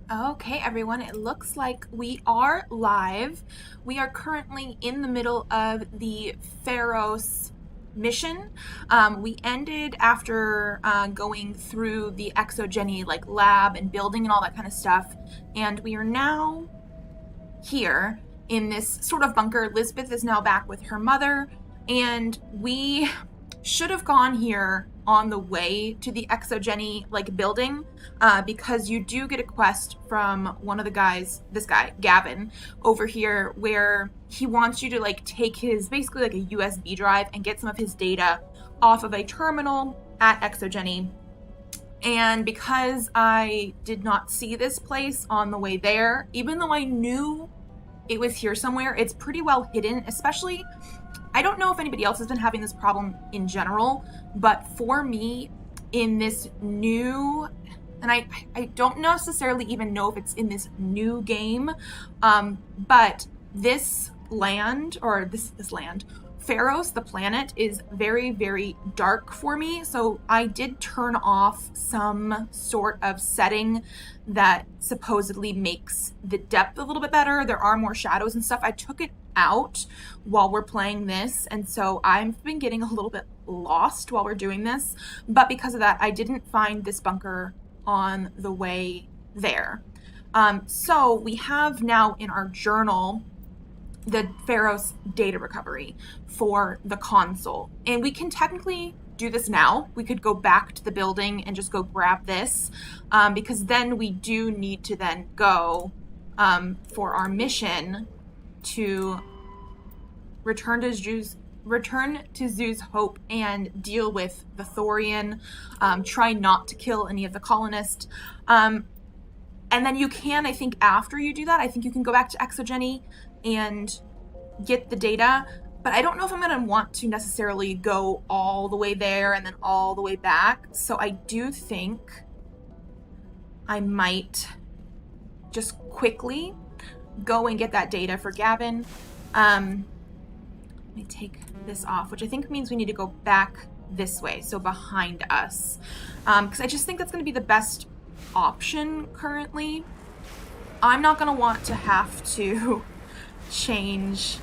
Okay, everyone, it looks like we are live. We are currently in the middle of the Feros mission. We ended after going through the exogeny like lab and building and all that kind of stuff, and we are now here in this sort of bunker. Elizabeth is now back with her mother, and we should have gone here on the way to the exogeny like building, because you do get a quest from one of the guys, this guy Gavin over here, where he wants you to like take his basically like a USB drive and get some of his data off of a terminal at exogeny. And because I did not see this place on the way there, even though I knew it was here somewhere, it's pretty well hidden. Especially, I don't know if anybody else has been having this problem in general, but for me, in this new, and I don't necessarily even know if it's in this new game, but this land, or this land, Feros, the planet, is very, very dark for me. So I did turn off some sort of setting that supposedly makes the depth a little bit better. There are more shadows and stuff. I took it out while we're playing this, and so I've been getting a little bit lost while we're doing this. But because of that, I didn't find this bunker on the way there. So we have now in our journal the Feros data recovery for the console. And we can technically do this now. We could go back to the building and just go grab this, because then we do need to then go for our mission to return to Zhu's Hope and deal with the Thorian, try not to kill any of the colonists. And then you can, I think after you do that, I think you can go back to exogeny and get the data, but I don't know if I'm going to want to necessarily go all the way there and then all the way back. So I do think I might just quickly go and get that data for Gavin. Let me take this off, which I think means we need to go back this way, so behind us, because I just think that's going to be the best option currently. I'm not going to want to have to change,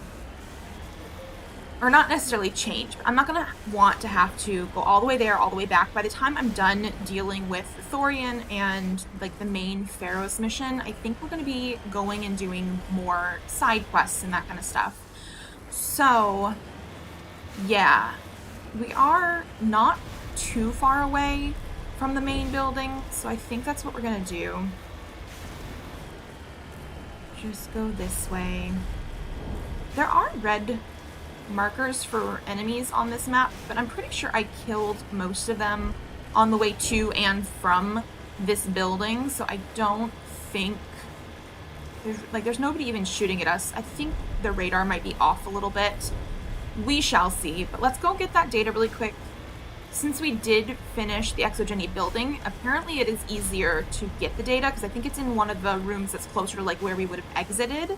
or not necessarily change, but I'm not going to want to have to go all the way there, all the way back. By the time I'm done dealing with Thorian and like the main Feros mission, I think we're going to be going and doing more side quests and that kind of stuff. So yeah, we are not too far away from the main building, so I think that's what we're going to do. Just go this way. There are red markers for enemies on this map, but I'm pretty sure I killed most of them on the way to and from this building, so I don't think there's nobody even shooting at us. I think the radar might be off a little bit. We shall see, but let's go get that data really quick. Since we did finish the exogeny building, apparently it is easier to get the data, because I think it's in one of the rooms that's closer to like where we would have exited,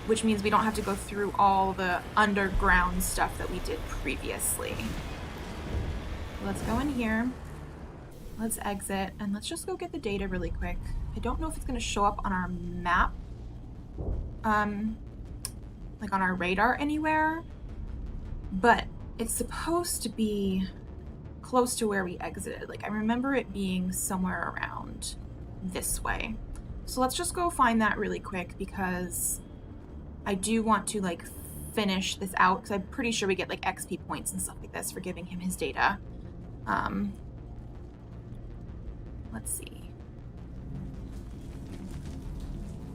which means we don't have to go through all the underground stuff that we did previously. Let's go in here, let's exit, and let's just go get the data really quick. I don't know if it's going to show up on our map, like on our radar anywhere, but it's supposed to be close to where we exited. Like, I remember it being somewhere around this way. So let's just go find that really quick, because I do want to like finish this out, because I'm pretty sure we get like XP points and stuff like this for giving him his data. Let's see.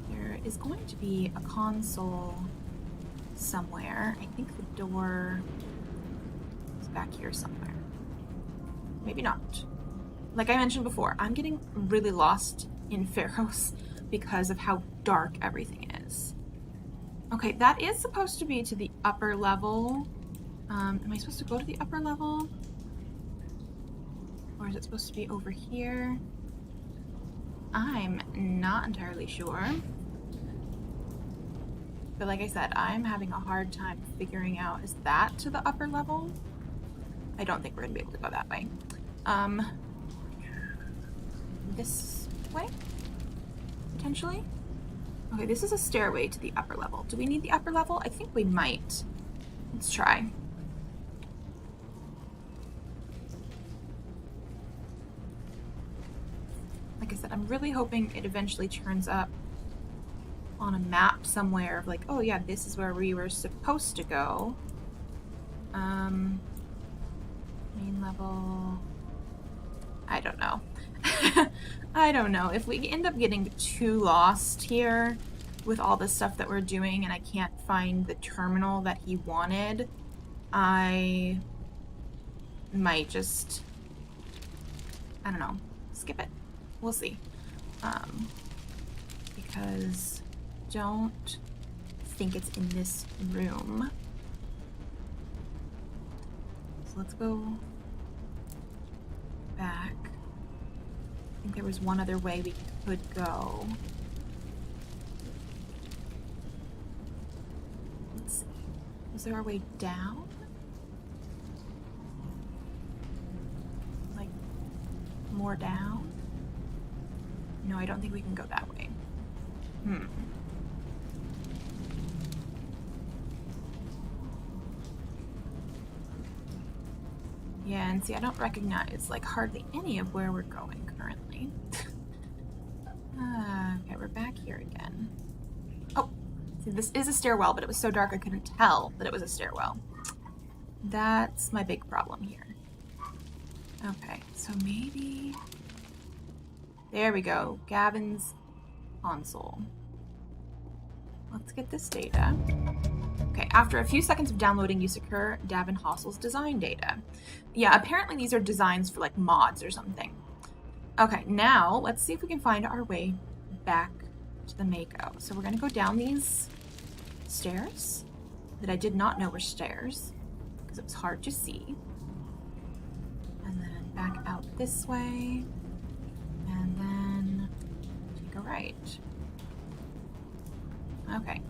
There is going to be a console somewhere. I think the door is back here somewhere. Maybe not. Like I mentioned before, I'm getting really lost in Feros because of how dark everything is. Okay, that is supposed to be to the upper level. Am I supposed to go to the upper level? Or is it supposed to be over here? I'm not entirely sure. But like I said, I'm having a hard time figuring out, is that to the upper level? I don't think we're gonna be able to go that way. This way? Potentially? Okay, this is a stairway to the upper level. Do we need the upper level? I think we might. Let's try. Like I said, I'm really hoping it eventually turns up on a map somewhere of like, oh yeah, this is where we were supposed to go. Main level. I don't know. I don't know. If we end up getting too lost here with all the stuff that we're doing and I can't find the terminal that he wanted, I might just, I don't know, skip it. We'll see. Because don't think it's in this room. So let's go back. I think there was one other way we could go. Let's see. Was there a way down? Like, more down? No, I don't think we can go that way. Yeah, and see, I don't recognize, like, hardly any of where we're going currently. Okay, we're back here again. Oh, see, this is a stairwell, but it was so dark I couldn't tell that it was a stairwell. That's my big problem here. Okay, so maybe... There we go. Gavin's console. Let's get this data. Okay, after a few seconds of downloading, you secure Gavin Hossel's design data. Yeah, apparently these are designs for like mods or something. Okay, now let's see if we can find our way back to the Mako. So we're gonna go down these stairs that I did not know were stairs because it was hard to see. And then back out this way. And then take a right. Okay,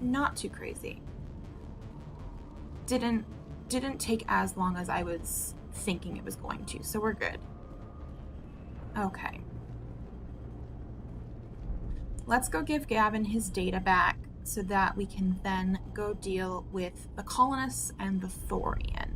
not too crazy. Didn't take as long as I was thinking it was going to, so we're good. Okay. Let's go give Gavin his data back so that we can then go deal with the colonists and the Thorian.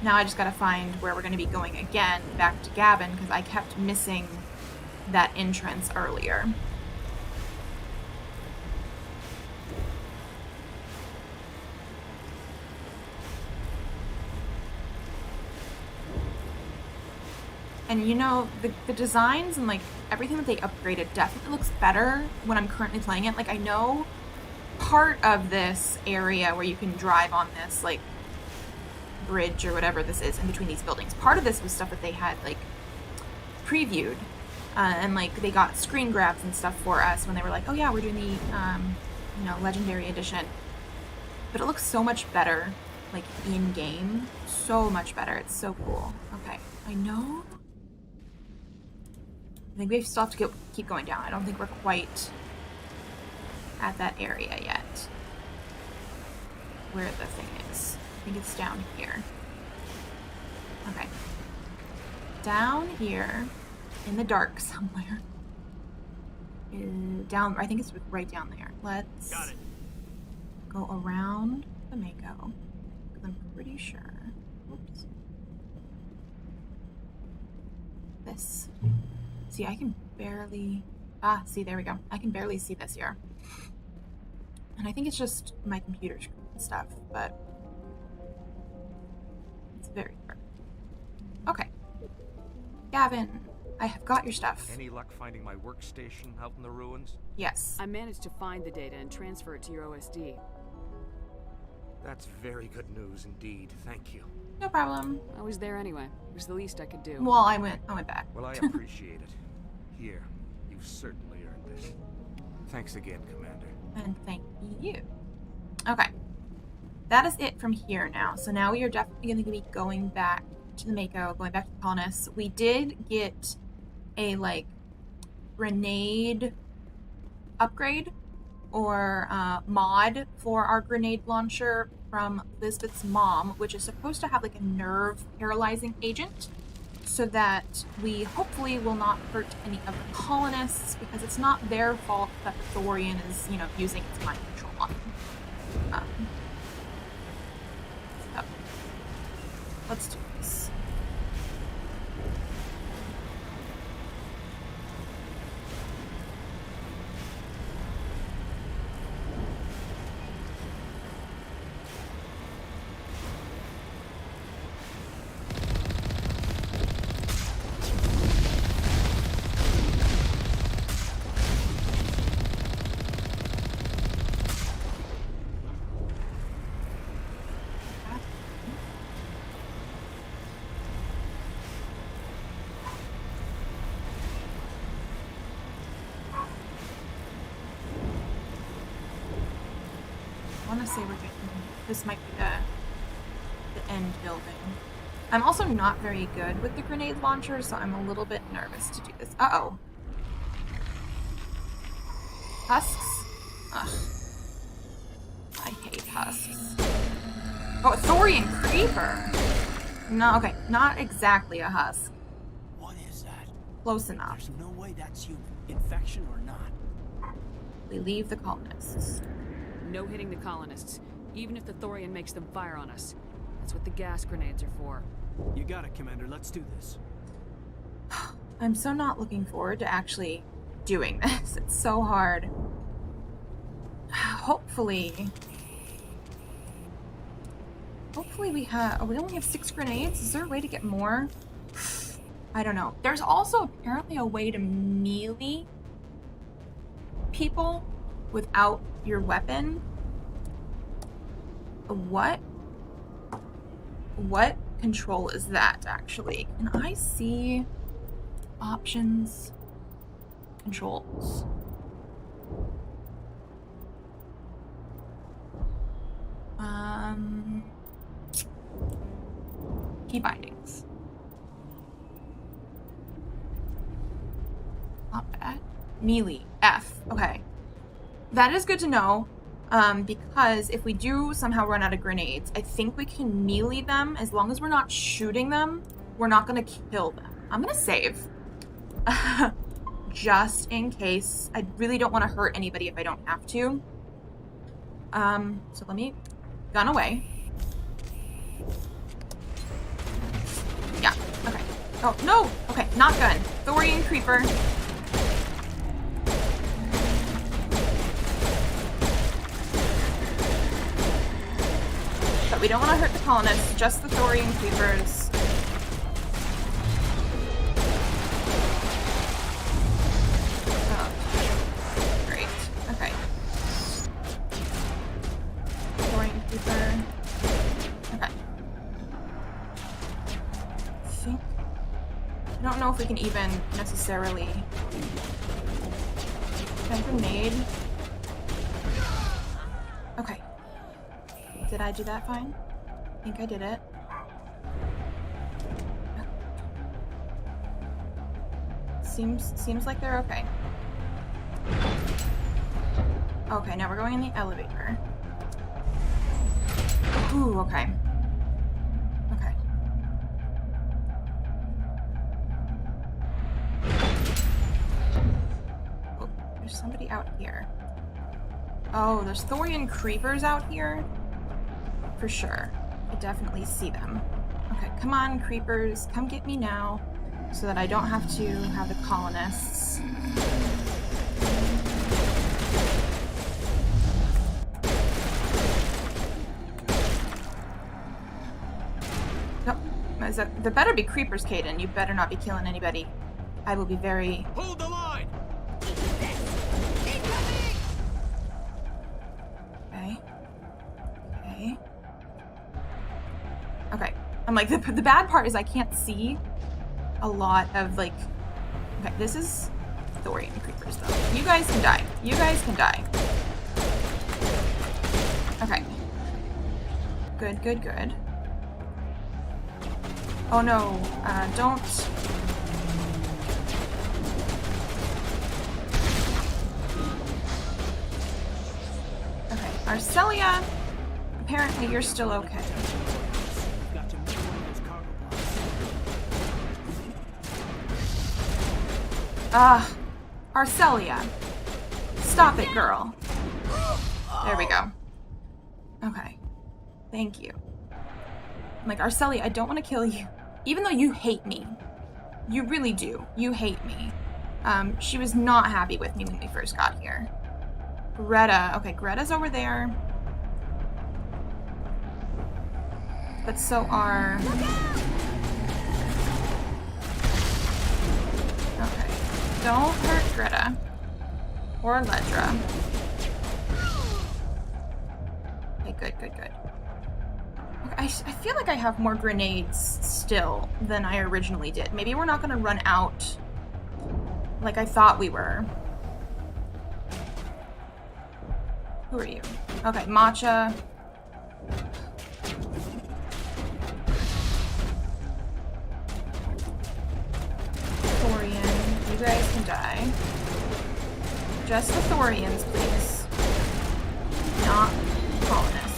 Now I just gotta find where we're gonna be going again, back to Gavin, because I kept missing that entrance earlier. And you know, the designs and like everything that they upgraded definitely looks better when I'm currently playing it. Like I know part of this area where you can drive on this like bridge or whatever this is in between these buildings. Part of this was stuff that they had like previewed and like they got screen grabs and stuff for us when they were like, oh yeah, we're doing the you know, legendary edition. But it looks so much better like in game, so much better. It's so cool. Okay, I know. I think we still have to keep going down. I don't think we're quite at that area yet where the thing is. I think it's down here. Okay. Down here, in the dark somewhere. Down, I think it's right down there. Let's go around the Mako. Because I'm pretty sure. Oops. This. See, I can barely... Ah, see, there we go. I can barely see this here. And I think it's just my computer screen and stuff, but... very dark. Okay. Gavin, I have got your stuff. Any luck finding my workstation out in the ruins? Yes. I managed to find the data and transfer it to your OSD. That's very good news indeed. Thank you. No problem. I was there anyway. It was the least I could do. Well, I went back. Well, I appreciate it. Here, you've certainly earned this. Thanks again, Commander. And thank you. Okay. That is it from here now. So now we are definitely going to be going back to the Mako, going back to the colonists. We did get a, like, grenade upgrade or mod for our grenade launcher from Lisbeth's mom, which is supposed to have like a nerve paralyzing agent, so that we hopefully will not hurt any of the colonists, because it's not their fault that the Thorian is, you know, using its mind control on them. So, let's do this. I want to say we're getting, this might be the end building. I'm also not very good with the grenade launcher, so I'm a little bit nervous to do this. Uh-oh. Husks? Ugh. I hate husks. Oh, a Thorian creeper! No, okay, not exactly a husk. What is that? Close enough. There's no way that's human. Infection or not. We leave the colonists. No hitting the colonists, even if the Thorian makes them fire on us. That's what the gas grenades are for. You got it, Commander. Let's do this. I'm so not looking forward to actually doing this. It's so hard. Hopefully we only have 6 grenades. Is there a way to get more? I don't know. There's also apparently a way to melee people without your weapon. What control is that, actually? Can I see options? Controls. Key bindings. Not bad. Melee. F. Okay. That is good to know, because if we do somehow run out of grenades, I think we can melee them. As long as we're not shooting them, we're not going to kill them. I'm going to save. Just in case. I really don't want to hurt anybody if I don't have to. So let me gun away. Yeah, okay. Oh, no! Okay, not gun. Thorian creeper. But we don't want to hurt the colonists, just the Thorian creepers. Oh, great. Okay. Thorian creeper. Okay. I don't know if we can even necessarily... Can I grenade? Okay. Did I do that fine? I think I did it. Seems like they're okay. Okay, now we're going in the elevator. Ooh, okay. Okay. Oh, there's somebody out here. Oh, there's Thorian creepers out here? For sure. I definitely see them. Okay, come on, creepers. Come get me now, so that I don't have to have the colonists. Nope. There better be creepers, Caden. You better not be killing anybody. I will be very... Hold the line! Okay. Okay. Okay. I'm like, the bad part is I can't see a lot of, like... Okay, this is Thorian creepers, though. You guys can die. You guys can die. Okay. Good, good, good. Oh no, don't... Arcelia, apparently you're still okay. We've got to move one of those cargo blocks. Arcelia. Stop it, girl. There we go. Okay. Thank you. I'm like, Arcelia, I don't want to kill you. Even though you hate me. You really do. You hate me. She was not happy with me when we first got here. Greta. Okay, Greta's over there. But so are... Okay. Don't hurt Greta. Or Ledra. Okay, good, good, good. Okay, I feel like I have more grenades still than I originally did. Maybe we're not going to run out like I thought we were. Who are you? Okay, Matcha. Thorian. You guys can die. Just the Thorians, please. Not colonists.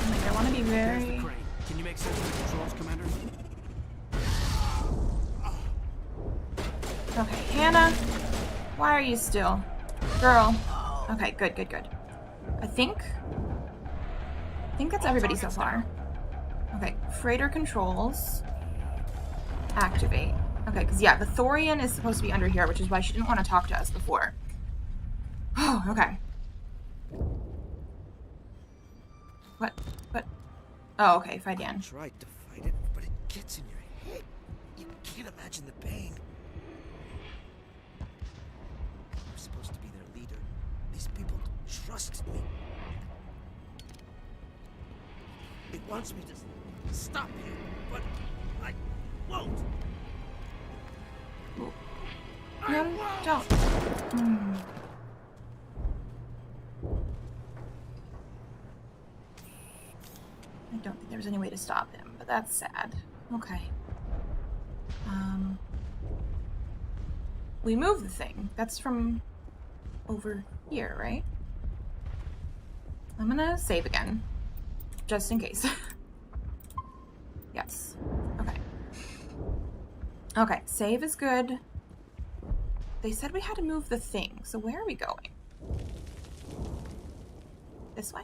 Like, I want to be very... Can you make sense of the controls, Commander? Okay, Hannah, why are you still? Girl. Okay, good, good, good. I think that's everybody so far. Okay, freighter controls. Activate. Okay, because yeah, the Thorian is supposed to be under here, which is why she didn't want to talk to us before. Oh, okay. What? Oh, okay, fight again. I tried to fight it, but it gets in your head. You can't imagine the pain. I'm supposed to be their leader. These people trusted me. It wants me to stop you, but I won't. No, don't. I don't think there was any way to stop him, but that's sad. Okay. We moved the thing. That's from over here, right? I'm gonna save again. Just in case. Yes. Okay. Okay, save is good. They said we had to move the thing, so where are we going? This way?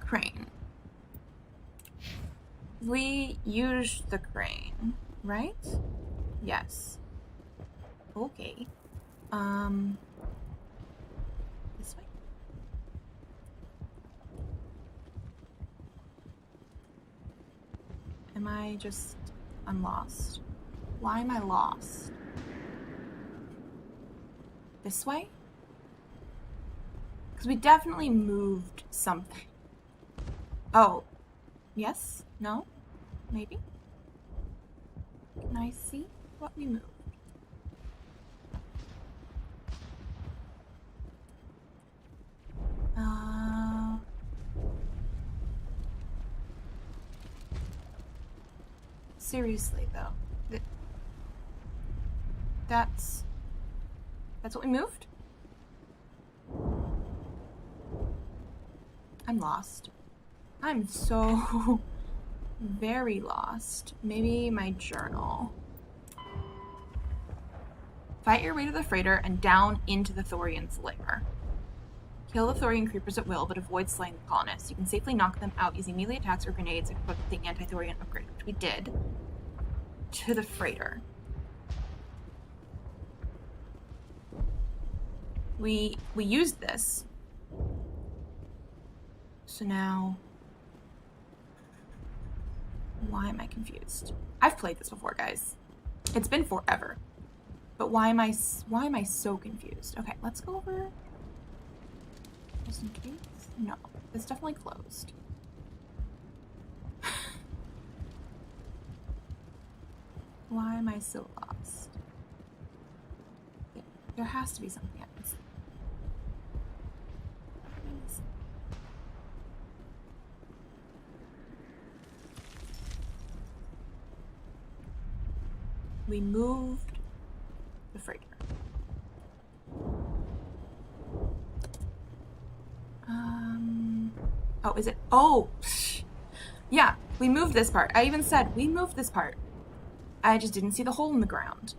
Crane. We used the crane, right? Yes. Okay. This way? I'm lost. Why am I lost? This way? Because we definitely moved something. Oh. Yes? No? Maybe? Can I see what we moved? Seriously, though. That's what we moved? I'm lost. I'm so very lost. Maybe my journal. Fight your way to the freighter and down into the Thorian's lair. Kill the Thorian creepers at will, but avoid slaying the colonists. You can safely knock them out using melee attacks or grenades equipped with the anti-Thorian upgrade, which we did, to the freighter. We used this. So now... Why am I confused? I've played this before, guys. It's been forever. But why am I so confused? Okay, let's go over... Just in case? No, it's definitely closed. Why am I so lost? There has to be something else. We moved the freighter. Oh, is it? Oh, yeah, we moved this part. I even said we moved this part. I just didn't see the hole in the ground.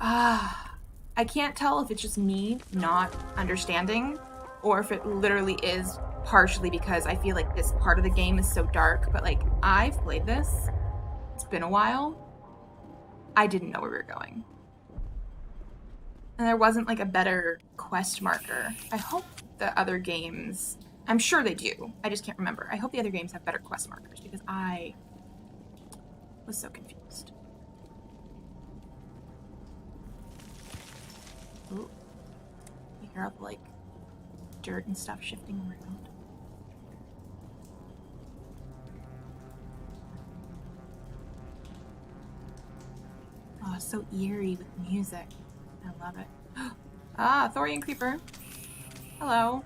I can't tell if it's just me not understanding or if it literally is partially because I feel like this part of the game is so dark, but like I've played this. It's been a while. I didn't know where we were going. And there wasn't like a better quest marker. I hope the other games, I'm sure they do. I just can't remember. I hope the other games have better quest markers because I was so confused. Ooh. You hear all the like dirt and stuff shifting around. Oh, it's so eerie with the music. I love it. Ah, Thorian creeper. Hello.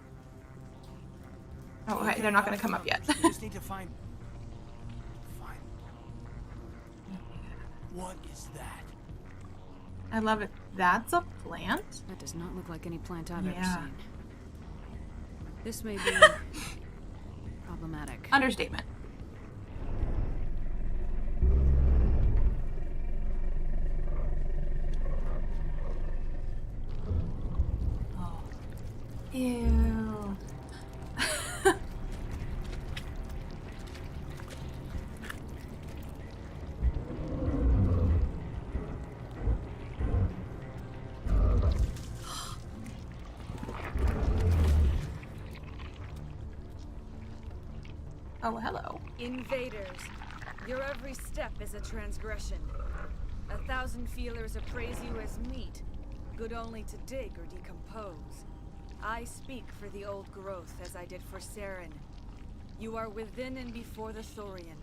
Oh, okay, they're not gonna come up yet. We just need to find. What is that? I love it. That's a plant? That does not look like any plant I've ever Yeah. seen. This may be problematic. Understatement. Oh. Ew. Oh, hello. Invaders, your every step is a transgression. 1,000 feelers appraise you as meat, good only to dig or decompose. I speak for the old growth as I did for Saren. You are within and before the Thorian.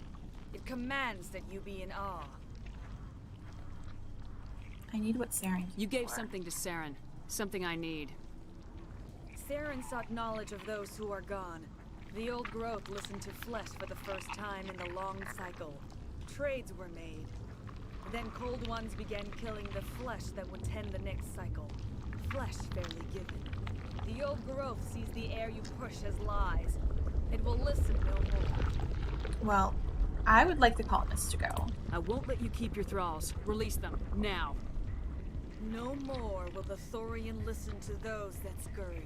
It commands that you be in awe. I need what Saren. You gave something to Saren. Something I need. Saren sought knowledge of those who are gone. The old growth listened to flesh for the first time in the long cycle. Trades were made. Then cold ones began killing the flesh that would tend the next cycle. Flesh fairly given. The old growth sees the air you push as lies. It will listen no more. Well, I would like the colonists to go. I won't let you keep your thralls. Release them, now. No more will the Thorian listen to those that scurry.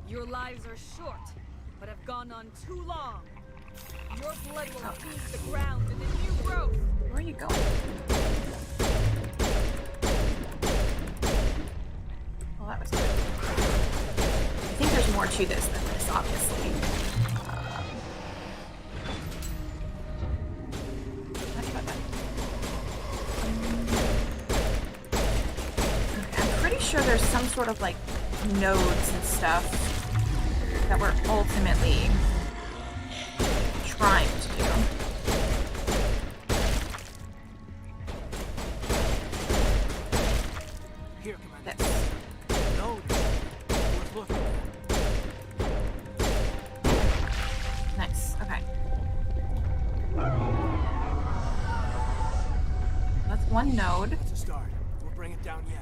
Your lives are short, but have gone on too long. Your blood will infuse the ground in the new growth. Where are you going? Well, that was good. I think there's more to this than this, obviously. Okay, I'm pretty sure there's some sort of like nodes and stuff that we're ultimately trying to do. Here, Commander. This. No. Worth looking at. Nice. Okay. That's one node. It's a start. We'll bring it down yet.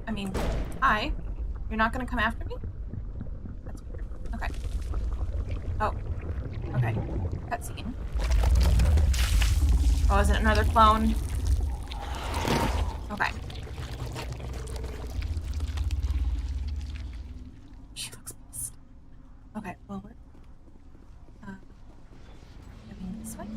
I mean, hi. You're not gonna come after me? That's weird. Okay. Oh. Okay. Cutscene. Oh, is it another clone? Okay. She looks pissed. Okay, well, we're... Going this way?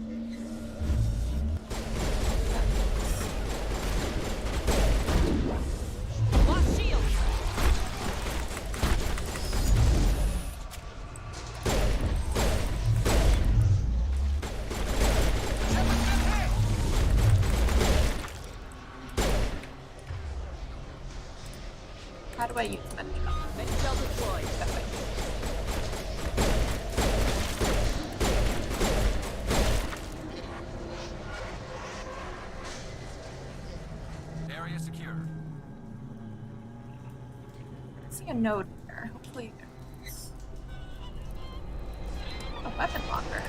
Lost shield! How do I use Metagel? Metagel deployed. That way. Area secure. I see a node there. Hopefully there's a weapon locker.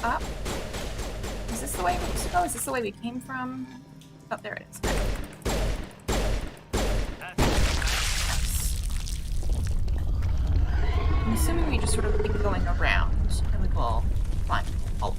Up. Is this the way we used to go? Is this the way we came from? Oh, there it is. I'm assuming we just sort of keep going around and we will find all.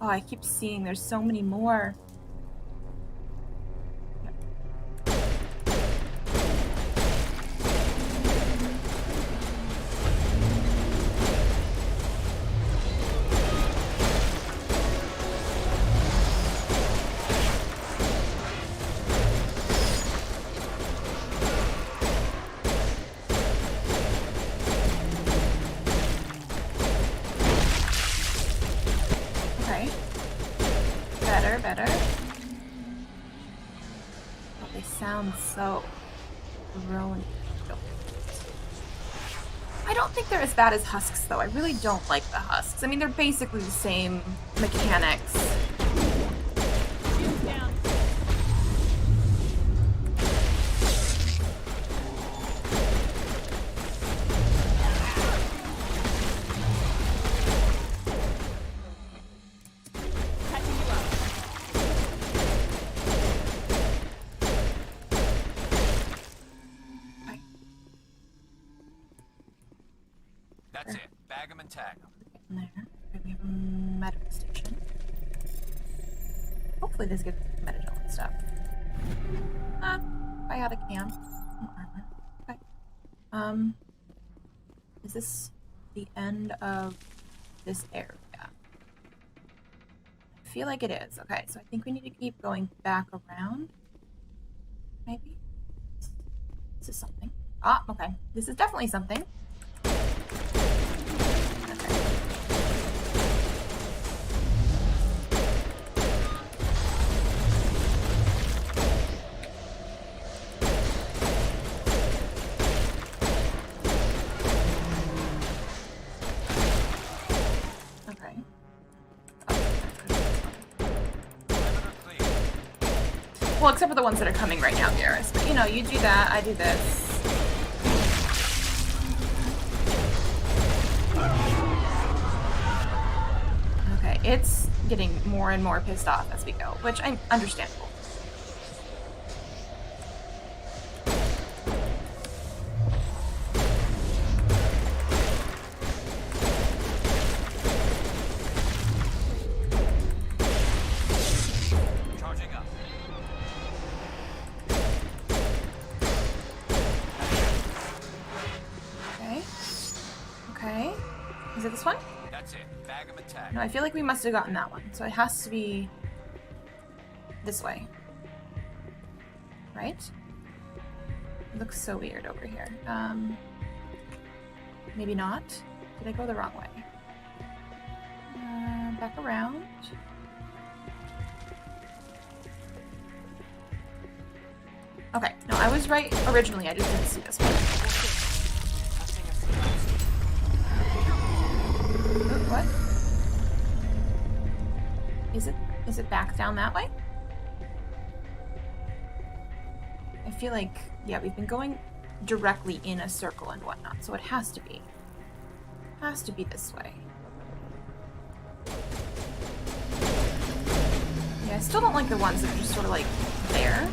Oh, I keep seeing there's so many more. Better. Oh, they sound so growing. I don't think they're as bad as husks, though. I really don't like the husks. I mean, they're basically the same mechanics. That's it. Bag them and tag them. There. Okay, we have a medical station. Hopefully this gives us metagel and stuff. Biotic cam. Some armor. Okay. Is this the end of this area? I feel like it is. Okay, so I think we need to keep going back around. Maybe? This is something. Ah, okay. This is definitely something. Well, except for the ones that are coming right now, Garrus. But, you know, you do that, I do this. Okay, it's getting more and more pissed off as we go, which I'm understandable. Is it this one? That's it. Bag them and tag. No, I feel like we must have gotten that one. So it has to be this way. Right? It looks so weird over here. Maybe not. Did I go the wrong way? Back around. Okay, no, I was right originally. I just didn't see this one. What? Is it back down that way? I feel like, yeah, we've been going directly in a circle and whatnot, so it has to be. Has to be this way. Yeah, I still don't like the ones that are just sort of like there.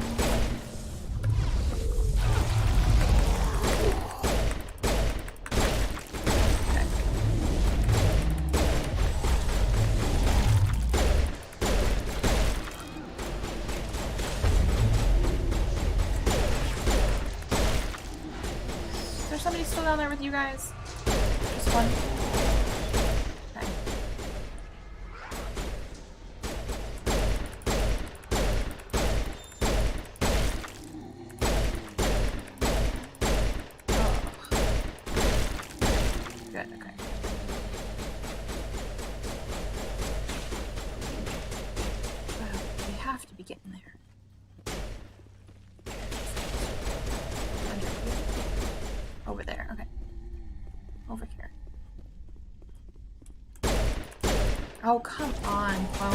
Is there somebody still down there with you guys? Just one? Okay. Oh. Good, okay. Wow, we have to be getting there. Under here. Over there, okay. Over here. Oh, come on, phone.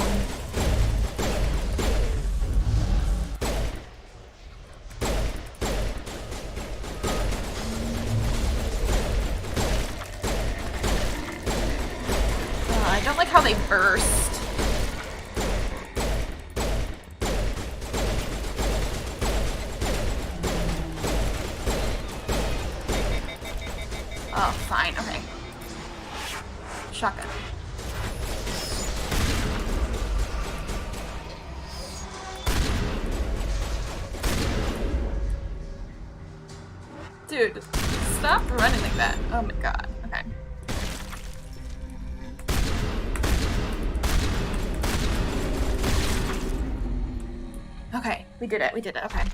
I don't like how they burst. Oh, fine, okay. Shotgun. Dude, stop running like that. Oh my god, okay. Okay, we did it, okay.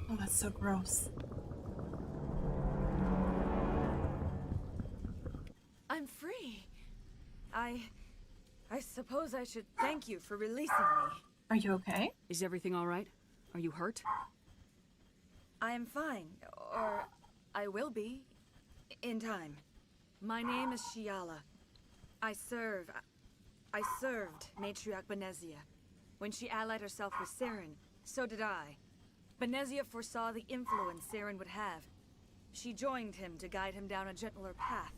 Oh, that's so gross. I'm free. I suppose I should thank you for releasing me. Are you okay? Is everything all right? Are you hurt? I am fine, or I will be, in time. My name is Shiala. I served Matriarch Benezia. When she allied herself with Saren, so did I. Benezia foresaw the influence Saren would have. She joined him to guide him down a gentler path.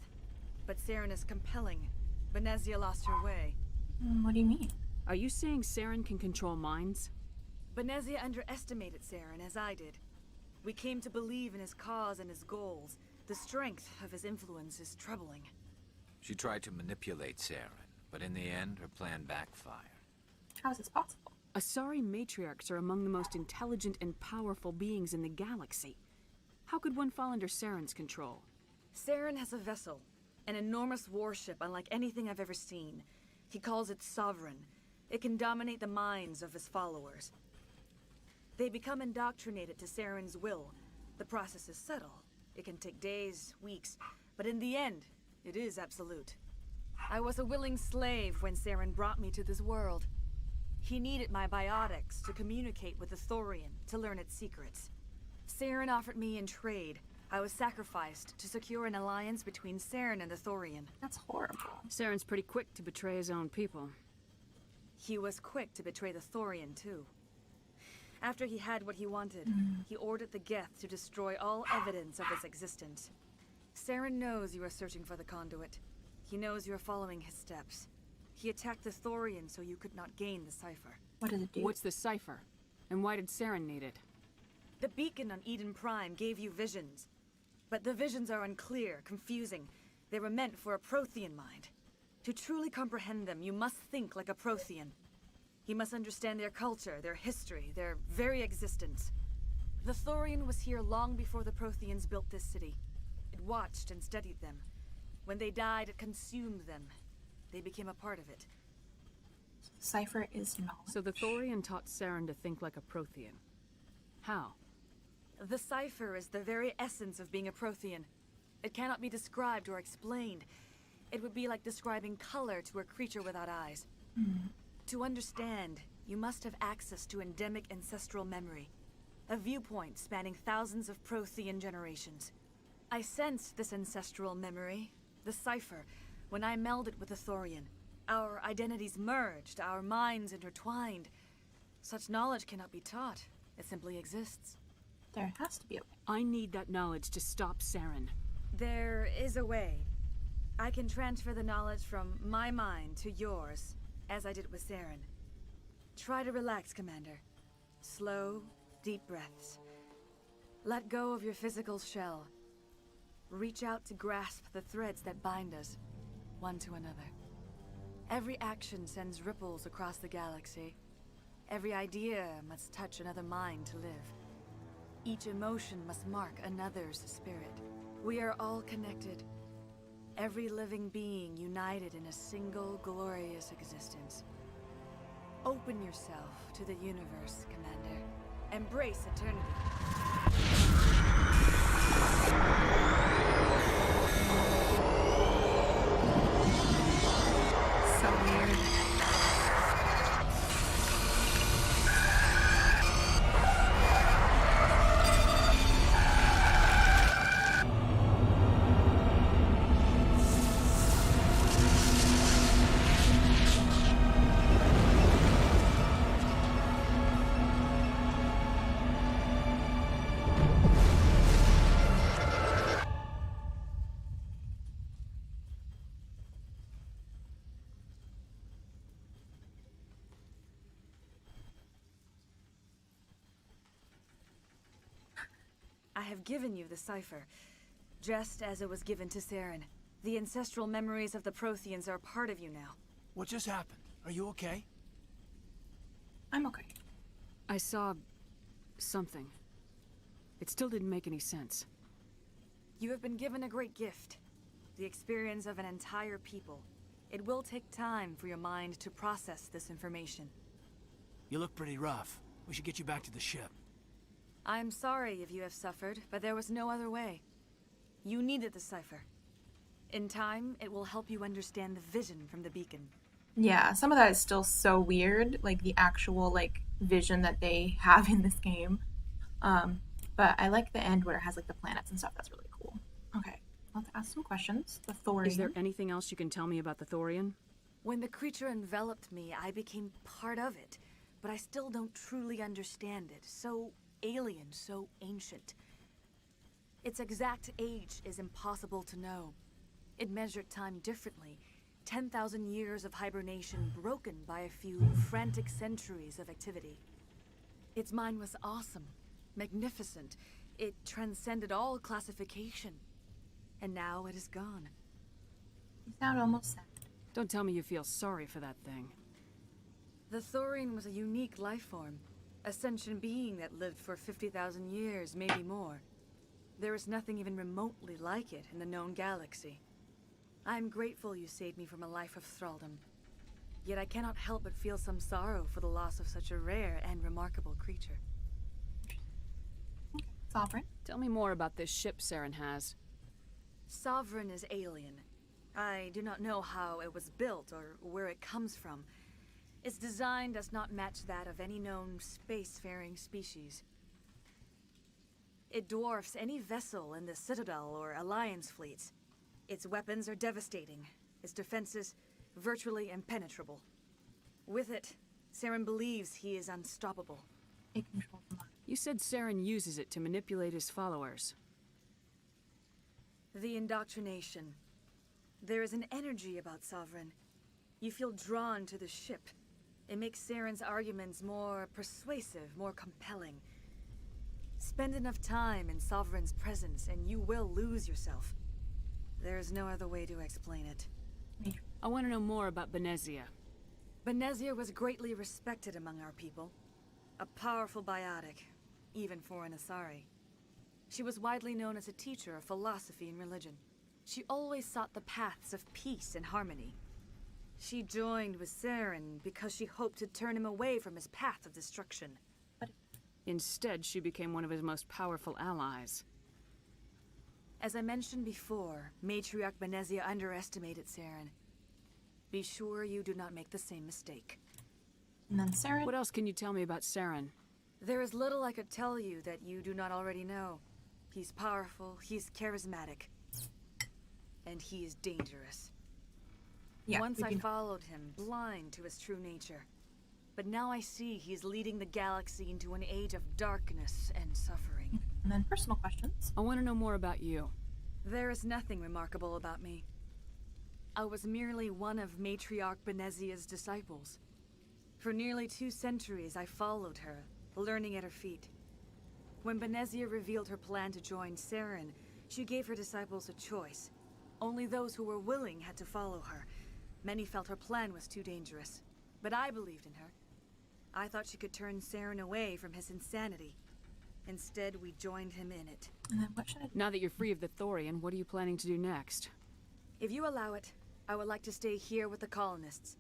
But Saren is compelling. Benezia lost her way. What do you mean? Are you saying Saren can control minds? Benezia underestimated Saren, as I did. We came to believe in his cause and his goals. The strength of his influence is troubling. She tried to manipulate Saren, but in the end, her plan backfired. How is this possible? Asari matriarchs are among the most intelligent and powerful beings in the galaxy. How could one fall under Saren's control? Saren has a vessel, an enormous warship unlike anything I've ever seen. He calls it Sovereign. It can dominate the minds of his followers. They become indoctrinated to Saren's will. The process is subtle. It can take days, weeks, but in the end, it is absolute. I was a willing slave when Saren brought me to this world. He needed my biotics to communicate with the Thorian, to learn its secrets. Saren offered me in trade. I was sacrificed to secure an alliance between Saren and the Thorian. That's horrible. Saren's pretty quick to betray his own people. He was quick to betray the Thorian, too. After he had what he wanted, he ordered the Geth to destroy all evidence of its existence. Saren knows you are searching for the conduit. He knows you are following his steps. He attacked the Thorian so you could not gain the cipher. What does it do? What's the cipher? And why did Saren need it? The beacon on Eden Prime gave you visions. But the visions are unclear, confusing. They were meant for a Prothean mind. To truly comprehend them, you must think like a Prothean. You must understand their culture, their history, their very existence. The Thorian was here long before the Protheans built this city. It watched and studied them. When they died, it consumed them. They became a part of it. Cipher is knowledge. So the Thorian taught Saren to think like a Prothean. How? The cipher is the very essence of being a Prothean. It cannot be described or explained. It would be like describing color to a creature without eyes. To understand, you must have access to endemic ancestral memory. A viewpoint spanning thousands of Prothean generations. I sensed this ancestral memory, the cipher, when I melded with the Thorian. Our identities merged, our minds intertwined. Such knowledge cannot be taught. It simply exists. There has to be a way. I need that knowledge to stop Saren. There is a way. I can transfer the knowledge from my mind to yours, as I did with Saren. Try to relax, Commander. Slow, deep breaths. Let go of your physical shell. Reach out to grasp the threads that bind us, one to another. Every action sends ripples across the galaxy. Every idea must touch another mind to live. Each emotion must mark another's spirit. We are all connected. Every living being united in a single glorious existence. Open yourself to the universe, Commander. Embrace eternity. So weird. I have given you the cipher, just as it was given to Saren. The ancestral memories of the Protheans are part of you now. What just happened? Are you okay? I'm okay. I saw something. It still didn't make any sense. You have been given a great gift. The experience of an entire people. It will take time for your mind to process this information. You look pretty rough. We should get you back to the ship. I'm sorry if you have suffered, but there was no other way. You needed the cipher. In time, it will help you understand the vision from the beacon. Yeah, some of that is still so weird, like the actual like vision that they have in this game. But I like the end where it has like the planets and stuff. That's really cool. Okay, let's ask some questions. The Thorian. Is there anything else you can tell me about the Thorian? When the creature enveloped me, I became part of it, but I still don't truly understand it. So alien, so ancient. Its exact age is impossible to know. It measured time differently. 10,000 years of hibernation broken by a few frantic centuries of activity. Its mind was awesome, magnificent. It transcended all classification. And now it is gone. You sound almost sad. Don't tell me you feel sorry for that thing. The Thorian was a unique life form. A sentient being that lived for 50,000 years, maybe more. There is nothing even remotely like it in the known galaxy. I am grateful you saved me from a life of thraldom. Yet I cannot help but feel some sorrow for the loss of such a rare and remarkable creature. Sovereign. Tell me more about this ship Saren has. Sovereign is alien. I do not know how it was built or where it comes from. Its design does not match that of any known spacefaring species. It dwarfs any vessel in the Citadel or Alliance fleets. Its weapons are devastating. Its defenses virtually impenetrable. With it, Saren believes he is unstoppable. It controls the mind. You said Saren uses it to manipulate his followers. The indoctrination. There is an energy about Sovereign. You feel drawn to the ship. It makes Saren's arguments more persuasive, more compelling. Spend enough time in Sovereign's presence and you will lose yourself. There is no other way to explain it. I want to know more about Benezia. Benezia was greatly respected among our people. A powerful biotic, even for an Asari. She was widely known as a teacher of philosophy and religion. She always sought the paths of peace and harmony. She joined with Saren because she hoped to turn him away from his path of destruction. Instead, she became one of his most powerful allies. As I mentioned before, Matriarch Benezia underestimated Saren. Be sure you do not make the same mistake. And then Saren. What else can you tell me about Saren? There is little I could tell you that you do not already know. He's powerful, he's charismatic. And he is dangerous. Yeah, Once I we can- followed him, blind to his true nature. But now I see he's leading the galaxy into an age of darkness and suffering. And then personal questions. I want to know more about you. There is nothing remarkable about me. I was merely one of Matriarch Benezia's disciples. For nearly 2 centuries, I followed her, learning at her feet. When Benezia revealed her plan to join Saren, she gave her disciples a choice. Only those who were willing had to follow her. Many felt her plan was too dangerous, but I believed in her. I thought she could turn Saren away from his insanity. Instead, we joined him in it. And then what should I do? Now that you're free of the Thorian, what are you planning to do next? If you allow it, I would like to stay here with the colonists.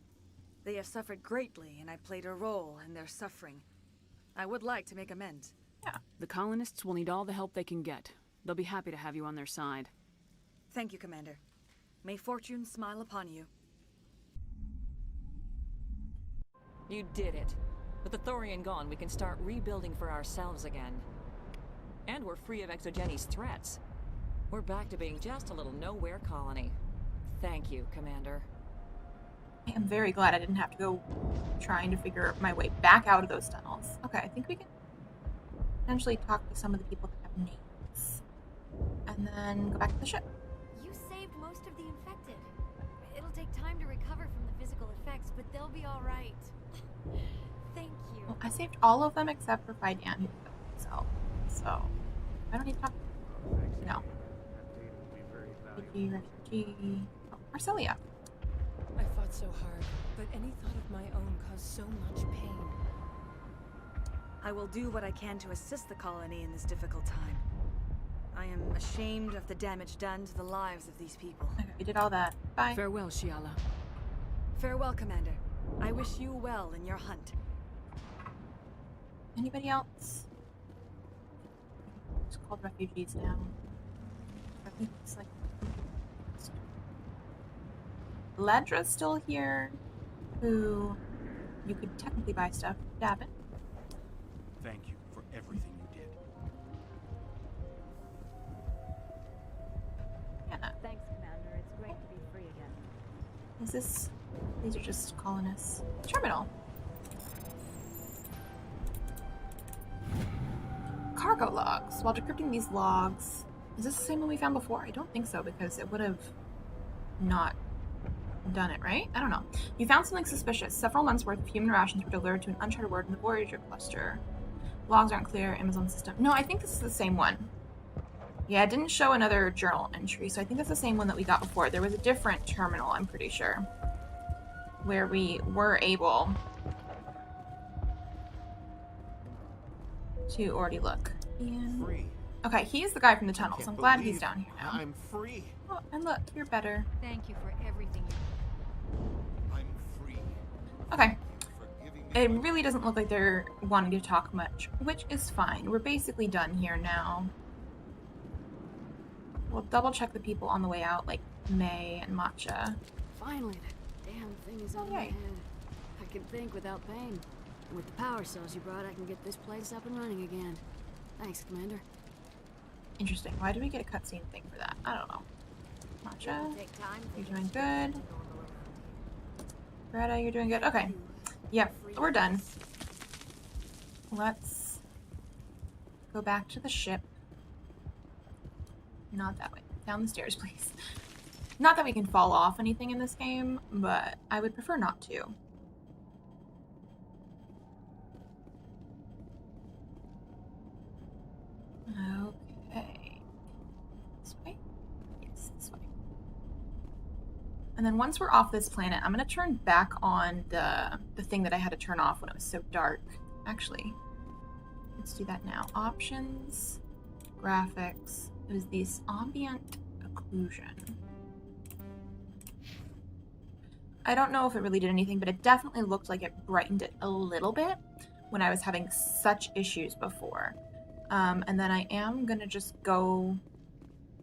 They have suffered greatly, and I played a role in their suffering. I would like to make amends. Yeah. The colonists will need all the help they can get. They'll be happy to have you on their side. Thank you, Commander. May fortune smile upon you. You did it. With the Thorian gone, we can start rebuilding for ourselves again. And we're free of Exogeni's threats. We're back to being just a little nowhere colony. Thank you, Commander. I am very glad I didn't have to go trying to figure my way back out of those tunnels. Okay, I think we can potentially talk to some of the people that have names. And then go back to the ship. You saved most of the infected. It'll take time to recover from the physical effects, but they'll be all right. Thank you. Well, I saved all of them except for Fidan, who killed himself. So, I don't need to talk to them. No. Refugee, refugee. Oh, Marcelia. I fought so hard, but any thought of my own caused so much pain. I will do what I can to assist the colony in this difficult time. I am ashamed of the damage done to the lives of these people. Okay, we did all that. Bye. Farewell, Shiala. Farewell, Commander. I wish you well in your hunt. Anybody else? It's called refugees now. I think it's like Ledra's still here, who you could technically buy stuff. Davin. Thank you for everything you did. Anna. Thanks, Commander. It's great to be free again. Is this... These are just colonists. Terminal. Cargo logs. While decrypting these logs... Is this the same one we found before? I don't think so, because it would have not done it, right? I don't know. You found something suspicious. Several months' worth of human rations were delivered to an uncharted word in the Voyager cluster. Logs aren't clear. Amazon system. No, I think this is the same one. Yeah, it didn't show another journal entry, so I think that's the same one that we got before. There was a different terminal, I'm pretty sure, where we were able to already look. Ian. Free. Okay, he's the guy from the tunnel, so I'm glad he's believe down here now. I'm free. Oh, and look, you're better. Thank you for everything you I'm free. Okay. For giving me It my- really doesn't look like they're wanting to talk much, which is fine. We're basically done here now. We'll double check the people on the way out, like May and Matcha. Finally, that damn thing is out of my Yay. head. I can think without pain. And with the power cells you brought, I can get this place up and running again. Thanks, Commander. Interesting. Why do we get a cutscene thing for that? I don't know. Matcha, take time. you're doing good. Greta, you're doing good. Okay. Yep, we're done. Let's go back to the ship. Not that way. Down the stairs, please. Not that we can fall off anything in this game, but I would prefer not to. Okay. This way? Yes, this way. And then once we're off this planet, I'm going to turn back on the thing that I had to turn off when it was so dark. Actually, let's do that now. Options, graphics. It was this ambient occlusion. I don't know if it really did anything, but it definitely looked like it brightened it a little bit when I was having such issues before. And then I am going to just go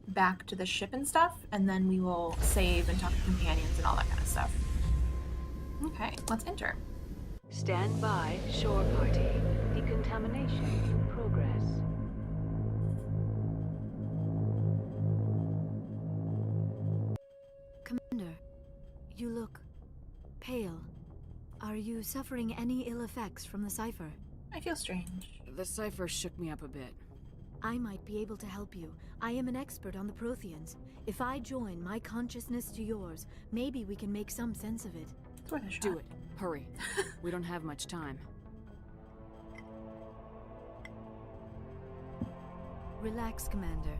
back to the ship and stuff, and then we will save and talk to companions and all that kind of stuff. Okay, let's enter. Stand by, shore party. Decontamination in progress. Commander, you look pale. Are you suffering any ill effects from the cipher? I feel strange. The cipher shook me up a bit. I might be able to help you. I am an expert on the Protheans. If I join my consciousness to yours, maybe we can make some sense of it. It's worth a shot. Do it. Hurry. We don't have much time. Relax, Commander.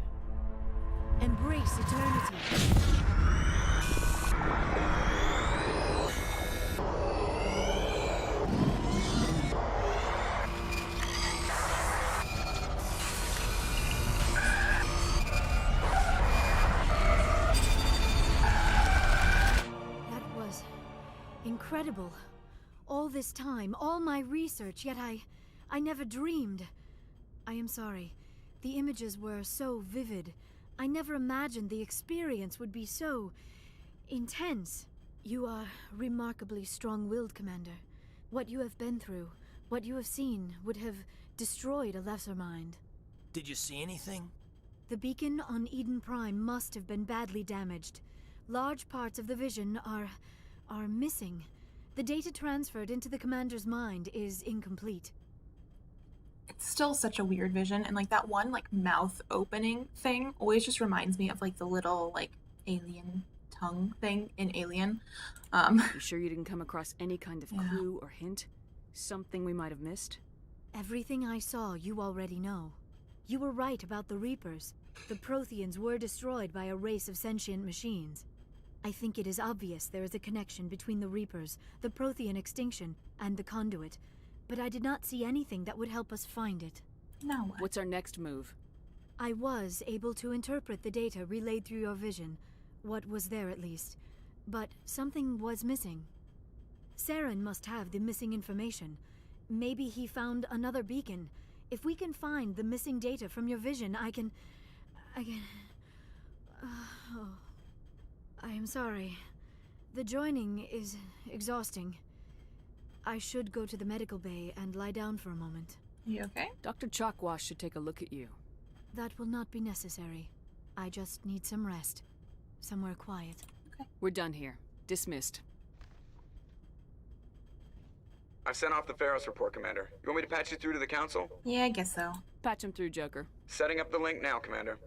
Embrace eternity. That was incredible. All this time, all my research, yet I never dreamed. I am sorry. The images were so vivid. I never imagined the experience would be so intense. You are remarkably strong-willed, Commander. What you have been through, what you have seen, would have destroyed a lesser mind. Did you see anything? The beacon on Eden Prime must have been badly damaged. Large parts of the vision are missing. The data transferred into the Commander's mind is incomplete. It's still such a weird vision, and like that one like mouth opening thing always just reminds me of like the little like alien tongue thing in Alien. You sure you didn't come across any kind of Yeah. clue or hint? Something we might have missed? Everything I saw, you already know. You were right about the Reapers. The Protheans were destroyed by a race of sentient machines. I think it is obvious there is a connection between the Reapers, the Prothean extinction, and the Conduit, but I did not see anything that would help us find it. Now what? What's our next move? I was able to interpret the data relayed through your vision, what was there at least, but something was missing. Saren must have the missing information. Maybe he found another beacon. If we can find the missing data from your vision, I can... oh. I am sorry. The joining is exhausting. I should go to the medical bay and lie down for a moment. You okay? Dr. Chalkwash should take a look at you. That will not be necessary. I just need some rest. Somewhere quiet. Okay. We're done here. Dismissed. I've sent off the Feros report, Commander. You want me to patch you through to the Council? Yeah, I guess so. Patch him through, Joker. Setting up the link now, Commander.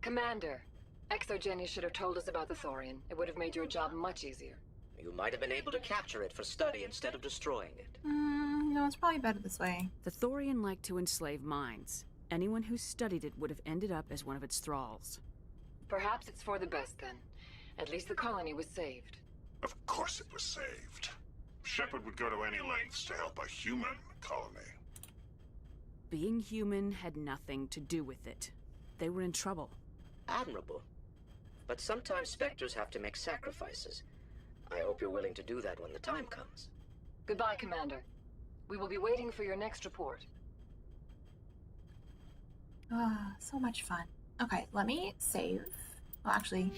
Commander, Exogeny should have told us about the Thorian. It would have made your job much easier. You might have been able to capture it for study instead of destroying it. No, it's probably better this way. The Thorian liked to enslave minds. Anyone who studied it would have ended up as one of its thralls. Perhaps it's for the best then. At least the colony was saved. Of course it was saved. Shepard would go to any lengths to help a human colony. Being human had nothing to do with it. They were in trouble. Admirable. But sometimes Spectres have to make sacrifices. I hope you're willing to do that when the time comes. Goodbye, Commander. We will be waiting for your next report. Ah, so much fun. Okay, let me save. Well, actually,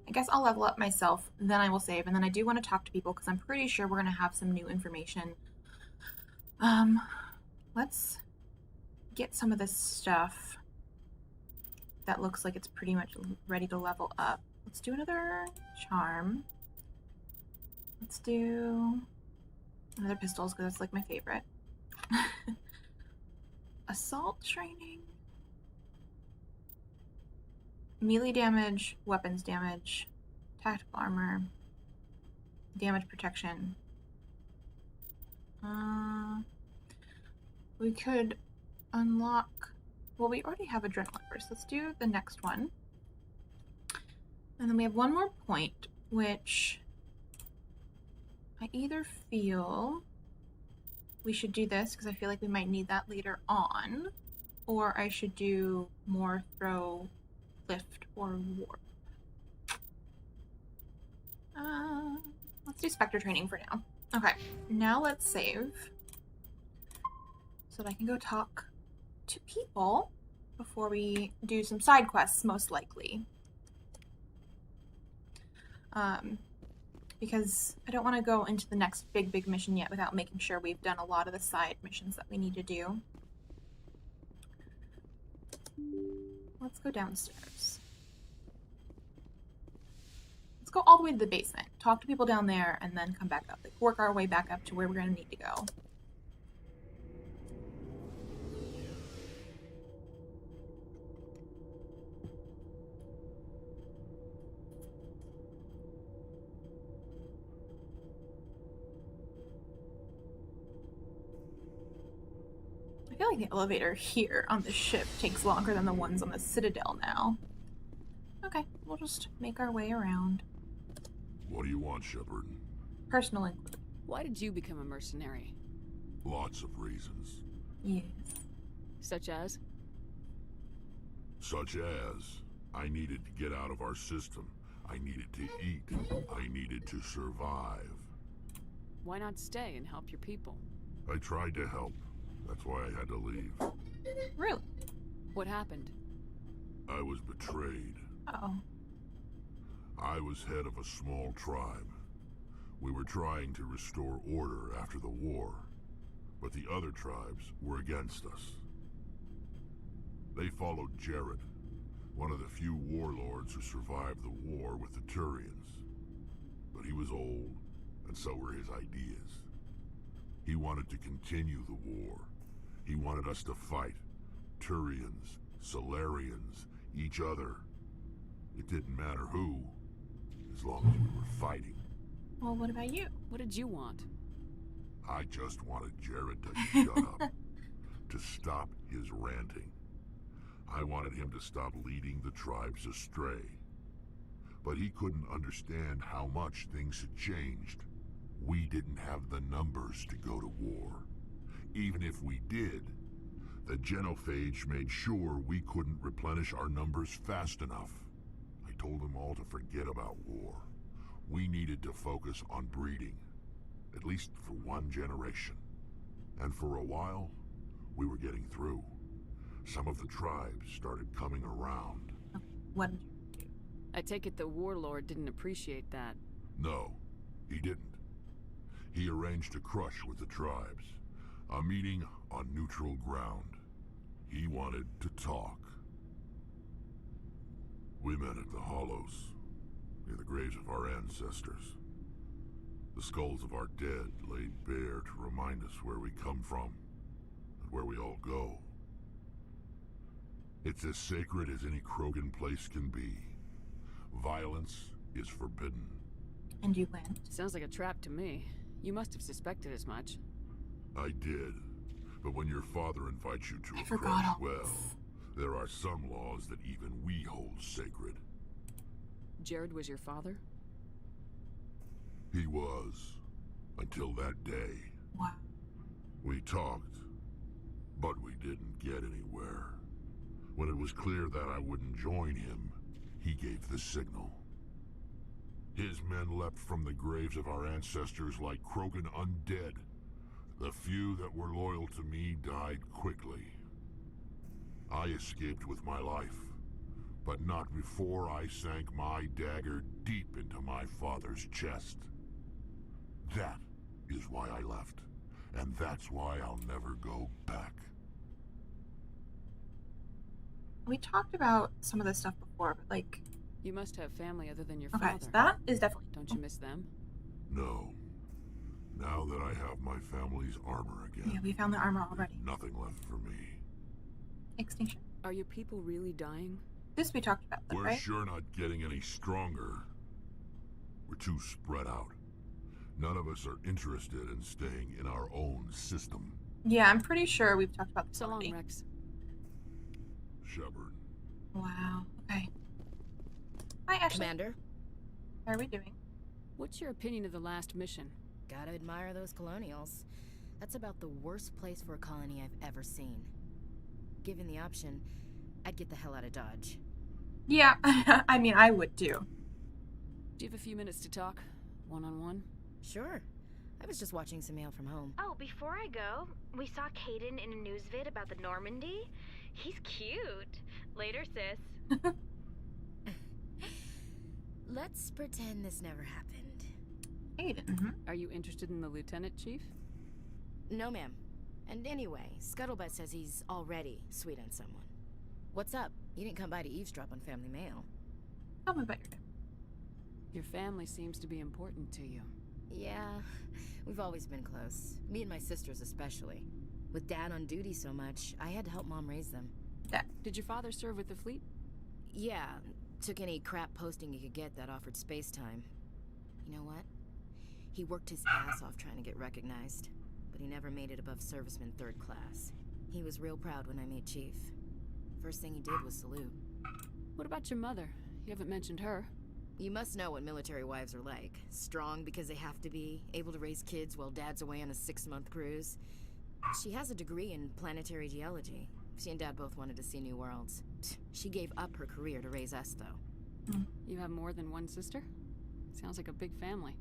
I guess I'll level up myself, then I will save, and then I do want to talk to people because I'm pretty sure we're going to have some new information. Let's get some of this stuff that looks like it's pretty much ready to level up. Let's do another charm. Let's do another pistols because that's like my favorite. Assault training. Melee damage, weapons damage, tactical armor, damage protection. We could unlock... Well, we already have adrenaline burst. Let's do the next one. And then we have one more point, which I either feel we should do this because I feel like we might need that later on, or I should do more throw, lift, or warp. Let's do Spectre training for now. Okay, now let's save so that I can go talk to people before we do some side quests, most likely. Because I don't want to go into the next big mission yet without making sure we've done a lot of the side missions that we need to do. Let's go downstairs. Let's go all the way to the basement, talk to people down there, and then come back up. Like, work our way back up to where we're going to need to go. I feel like the elevator here on the ship takes longer than the ones on the Citadel now. Okay, we'll just make our way around. What do you want, Shepard? Personal include. Why did you become a mercenary? Lots of reasons. Yes. Such as? Such as, I needed to get out of our system. I needed to eat. I needed to survive. Why not stay and help your people? I tried to help. That's why I had to leave. Really? What happened? I was betrayed. Uh-oh. I was head of a small tribe. We were trying to restore order after the war, but the other tribes were against us. They followed Jared, one of the few warlords who survived the war with the Thorians. But he was old, and so were his ideas. He wanted to continue the war. He wanted us to fight. Thorians, Solarians, each other. It didn't matter who, as long as we were fighting. Well, what about you? What did you want? I just wanted Jared to shut up, to stop his ranting. I wanted him to stop leading the tribes astray. But he couldn't understand how much things had changed. We didn't have the numbers to go to war. Even if we did, the genophage made sure we couldn't replenish our numbers fast enough. I told them all to forget about war. We needed to focus on breeding, at least for one generation. And for a while, we were getting through. Some of the tribes started coming around. What did you do? I take it the warlord didn't appreciate that. No, he didn't. He arranged a crush with the tribes, a meeting on neutral ground. He wanted to talk. We met at the Hollows, near the graves of our ancestors. The skulls of our dead laid bare to remind us where we come from, and where we all go. It's as sacred as any Krogan place can be. Violence is forbidden. And you went? Sounds like a trap to me. You must have suspected as much. I did. But when your father invites you to I a forgot crush, all well, this. there are some laws that even we hold sacred. Jared was your father? He was. Until that day. Wow. We talked, but we didn't get anywhere. When it was clear that I wouldn't join him, he gave the signal. His men leapt from the graves of our ancestors like Krogan undead. The few that were loyal to me died quickly. I escaped with my life, but not before I sank my dagger deep into my father's chest. That is why I left, and that's why I'll never go back. We talked about some of this stuff before, but like... You must have family other than your okay, father. so that is definitely... Don't you miss them? No. Now that I have my family's armor again... Yeah, we found the armor already. Nothing left for me. Extinction. Are your people really dying? This we talked about, We're right? sure not getting any stronger. We're too spread out. None of us are interested in staying in our own system. Yeah, I'm pretty sure we've talked about this So long, already. Rex. Shepard. Wow. Okay. Hi, Ashley. Commander? How are we doing? What's your opinion of the last mission? Gotta admire those colonials. That's about the worst place for a colony I've ever seen. Given the option, I'd get the hell out of Dodge. Yeah, I mean, I would too. Do you have a few minutes to talk? One-on-one? Sure. I was just watching some mail from home. Oh, before I go, we saw Caden in a news vid about the Normandy. He's cute. Later, sis. Let's pretend this never happened. Caden. Are you interested in the lieutenant, Chief? No, ma'am. And anyway, Scuttlebutt says he's already sweet on someone. What's up? You didn't come by to eavesdrop on family mail. Tell me about your day. Your family seems to be important to you. Yeah, we've always been close. Me and my sisters especially. With Dad on duty so much, I had to help Mom raise them. Did your father serve with the fleet? Yeah, took any crap posting he could get that offered space time. You know what? He worked his ass off trying to get recognized, but he never made it above serviceman 3rd class. He was real proud when I made Chief. First thing he did was salute. What about your mother? You haven't mentioned her. You must know what military wives are like. Strong because they have to be, able to raise kids while Dad's away on a 6-month cruise. She has a degree in planetary geology. She and Dad both wanted to see new worlds. She gave up her career to raise us, though. You have more than one sister? Sounds like a big family.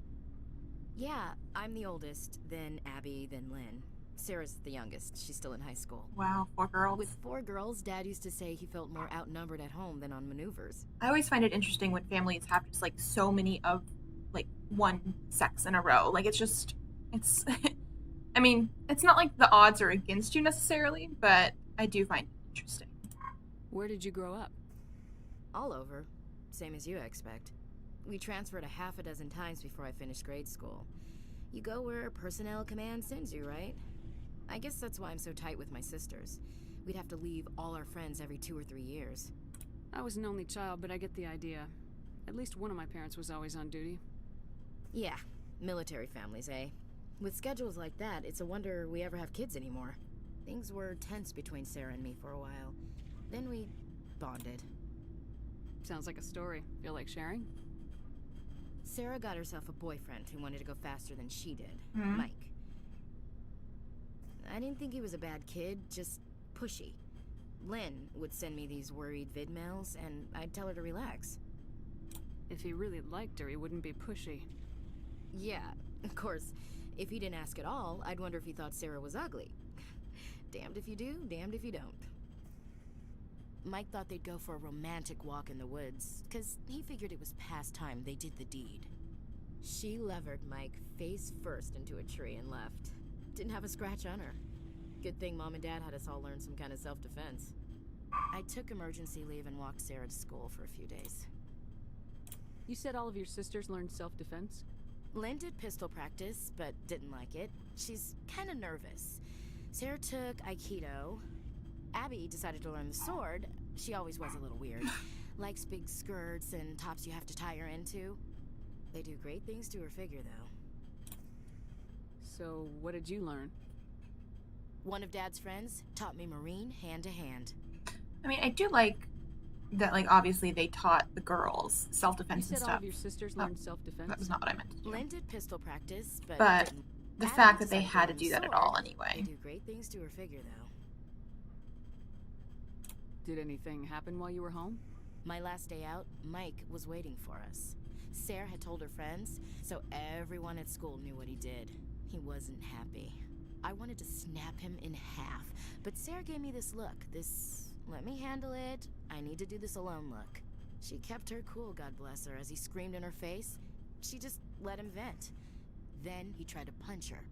Yeah, I'm the oldest, then Abby, then Lynn. Sarah's the youngest. She's still in high school. Wow, 4 girls. With 4 girls, Dad used to say he felt more outnumbered at home than on maneuvers. I always find it interesting when families have just like so many of like one sex in a row. Like it's I mean, it's not like the odds are against you necessarily, but I do find it interesting. Where did you grow up? All over. Same as you, I expect. We transferred a half a dozen times before I finished grade school. You go where personnel command sends you, right? I guess that's why I'm so tight with my sisters. We'd have to leave all our friends every 2 or 3 years. I was an only child, but I get the idea. At least one of my parents was always on duty. Yeah, military families, eh? With schedules like that, it's a wonder we ever have kids anymore. Things were tense between Sarah and me for a while. Then we bonded. Sounds like a story. Feel like sharing? Sarah got herself a boyfriend who wanted to go faster than she did, Mike. I didn't think he was a bad kid, just pushy. Lynn would send me these worried vid mails, and I'd tell her to relax. If he really liked her, he wouldn't be pushy. Yeah, of course. If he didn't ask at all, I'd wonder if he thought Sarah was ugly. Damned if you do, damned if you don't. Mike thought they'd go for a romantic walk in the woods, 'cause he figured it was past time they did the deed. She levered Mike face first into a tree and left. Didn't have a scratch on her. Good thing Mom and Dad had us all learn some kind of self-defense. I took emergency leave and walked Sarah to school for a few days. You said all of your sisters learned self-defense? Lynn did pistol practice, but didn't like it. She's kind of nervous. Sarah took Aikido. Abby decided to learn the sword. She always was a little weird. Likes big skirts and tops you have to tie her into. They do great things to her figure, though. So, what did you learn? One of Dad's friends taught me Marine hand-to-hand. I mean, I do like that, like, obviously they taught the girls self-defense and You said stuff. all of your sisters learned self-defense? That was not what I meant to do. Lynn did pistol practice, but the Abby fact that they decided had to learn do the that at sword. all anyway. They do great things to her figure, though. Did anything happen while you were home? My last day out, Mike was waiting for us. Sarah had told her friends, so everyone at school knew what he did. He wasn't happy. I wanted to snap him in half, but Sarah gave me this look, this let me handle it, I need to do this alone look. She kept her cool, God bless her, as he screamed in her face. She just let him vent. Then he tried to punch her.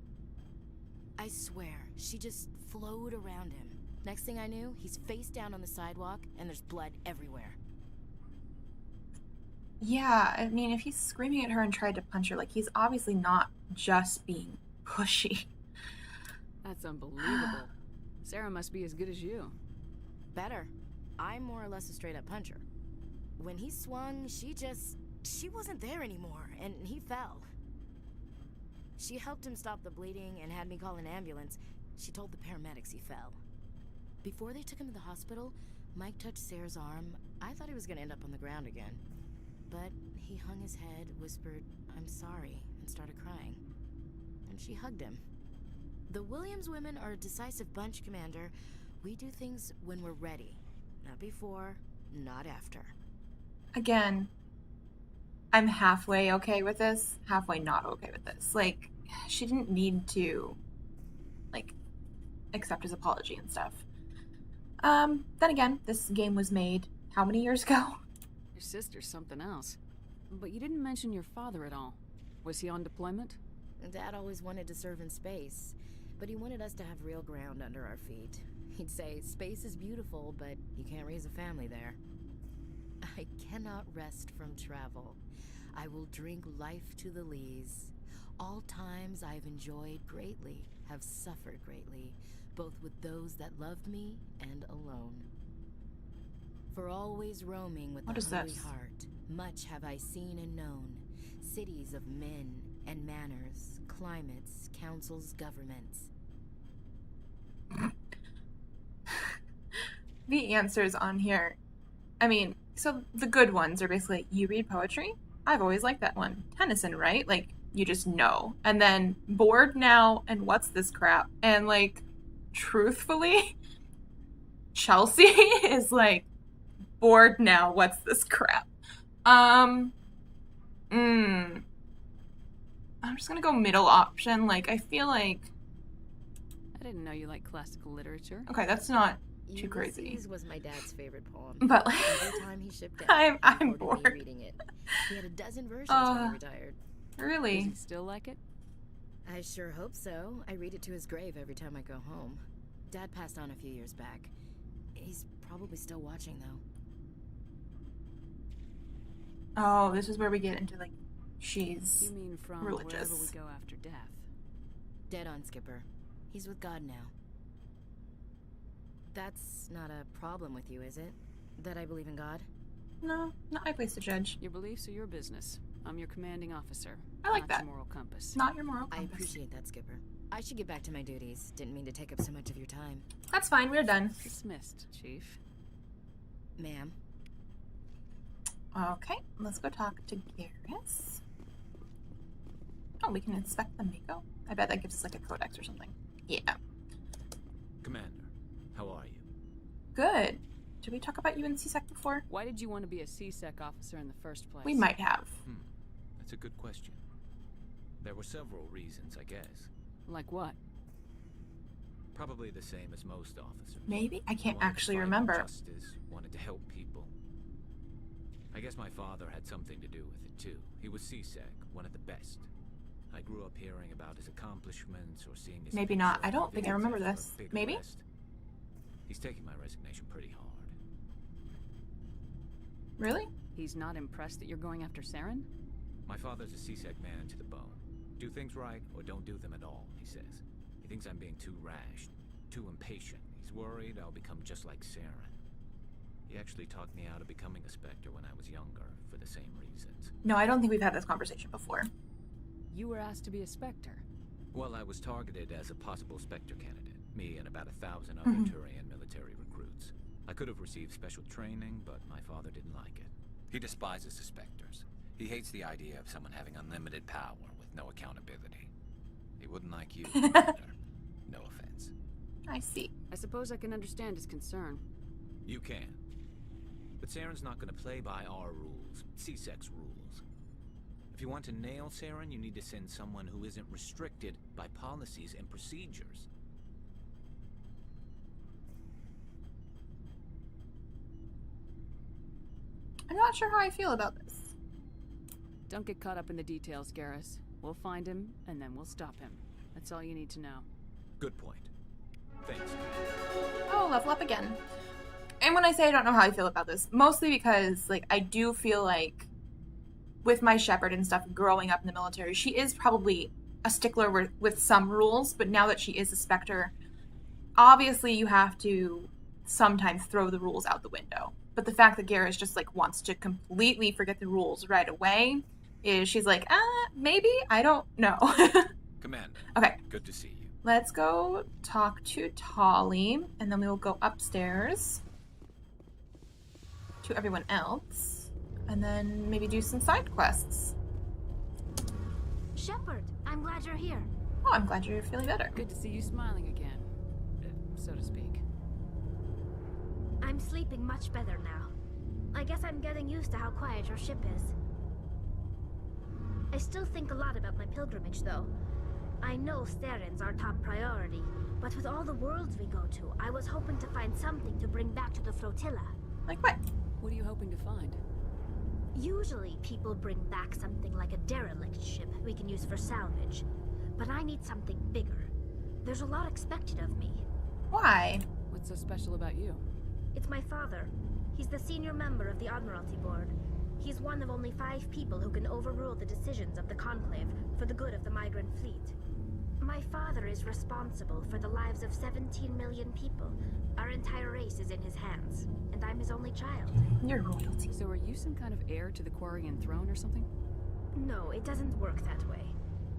I swear, she just flowed around him. Next thing I knew, he's face down on the sidewalk, and there's blood everywhere. Yeah, I mean, if he's screaming at her and tried to punch her, like, he's obviously not just being pushy. That's unbelievable. Sarah must be as good as you. Better. I'm more or less a straight-up puncher. When he swung, she wasn't there anymore, and he fell. She helped him stop the bleeding and had me call an ambulance. She told the paramedics he fell. Before they took him to the hospital, Mike touched Sarah's arm. I thought he was gonna end up on the ground again. But he hung his head, whispered, "I'm sorry," and started crying. And she hugged him. The Williams women are a decisive bunch, Commander. We do things when we're ready. Not before, not after. Again, I'm halfway okay with this, halfway not okay with this. Like, she didn't need to, like, accept his apology and stuff. Then again, this game was made how many years ago? Your sister's something else. But you didn't mention your father at all. Was he on deployment? Dad always wanted to serve in space, but he wanted us to have real ground under our feet. He'd say, space is beautiful, but you can't raise a family there. I cannot rest from travel. I will drink life to the lees. All times I've enjoyed greatly, have suffered greatly, both with those that loved me and alone. For always roaming with What the is hungry this? heart, much have I seen and known, cities of men and manners, climates, councils, governments. The answers on here, I mean, so the good ones are basically, you read poetry? I've always liked that one. Tennyson, right? Like, you just know. And then, bored now, and what's this crap? And, like, truthfully, Chelsea is like, bored now, what's this crap? I'm just gonna go middle option. Like, I feel like... I didn't know you liked classical literature. Okay, that's not too crazy. Ulysses was my dad's favorite poem. But like, every time he shipped out, I'm he bored. me reading it. He had a dozen versions when he retired. Really? Does he still like it? I sure hope so. I read it to his grave every time I go home. Dad passed on a few years back. He's probably still watching, though. Oh, this is where we get into, like, she's You mean from religious. wherever we go after death? Dead on, Skipper. He's with God now. That's not a problem with you, is it? That I believe in God? No, not my place to judge. Your beliefs are your business. I'm your commanding officer. I like not that. Your moral compass. Not your moral I compass. appreciate that, Skipper. I should get back to my duties. Didn't mean to take up so much of your time. That's fine, we're done. Dismissed, Chief. Ma'am. Okay, let's go talk to Garrus. Oh, we can inspect the Mako. I bet that gives us like a codex or something. Yeah. Commander, how are you? Good. Did we talk about you in CSEC before? Why did you want to be a CSEC officer in the first place? We might have. That's a good question. There were several reasons, I guess. Like what? Probably the same as most officers. Maybe? I can't Wanted to actually fight remember. Justice, wanted to help people. I guess my father had something to do with it too. He was CSEC, one of the best. I grew up hearing about his accomplishments or seeing his Maybe not. picture I don't think I videos remember after a this. big Maybe? arrest. He's taking my resignation pretty hard. Really? He's not impressed that you're going after Saren? My father's a CSEC man to the bone. Do things right or don't do them at all, he says. He thinks I'm being too rash, too impatient. He's worried I'll become just like Saren. He actually talked me out of becoming a Spectre when I was younger, for the same reasons. No, I don't think we've had this conversation before. You were asked to be a Spectre. Well, I was targeted as a possible Spectre candidate. Me and about 1,000 other Thorian military recruits. I could have received special training, but my father didn't like it. He despises the Spectres. He hates the idea of someone having unlimited power with no accountability. He wouldn't like you, Commander. No offense. I see. I suppose I can understand his concern. You can. But Saren's not going to play by our rules, CSEC's rules. If you want to nail Saren, you need to send someone who isn't restricted by policies and procedures. I'm not sure how I feel about this. Don't get caught up in the details, Garrus. We'll find him, and then we'll stop him. That's all you need to know. Good point. Thanks. Oh, level up again. And when I say I don't know how I feel about this, mostly because, like, I do feel like with my shepherd and stuff growing up in the military, she is probably a stickler with some rules, but now that she is a Spectre, obviously you have to sometimes throw the rules out the window. But the fact that Garrus just, like, wants to completely forget the rules right away is she's like, maybe? I don't know. Commander. Okay. Good to see you. Let's go talk to Tolly, and then we will go upstairs to everyone else, and then maybe do some side quests. Shepard, I'm glad you're here. Oh, I'm glad you're feeling better. Good to see you smiling again, so to speak. I'm sleeping much better now. I guess I'm getting used to how quiet your ship is. I still think a lot about my pilgrimage, though. I know Saren's our top priority, but with all the worlds we go to, I was hoping to find something to bring back to the flotilla. Like what? What are you hoping to find? Usually, people bring back something like a derelict ship we can use for salvage. But I need something bigger. There's a lot expected of me. Why? What's so special about you? It's my father. He's the senior member of the Admiralty Board. He's one of only 5 people who can overrule the decisions of the Conclave for the good of the migrant fleet. My father is responsible for the lives of 17 million people. Our entire race is in his hands, and I'm his only child. You're royalty. So are you some kind of heir to the Quarian throne or something? No, it doesn't work that way.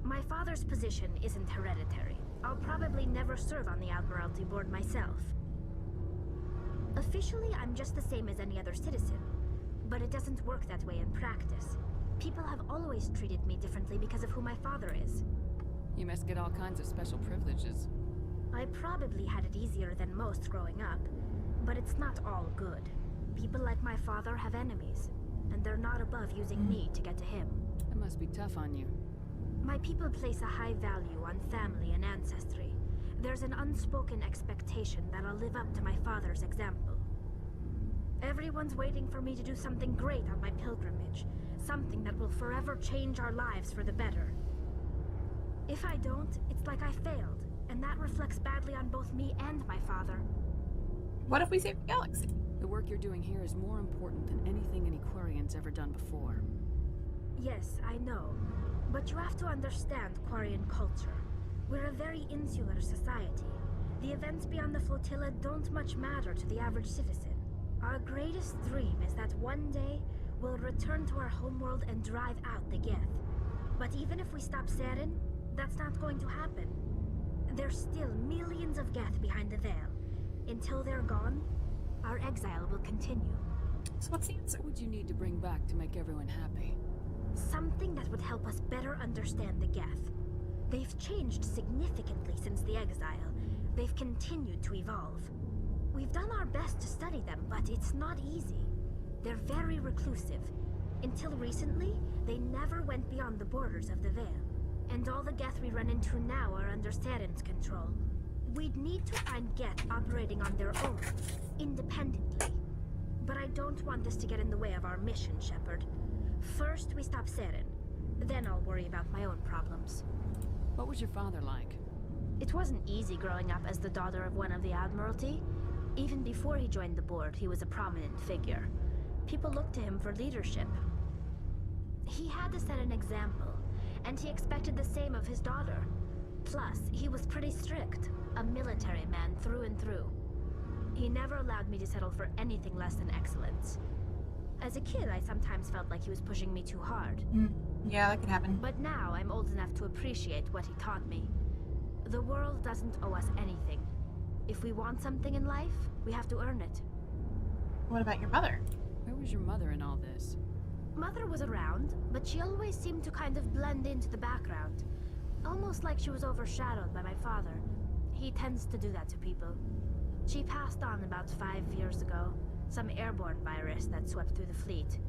My father's position isn't hereditary. I'll probably never serve on the Admiralty Board myself. Officially, I'm just the same as any other citizen. But it doesn't work that way in practice. People have always treated me differently because of who my father is. You must get all kinds of special privileges. I probably had it easier than most growing up, but it's not all good. People like my father have enemies, and they're not above using me to get to him. That must be tough on you. My people place a high value on family and ancestry. There's an unspoken expectation that I'll live up to my father's example. Everyone's waiting for me to do something great on my pilgrimage, something that will forever change our lives for the better. If I don't, it's like I failed, and that reflects badly on both me and my father. What if we save the galaxy? The work you're doing here is more important than anything any Quarian's ever done before. Yes, I know. But you have to understand Quarian culture. We're a very insular society. The events beyond the flotilla don't much matter to the average citizen. Our greatest dream is that one day we'll return to our homeworld and drive out the Geth. But even if we stop Saren, that's not going to happen. There's still millions of Geth behind the veil. Until they're gone, our exile will continue. So what's the answer? What would you need to bring back to make everyone happy? Something that would help us better understand the Geth. They've changed significantly since the exile. They've continued to evolve. We've done our best to study them, but it's not easy. They're very reclusive. Until recently, they never went beyond the borders of the Veil. And all the Geth we run into now are under Saren's control. We'd need to find Geth operating on their own, independently. But I don't want this to get in the way of our mission, Shepard. First, we stop Saren. Then I'll worry about my own problems. What was your father like? It wasn't easy growing up as the daughter of one of the Admiralty. Even before he joined the board, he was a prominent figure. People looked to him for leadership. He had to set an example, and he expected the same of his daughter. Plus, he was pretty strict, a military man through and through. He never allowed me to settle for anything less than excellence. As a kid, I sometimes felt like he was pushing me too hard. Yeah, that could happen. But now, I'm old enough to appreciate what he taught me. The world doesn't owe us anything. If we want something in life, we have to earn it. What about your mother? Where was your mother in all this? Mother was around, but she always seemed to kind of blend into the background. Almost like she was overshadowed by my father. He tends to do that to people. She passed on about 5 years ago. Some airborne virus that swept through the fleet.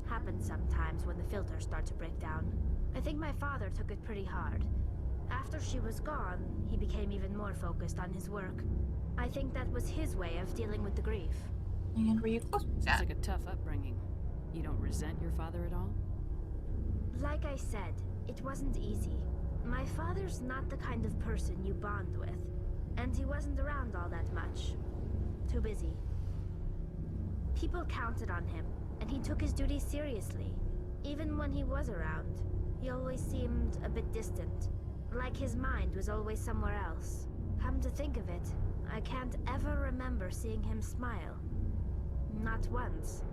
Happens sometimes when the filters start to break down. I think my father took it pretty hard. After she was gone, he became even more focused on his work. I think that was his way of dealing with the grief. And were you close to that? Sounds like a tough upbringing. You don't resent your father at all? Like I said, it wasn't easy. My father's not the kind of person you bond with. And he wasn't around all that much. Too busy. People counted on him, and he took his duties seriously. Even when he was around, he always seemed a bit distant. Like his mind was always somewhere else. Come to think of it, I can't ever remember seeing him smile. Not once.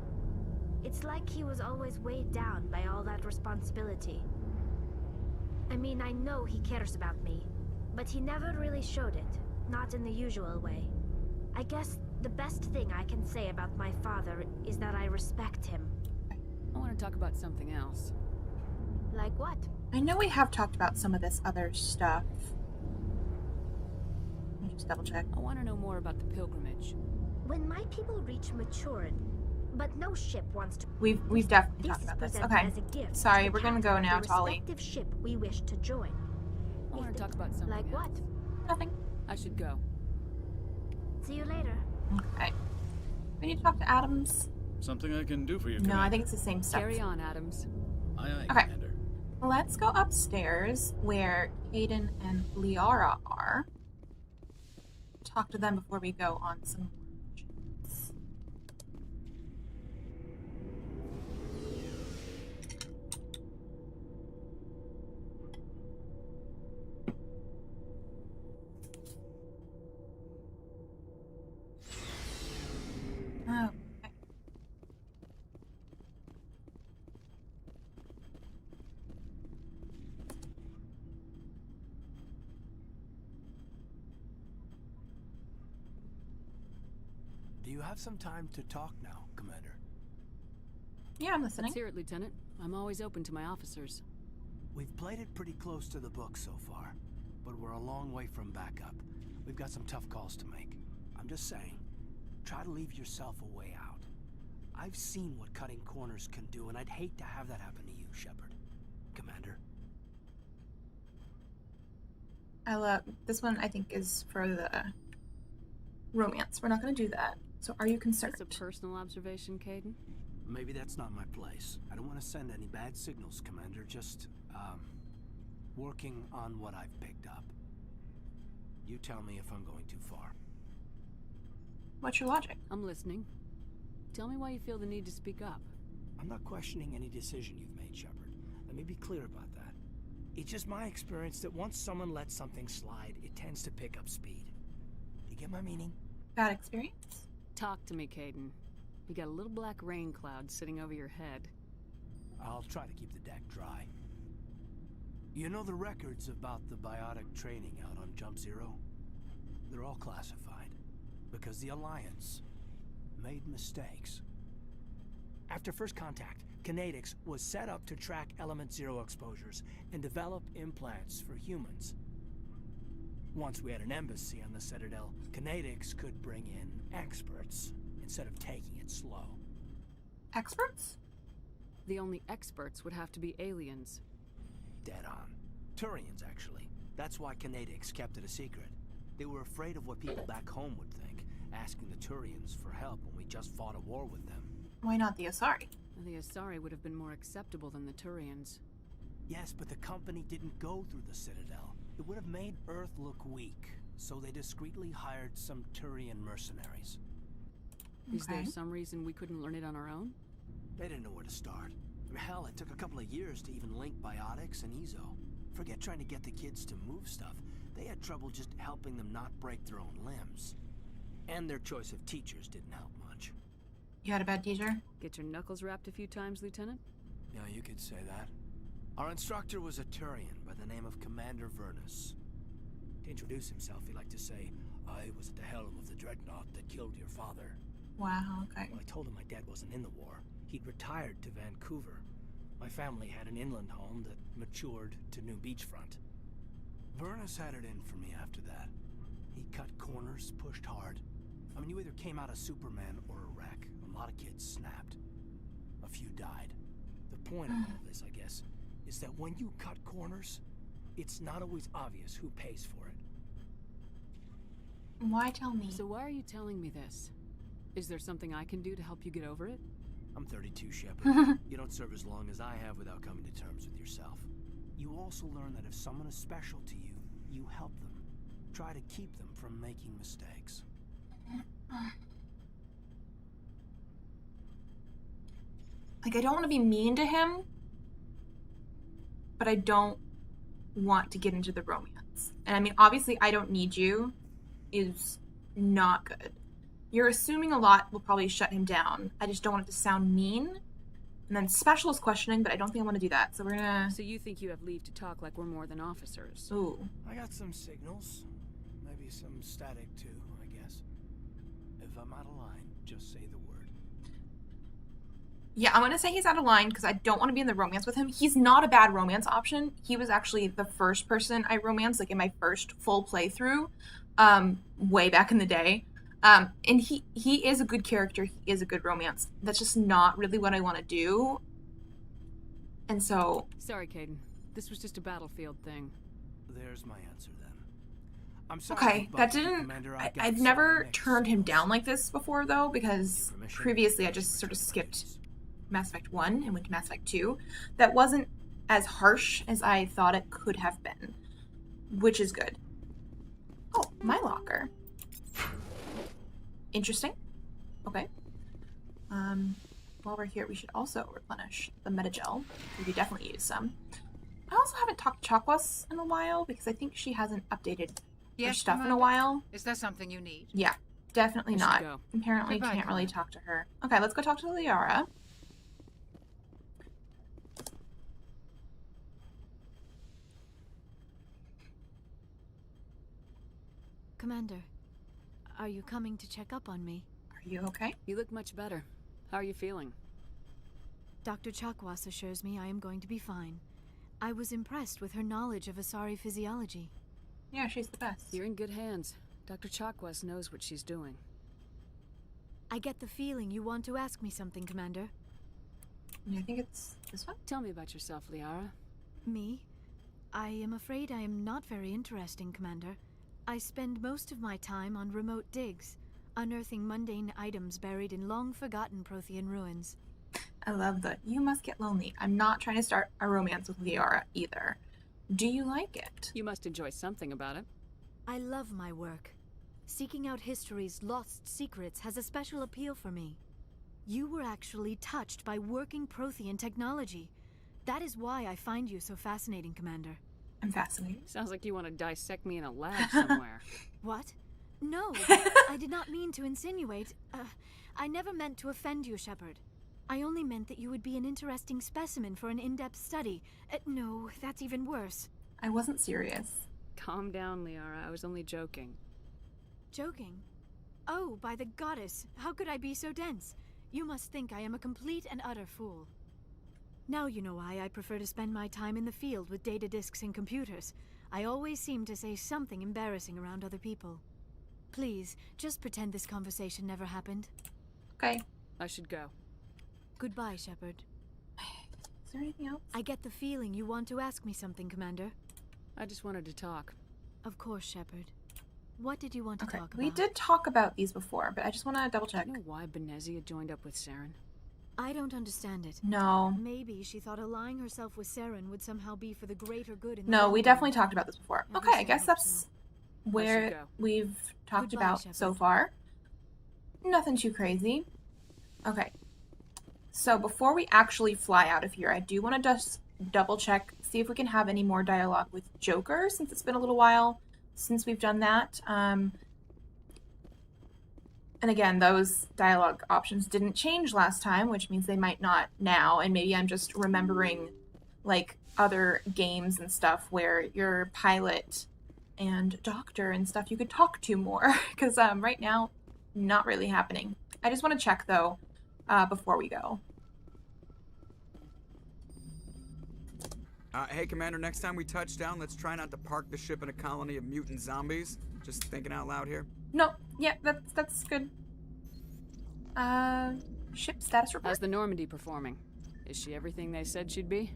It's like he was always weighed down by all that responsibility. I mean, I know he cares about me, but he never really showed it. Not in the usual way. I guess the best thing I can say about my father is that I respect him. I want to talk about something else. Like what? I know we have talked about some of this other stuff. Let me just double check. I want to know more about the pilgrimage. When my people reach maturity, but no ship wants to. We've definitely talked about this. Okay. Sorry, we're gonna go now, Tolly. Respective ship we wish to join. I want to talk about something like else. What? Nothing. I should go. See you later. Okay. We need to talk to Adams. Something I can do for you, No, I think it's the same stuff. Carry on, Adams. Aye, aye, Okay. Commander. Let's go upstairs where Caden and Liara are. Talk to them before we go on some missions. Oh. Do you have some time to talk now, Commander? Yeah, I'm listening. Let's hear it, Lieutenant. I'm always open to my officers. We've played it pretty close to the book so far, but we're a long way from backup. We've got some tough calls to make. I'm just saying, try to leave yourself a way out. I've seen what cutting corners can do, and I'd hate to have that happen to you, Shepard. Commander. This one I think is for the romance. We're not going to do that. So are you concerned? That's a personal observation, Caden. Maybe that's not my place. I don't want to send any bad signals, Commander. Just, working on what I've picked up. You tell me if I'm going too far. What's your logic? I'm listening. Tell me why you feel the need to speak up. I'm not questioning any decision you've made, Shepard. Let me be clear about that. It's just my experience that once someone lets something slide, it tends to pick up speed. You get my meaning? Bad experience? Talk to me, Caden. You got a little black rain cloud sitting over your head. I'll try to keep the deck dry. You know the records about the biotic training out on Jump Zero? They're all classified, because the Alliance made mistakes. After first contact, Kinetics was set up to track Element Zero exposures and develop implants for humans. Once we had an embassy on the Citadel, Kinetics could bring in experts instead of taking it slow. Experts? The only experts would have to be aliens. Dead on. Thorians, actually. That's why Kinetics kept it a secret. They were afraid of what people back home would think, asking the Thorians for help when we just fought a war with them. Why not the Asari? The Asari would have been more acceptable than the Thorians. Yes, but the company didn't go through the Citadel. It would have made Earth look weak, so they discreetly hired some Thorian mercenaries. Is there some reason we couldn't learn it on our own? They didn't know where to start. Hell, it took a couple of years to even link biotics and Ezo. Forget trying to get the kids to move stuff. They had trouble just helping them not break their own limbs. And their choice of teachers didn't help much. You had a bad teacher? Get your knuckles rapped a few times, Lieutenant? Yeah, you could say that. Our instructor was a Thorian by the name of Commander Vernus. To introduce himself, he liked to say, "I was at the helm of the dreadnought that killed your father." Wow, okay. Well, I told him my dad wasn't in the war. He'd retired to Vancouver. My family had an inland home that matured to new beachfront. Vernus had it in for me after that. He cut corners, pushed hard. I mean, you either came out a Superman or a wreck. A lot of kids snapped. A few died. The point of all this, I guess, is that when you cut corners, it's not always obvious who pays for it. Why tell me? So why are you telling me this? Is there something I can do to help you get over it? I'm 32, Shepard. You don't serve as long as I have without coming to terms with yourself. You also learn that if someone is special to you, you help them. Try to keep them from making mistakes. Like, I don't want to be mean to him, but I don't want to get into the romance. And I mean, obviously, I don't need you is not good. You're assuming a lot will probably shut him down. I just don't want it to sound mean. And then special is questioning, but I don't think I want to do that. So we're gonna... So you think you have leave to talk like we're more than officers? Ooh. I got some signals. Maybe some static too, I guess. If I'm out of line, just say the word. Yeah, I'm gonna say he's out of line because I don't want to be in the romance with him. He's not a bad romance option. He was actually the first person I romanced, like in my first full playthrough, way back in the day. And he is a good character. He is a good romance. That's just not really what I want to do. And so... Sorry, Caden. This was just a battlefield thing. There's my answer then. I'm sorry. Okay, that didn't... I've never turned him down like this before, though, because previously I just sort of skipped Mass Effect 1 and went to Mass Effect 2. That wasn't as harsh as I thought it could have been, which is good. Oh, my locker. Interesting. Okay. While we're here, we should also replenish the Metagel. We could definitely use some. I also haven't talked to Chakwas in a while because I think she hasn't updated her stuff in a while. Is that something you need? Yeah. Definitely I should not. go. Apparently Goodbye, can't really Connor. talk to her. Okay, let's go talk to Liara. Commander, are you coming to check up on me? Are you okay? You look much better. How are you feeling? Dr. Chakwas assures me I am going to be fine. I was impressed with her knowledge of Asari physiology. Yeah, she's the best. You're in good hands. Dr. Chakwas knows what she's doing. I get the feeling you want to ask me something, Commander. I think it's this one. Tell me about yourself, Liara. Me? I am afraid I am not very interesting, Commander. I spend most of my time on remote digs, unearthing mundane items buried in long-forgotten Prothean ruins. I love that. You must get lonely. I'm not trying to start a romance with Liara either. Do you like it? You must enjoy something about it. I love my work. Seeking out history's lost secrets has a special appeal for me. You were actually touched by working Prothean technology. That is why I find you so fascinating, Commander. I'm fascinated. Sounds like you want to dissect me in a lab somewhere. What? No, I did not mean to insinuate. I never meant to offend you, Shepard. I only meant that you would be an interesting specimen for an in-depth study. No, that's even worse. I wasn't serious. Calm down, Liara. I was only joking. Joking? Oh, by the goddess, how could I be so dense? You must think I am a complete and utter fool. Now you know why I prefer to spend my time in the field with data disks and computers. I always seem to say something embarrassing around other people. Please, just pretend this conversation never happened. Okay. I should go. Goodbye, Shepard. Is there anything else? I get the feeling you want to ask me something, Commander. I just wanted to talk. Of course, Shepard. What did you want to talk about? We did talk about these before, but I just want to double check. You know why Benezia joined up with Saren? I don't understand it. No. Maybe she thought allying herself with Saren would somehow be for the greater good in the No, long we run. definitely talked about this before. At Okay, least I guess hope that's so. where we've talked Goodbye, about Shepard. so far. Nothing too crazy. Okay. So before we actually fly out of here, I do want to just double check, see if we can have any more dialogue with Joker, since it's been a little while since we've done that. And again, those dialogue options didn't change last time, which means they might not now, and maybe I'm just remembering like other games and stuff where your pilot and doctor and stuff you could talk to more, because right now, not really happening. I just want to check though before we go. Hey, Commander, next time we touch down, let's try not to park the ship in a colony of mutant zombies. Just thinking out loud here. No, yeah, that's good. Ship status report. How's the Normandy performing? Is she everything they said she'd be?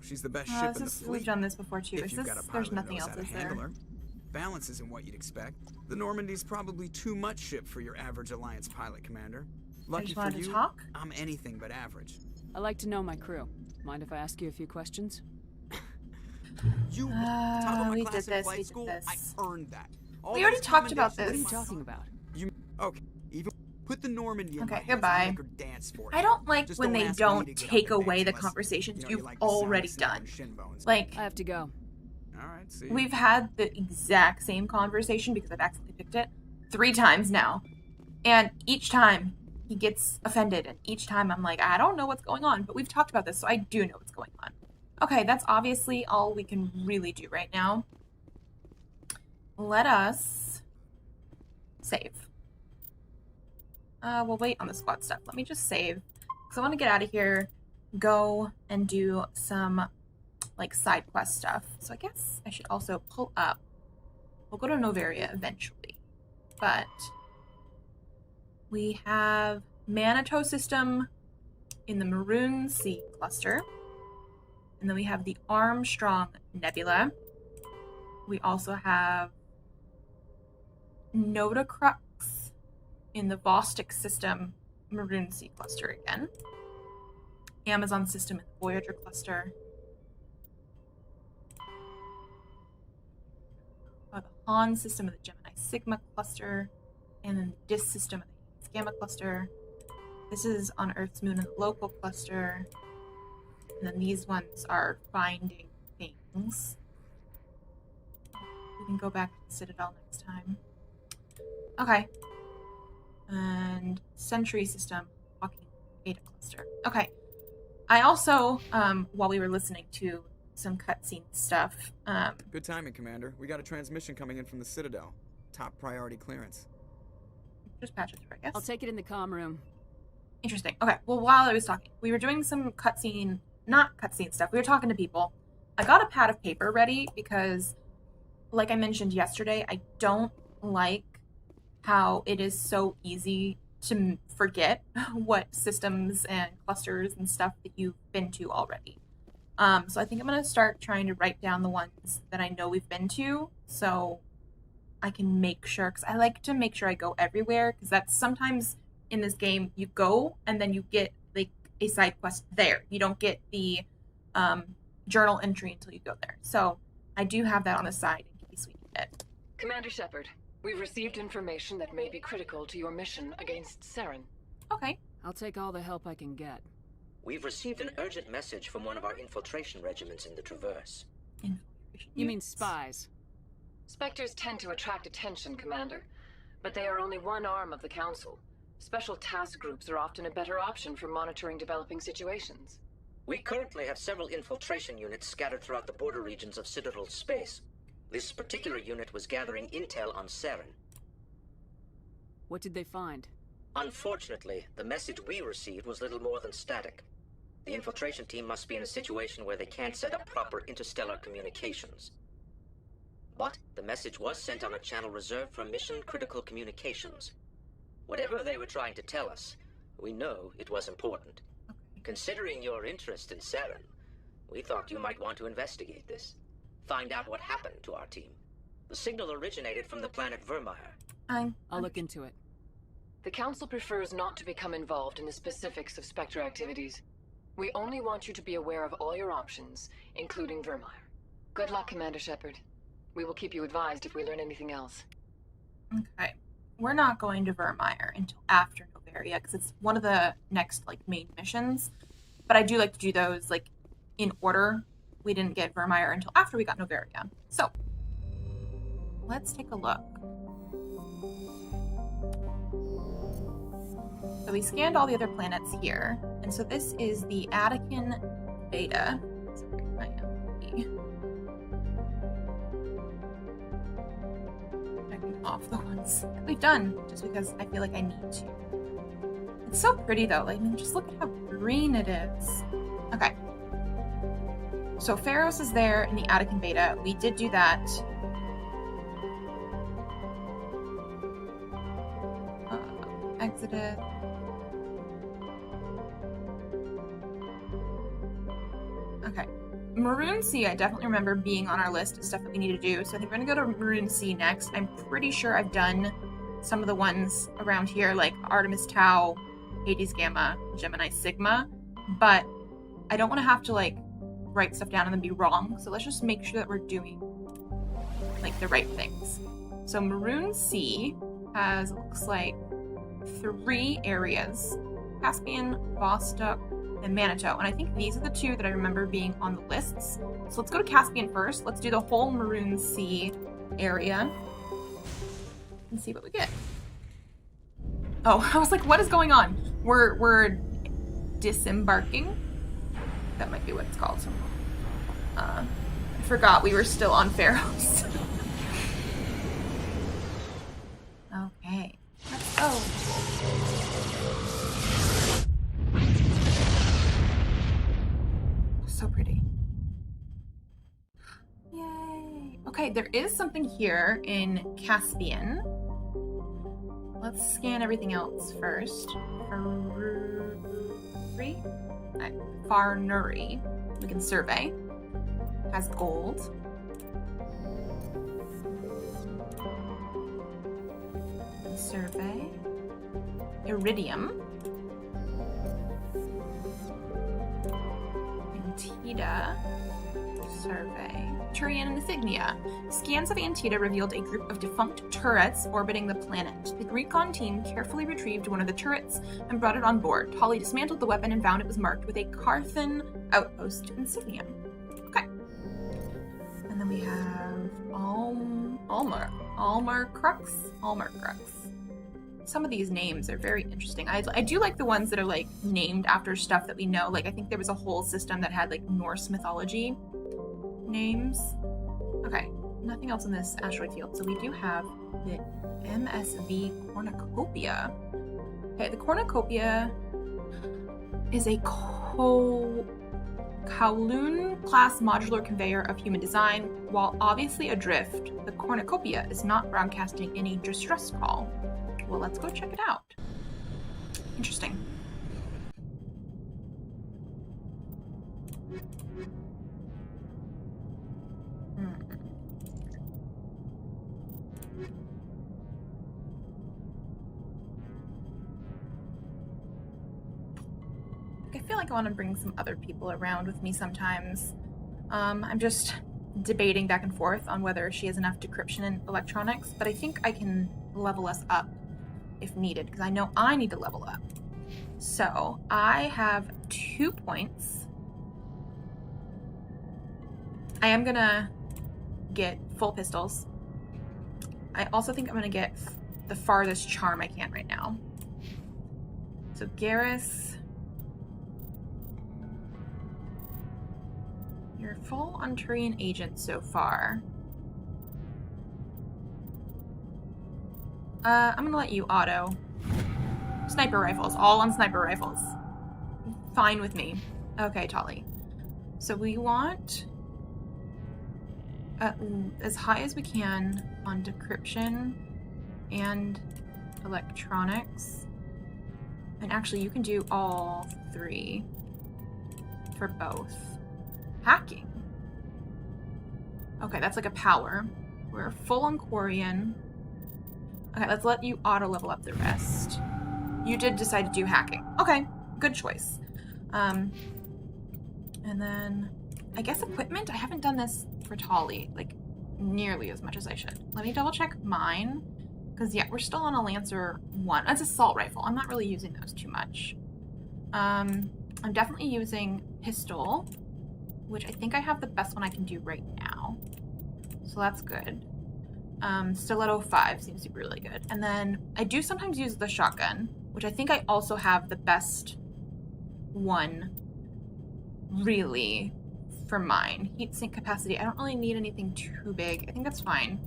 She's the best ship in the fleet. We've done this before too. If you've got a pilot There's who nothing knows else, how to is there? handle her. Balance isn't what you'd expect. The Normandy's probably too much ship for your average Alliance pilot, Commander. Lucky just for wanted to you, talk? I'm anything but average. I like to know my crew. Mind if I ask you a few questions? You top of my we class did in this, flight we did school, this. I earned that. All We already those talked about commendations- this. What are you talking about? You okay? Even put the Normandy in my Okay, hands, goodbye. I'll make her dance for I you. don't like Just when they ask me don't to get take up and away dance the unless, conversations you know, you you've like the sound of already snow done. and shin bones. Like, I have to go. All right, see you. we've had the exact same conversation because I've accidentally picked it 3 times now. And each time he gets offended, and each time I'm like, I don't know what's going on, but we've talked about this, so I do know what's going on. Okay, that's obviously all we can really do right now. Let us save. We'll wait on the squad stuff. Let me just save, because I want to get out of here, go and do some like side quest stuff. So I guess I should also pull up. We'll go to Novaria eventually, but we have Manitou system in the Maroon Sea cluster, and then we have the Armstrong Nebula. We also have Nodacrux in the Vostok system, Maroon Sea cluster again. Amazon system in the Voyager cluster. The Han system of the Gemini Sigma cluster, and then the DIS system of the Gamma cluster. This is on Earth's moon in the local cluster. And then these ones are finding things. We can go back to the Citadel next time. Okay. And Sentry System, Walking Data Cluster. Okay. I also, while we were listening to some cutscene stuff, Good timing, Commander. We got a transmission coming in from the Citadel. Top priority clearance. just patch it through, I guess. I'll take it in the comm room. Interesting. Okay, well, while I was talking, we were doing some not cutscene stuff. We were talking to people. I got a pad of paper ready because, like I mentioned yesterday, I don't like how it is so easy to forget what systems and clusters and stuff that you've been to already. So I think I'm going to start trying to write down the ones that I know we've been to so I can make sure, because I like to make sure I go everywhere, because that's sometimes in this game you go and then you get like a side quest there. You don't get the journal entry until you go there. So I do have that on the side in case we need it. Commander Shepard, we've received information that may be critical to your mission against Saren. Okay. I'll take all the help I can get. We've received an urgent message from one of our infiltration regiments in the Traverse. You mean spies? Spectres tend to attract attention, Commander, but they are only one arm of the Council. Special task groups are often a better option for monitoring developing situations. We currently have several infiltration units scattered throughout the border regions of Citadel space. This particular unit was gathering intel on Saren. What did they find? Unfortunately, the message we received was little more than static. The infiltration team must be in a situation where they can't set up proper interstellar communications. But the message was sent on a channel reserved for mission-critical communications. Whatever they were trying to tell us, we know it was important. Considering your interest in Saren, we thought you might want to investigate this. Find out what happened to our team. The signal originated from the planet Vermeer. I'll look into it. The Council prefers not to become involved in the specifics of Spectre activities. We only want you to be aware of all your options, including Vermeer. Good luck, Commander Shepard. We will keep you advised if we learn anything else. Okay. We're not going to Vermeer until after Novaria, because it's one of the next, main missions. But I do like to do those, in order. We didn't get Vermeer until after we got Novaria. So, let's take a look. So we scanned all the other planets here. And so this is the Attican Beta. Checking off the ones that we've done, just because I feel like I need to. It's so pretty though. Just look at how green it is. Okay. So Feros is there in the Attican Beta. We did do that. Exited. Okay. Maroon Sea, I definitely remember being on our list of stuff that we need to do. So I think we're going to go to Maroon Sea next. I'm pretty sure I've done some of the ones around here, like Artemis Tau, Hades Gamma, Gemini Sigma. But I don't want to have to, write stuff down and then be wrong. So let's just make sure that we're doing, the right things. So Maroon Sea has, looks like, 3 areas. Caspian, Vostok, and Manitou. And I think these are the 2 that I remember being on the lists. So let's go to Caspian first. Let's do the whole Maroon Sea area and see what we get. Oh, I was like, what is going on? We're disembarking. That might be what it's called. I forgot we were still on Feros. Okay, let's go. So pretty. Yay. Okay, there is something here in Caspian. Let's scan everything else first. Farnuri. We can survey. Has gold. Survey. Iridium. Antida. Survey. Thorian insignia. Scans of Antida revealed a group of defunct turrets orbiting the planet. The recon team carefully retrieved one of the turrets and brought it on board. Holly dismantled the weapon and found it was marked with a Carthan outpost insignia. Okay. And then we have Almar Crux. some of these names are very interesting. I do like the ones that are like named after stuff that we know. Like I think there was a whole system that had like Norse mythology names. Okay, nothing else in this asteroid field. So we do have the MSV Cornucopia. Okay, the Cornucopia is a Kowloon-class modular conveyor of human design. While obviously adrift, the Cornucopia is not broadcasting any distress call. Well, let's go check it out. Interesting. I feel like I want to bring some other people around with me sometimes. I'm just debating back and forth on whether she has enough decryption and electronics, but I think I can level us up if needed, because I know I need to level up. So I have 2 points. I am gonna get full pistols. I also think I'm gonna get the farthest charm I can right now. So Garrus, you're full on Thorian agent so far. I'm gonna let you auto. Sniper rifles, all on sniper rifles. Fine with me. Okay, Tolly. So we want as high as we can on decryption and electronics. And actually, you can do all 3 for both. Hacking. Okay, that's like a power. We're full on Quarian. Okay, let's let you auto level up the rest. You did decide to do hacking. Okay, good choice. And then I guess equipment. I haven't done this for Tolly like nearly as much as I should. Let me double check mine, because yeah, we're still on a Lancer 1. That's assault rifle. I'm not really using those too much. I'm definitely using pistol, which I think I have the best one I can do right now. So that's good. Stiletto 5 seems to be really good. And then I do sometimes use the shotgun, which I think I also have the best one, really, for mine. Heat sink capacity. I don't really need anything too big. I think that's fine.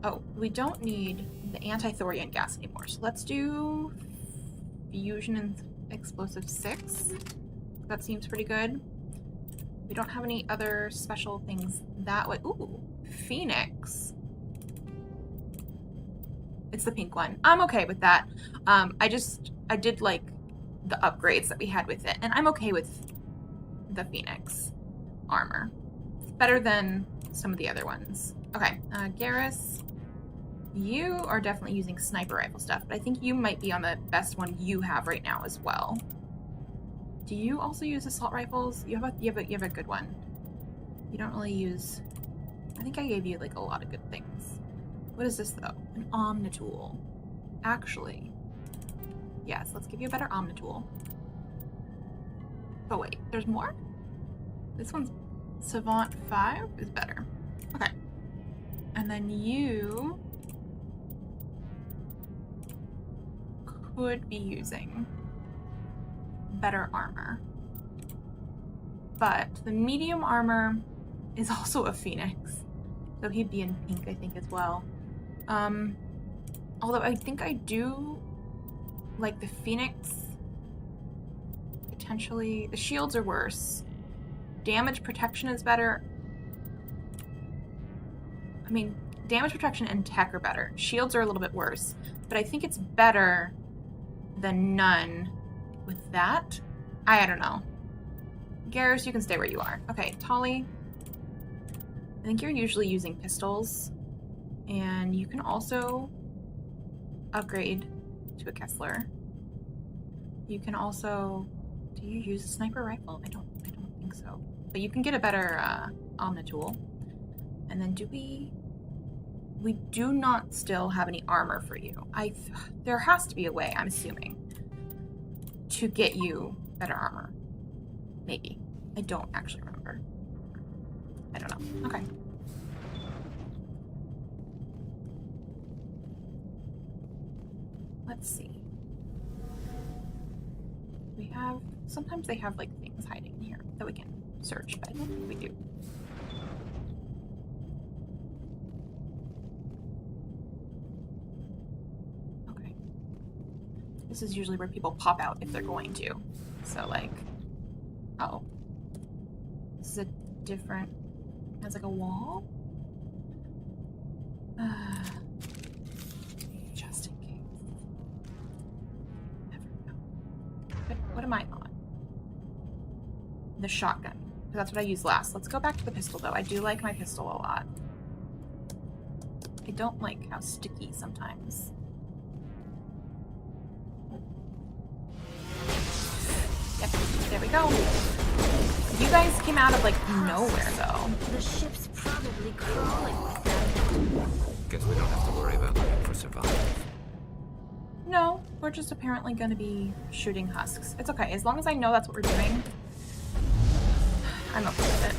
Oh, we don't need the anti-Thorian gas anymore. So let's do fusion and explosive 6. That seems pretty good. We don't have any other special things that way. Ooh, Phoenix. It's the pink one. I'm okay with that. I did like the upgrades that we had with it, and I'm okay with the Phoenix armor. It's better than some of the other ones. Okay, Garrus, you are definitely using sniper rifle stuff, but I think you might be on the best one you have right now as well. Do you also use assault rifles? You have a good one. You don't really use. I think I gave you like a lot of good things. What is this though? An Omnitool. Actually, yes. Let's give you a better Omnitool. Oh wait, there's more. This one's Savant 5 is better. Okay, and then you could be using better armor, but the medium armor is also a Phoenix, so he'd be in pink, I think, as well. Although I think I do like the Phoenix. Potentially, the shields are worse. Damage protection is better. I mean, damage protection and tech are better. Shields are a little bit worse, but I think it's better than none. With that, I don't know. Garrus, you can stay where you are. Okay, Tolly, I think you're usually using pistols, and you can also upgrade to a Kessler. You can also, do you use a sniper rifle? I don't think so. But you can get a better Omnitool. And then we do not still have any armor for you. There has to be a way, I'm assuming, to get you better armor. Maybe. I don't actually remember. I don't know. Okay. Let's see. We have... Sometimes they have, like, things hiding in here that we can search, but I don't think we do. Okay. This is usually where people pop out if they're going to. So, like... Oh. This is a different... Has, like, a wall? Just in case. Never know. What am I on? The shotgun. Because that's what I used last. Let's go back to the pistol, though. I do like my pistol a lot. I don't like how sticky sometimes. Yep, there we go. You guys came out of, like, nowhere, though. The ship's probably crawling with them. Guess we don't have to worry about looking for survivors. No, we're just apparently going to be shooting husks. It's okay. As long as I know that's what we're doing, I'm okay with it.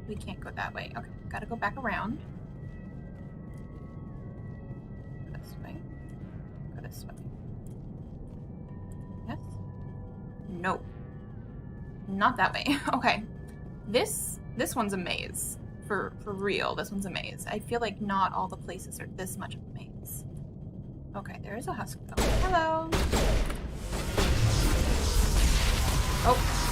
We can't go that way. Okay, gotta go back around. Go this way. Go this way. Yes? No. Not that way. Okay. This one's a maze. For real, this one's a maze. I feel like not all the places are this much of a maze. Okay, there is a husk though. Hello! Oh.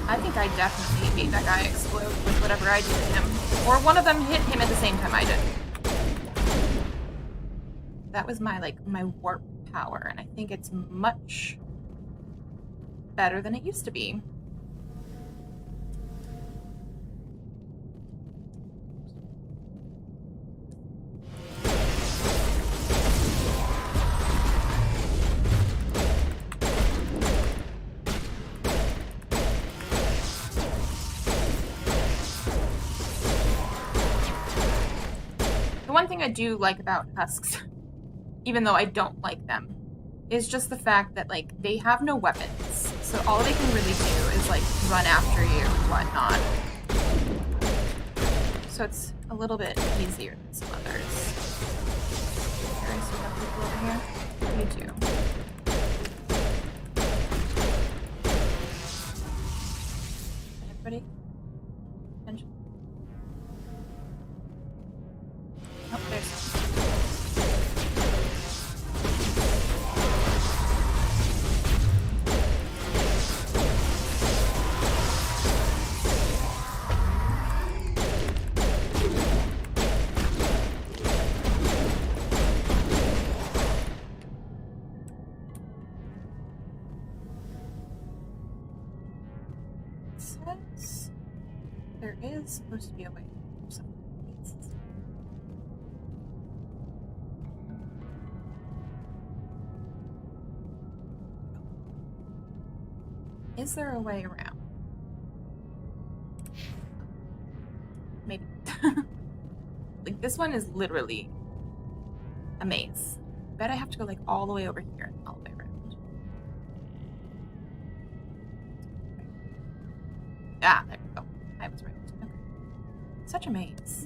I think I definitely made that guy explode with whatever I did to him. Or one of them hit him at the same time I did. That was my, like, my warp power, and I think it's much better than it used to be. One thing I do like about husks, even though I don't like them, is just the fact that, like, they have no weapons. So all they can really do is, like, run after you and whatnot. So it's a little bit easier than some others. Okay, so we have people over here. You do. Everybody? Attention. Oh, there's some. It says there is supposed to be a way to do something. Is there a way around? Maybe. Like, this one is literally a maze. Bet I have to go, like, all the way over here and all the way around. Ah, there we go. I was right. Okay. Such a maze.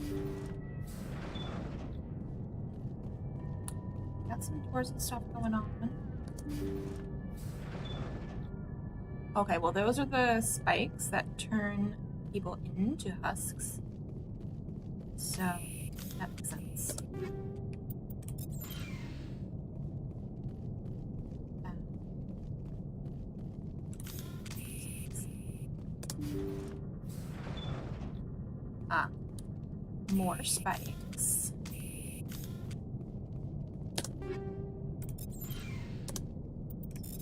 Got some doors and stuff going on. Okay, well, those are the spikes that turn people into husks. So, that makes sense. Ah, more spikes.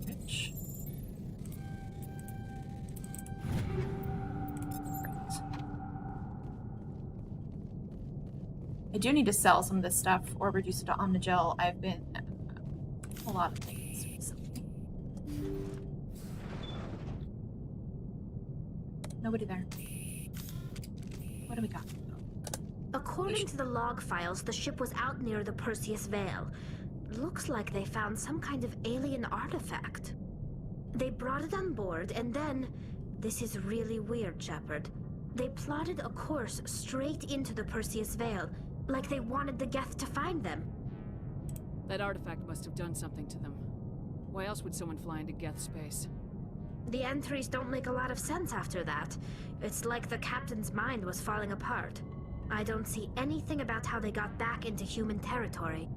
Which? I do need to sell some of this stuff or reduce it to Omnigel. I've been a lot of things recently. Nobody there. What do we got? According to the log files, the ship was out near the Perseus Veil. Looks like they found some kind of alien artifact. They brought it on board, and then... This is really weird, Shepard. They plotted a course straight into the Perseus Veil, like they wanted the Geth to find them. That artifact must have done something to them. Why else would someone fly into Geth space? The entries don't make a lot of sense after that. It's like the captain's mind was falling apart. I don't see anything about how they got back into human territory.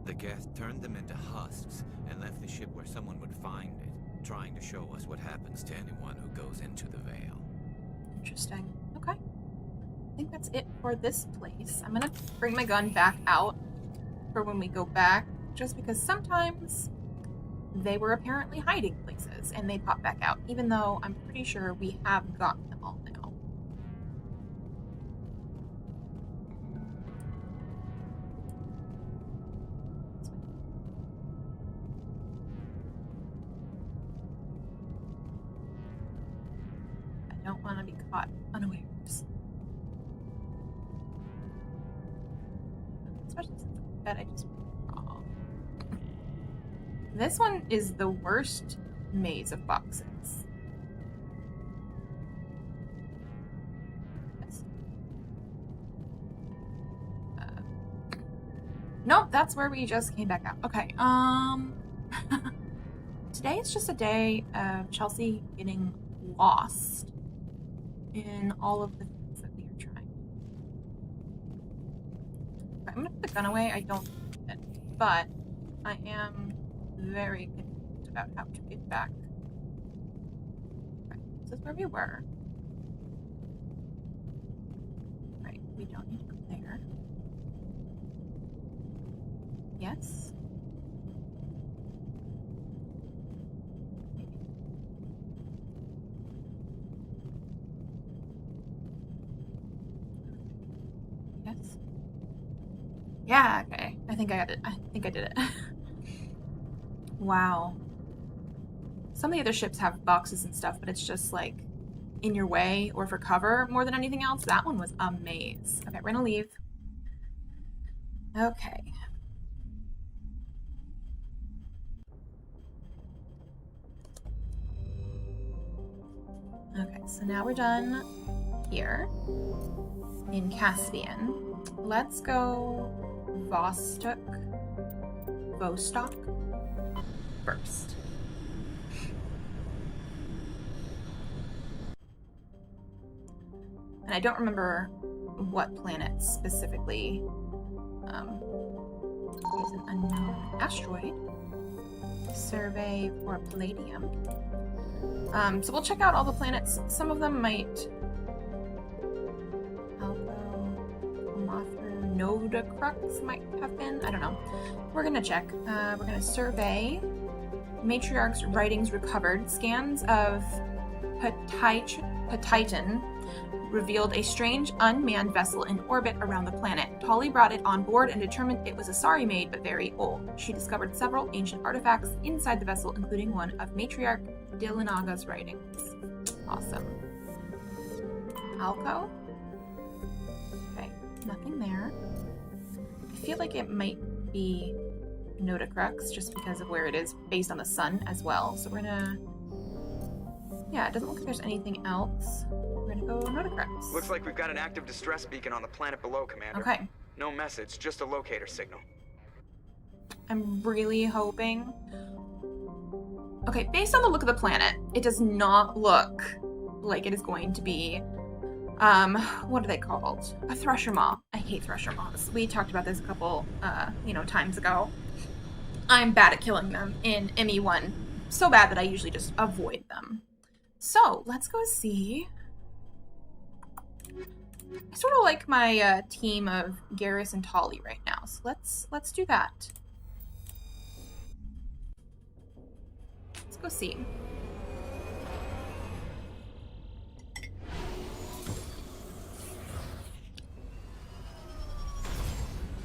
The Geth turned them into husks and left the ship where someone would find it, trying to show us what happens to anyone who goes into the Veil. Interesting. Okay. I think that's it for this place. I'm gonna bring my gun back out for when we go back, just because sometimes they were apparently hiding places and they pop back out, even though I'm pretty sure we have gotten them all now. I don't want to be caught unawares. Especially since I bet I just went wrong. This one is the worst maze of boxes. Yes. Nope, that's where we just came back out. Okay, today is just a day of Chelsea getting lost in all of the things that we are trying. Okay, I'm gonna put the gun away. I don't need it, but I am very confused about how to get back. Okay, this is where we were. Right, we don't need to go there. Yes. Maybe. Yes. Yeah, okay. I think I got it. I think I did it. Wow. Some of the other ships have boxes and stuff, but it's just like in your way or for cover more than anything else. That one was a maze. Okay, we're gonna leave. Okay. Okay, so now we're done here in Caspian. Let's go Vostok first. And I don't remember what planet specifically is an unknown asteroid. Survey for palladium. So we'll check out all the planets. Some of them might Nodacrux might have been. I don't know. We're gonna check. We're gonna survey. Matriarch's writings recovered. Scans of Titan revealed a strange unmanned vessel in orbit around the planet. Tolly brought it on board and determined it was a Asari made but very old. She discovered several ancient artifacts inside the vessel, including one of Matriarch Dilanaga's writings. Awesome. Alco? Okay, nothing there. I feel like it might be Nodacrux just because of where it is based on the sun as well. So we're gonna... Yeah, it doesn't look like there's anything else. We're gonna go Nodacrux. Looks like we've got an active distress beacon on the planet below, Commander. Okay. No message, just a locator signal. I'm really hoping... Okay, based on the look of the planet, it does not look like it is going to be... what are they called? A thresher maw. I hate thresher maws. We talked about this a couple, times ago. I'm bad at killing them in ME1. So bad that I usually just avoid them. So, let's go see... I sort of like my team of Garrus and Tolly right now, so let's do that. Let's go see.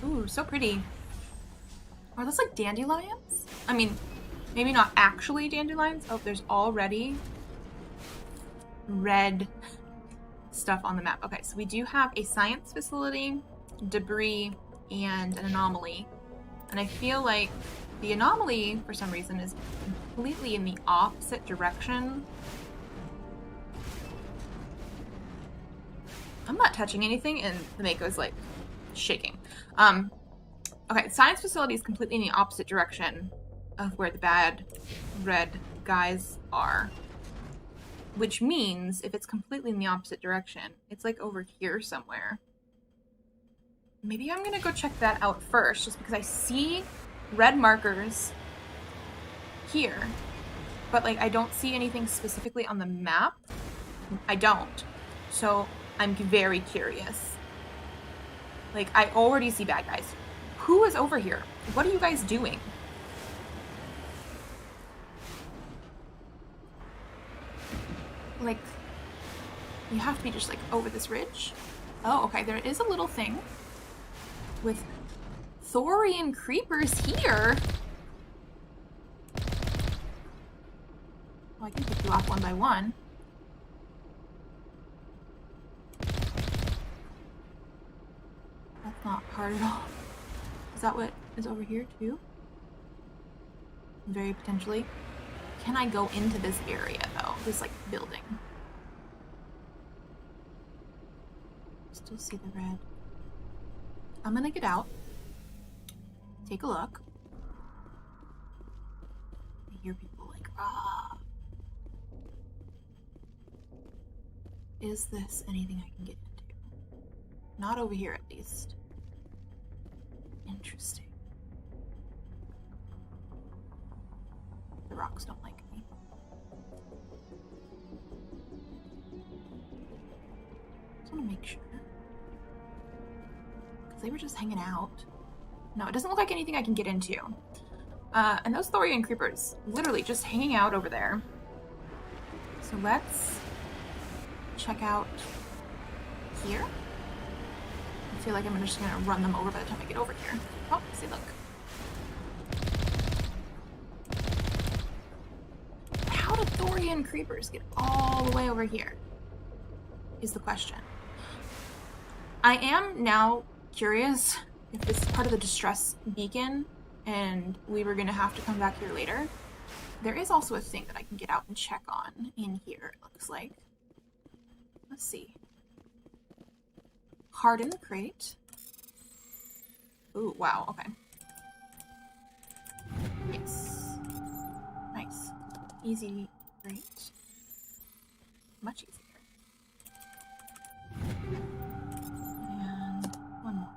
Ooh, so pretty. Are those like dandelions? I mean, Maybe not actually dandelions. Oh, there's already red stuff on the map. Okay, so we do have a science facility, debris, and an anomaly. And I feel like the anomaly, for some reason, is completely in the opposite direction. I'm not touching anything, and the Mako's like shaking. Okay, science facility is completely in the opposite direction of where the bad red guys are. Which means, if it's completely in the opposite direction, it's like over here somewhere. Maybe I'm gonna go check that out first, just because I see red markers here, but like I don't see anything specifically on the map. I don't. So I'm very curious. Like, I already see bad guys. Who is over here? What are you guys doing? Like, you have to be just like over this ridge. Oh, okay, there is a little thing with Thorian creepers here. Well, I can pick you off one by one. That's not hard at all. Is that what is over here too? Very potentially. Can I go into this area though? This like building. Still see the red. I'm gonna get out. Take a look. I hear people like, ah. Is this anything I can get into? Not over here, at least. Interesting. The rocks don't like me. Just want to make sure. Because they were just hanging out. No, it doesn't look like anything I can get into. And those Thorian creepers, literally just hanging out over there. So let's check out here. I feel like I'm just gonna run them over by the time I get over here. Oh, see, look. How did Thorian creepers get all the way over here? Is the question. I am now curious if this is part of the distress beacon and we were gonna have to come back here later. There is also a thing that I can get out and check on in here, it looks like. Let's see. Harden the crate. Ooh, wow, okay. Yes. Nice. Easy crate. Much easier. And one more.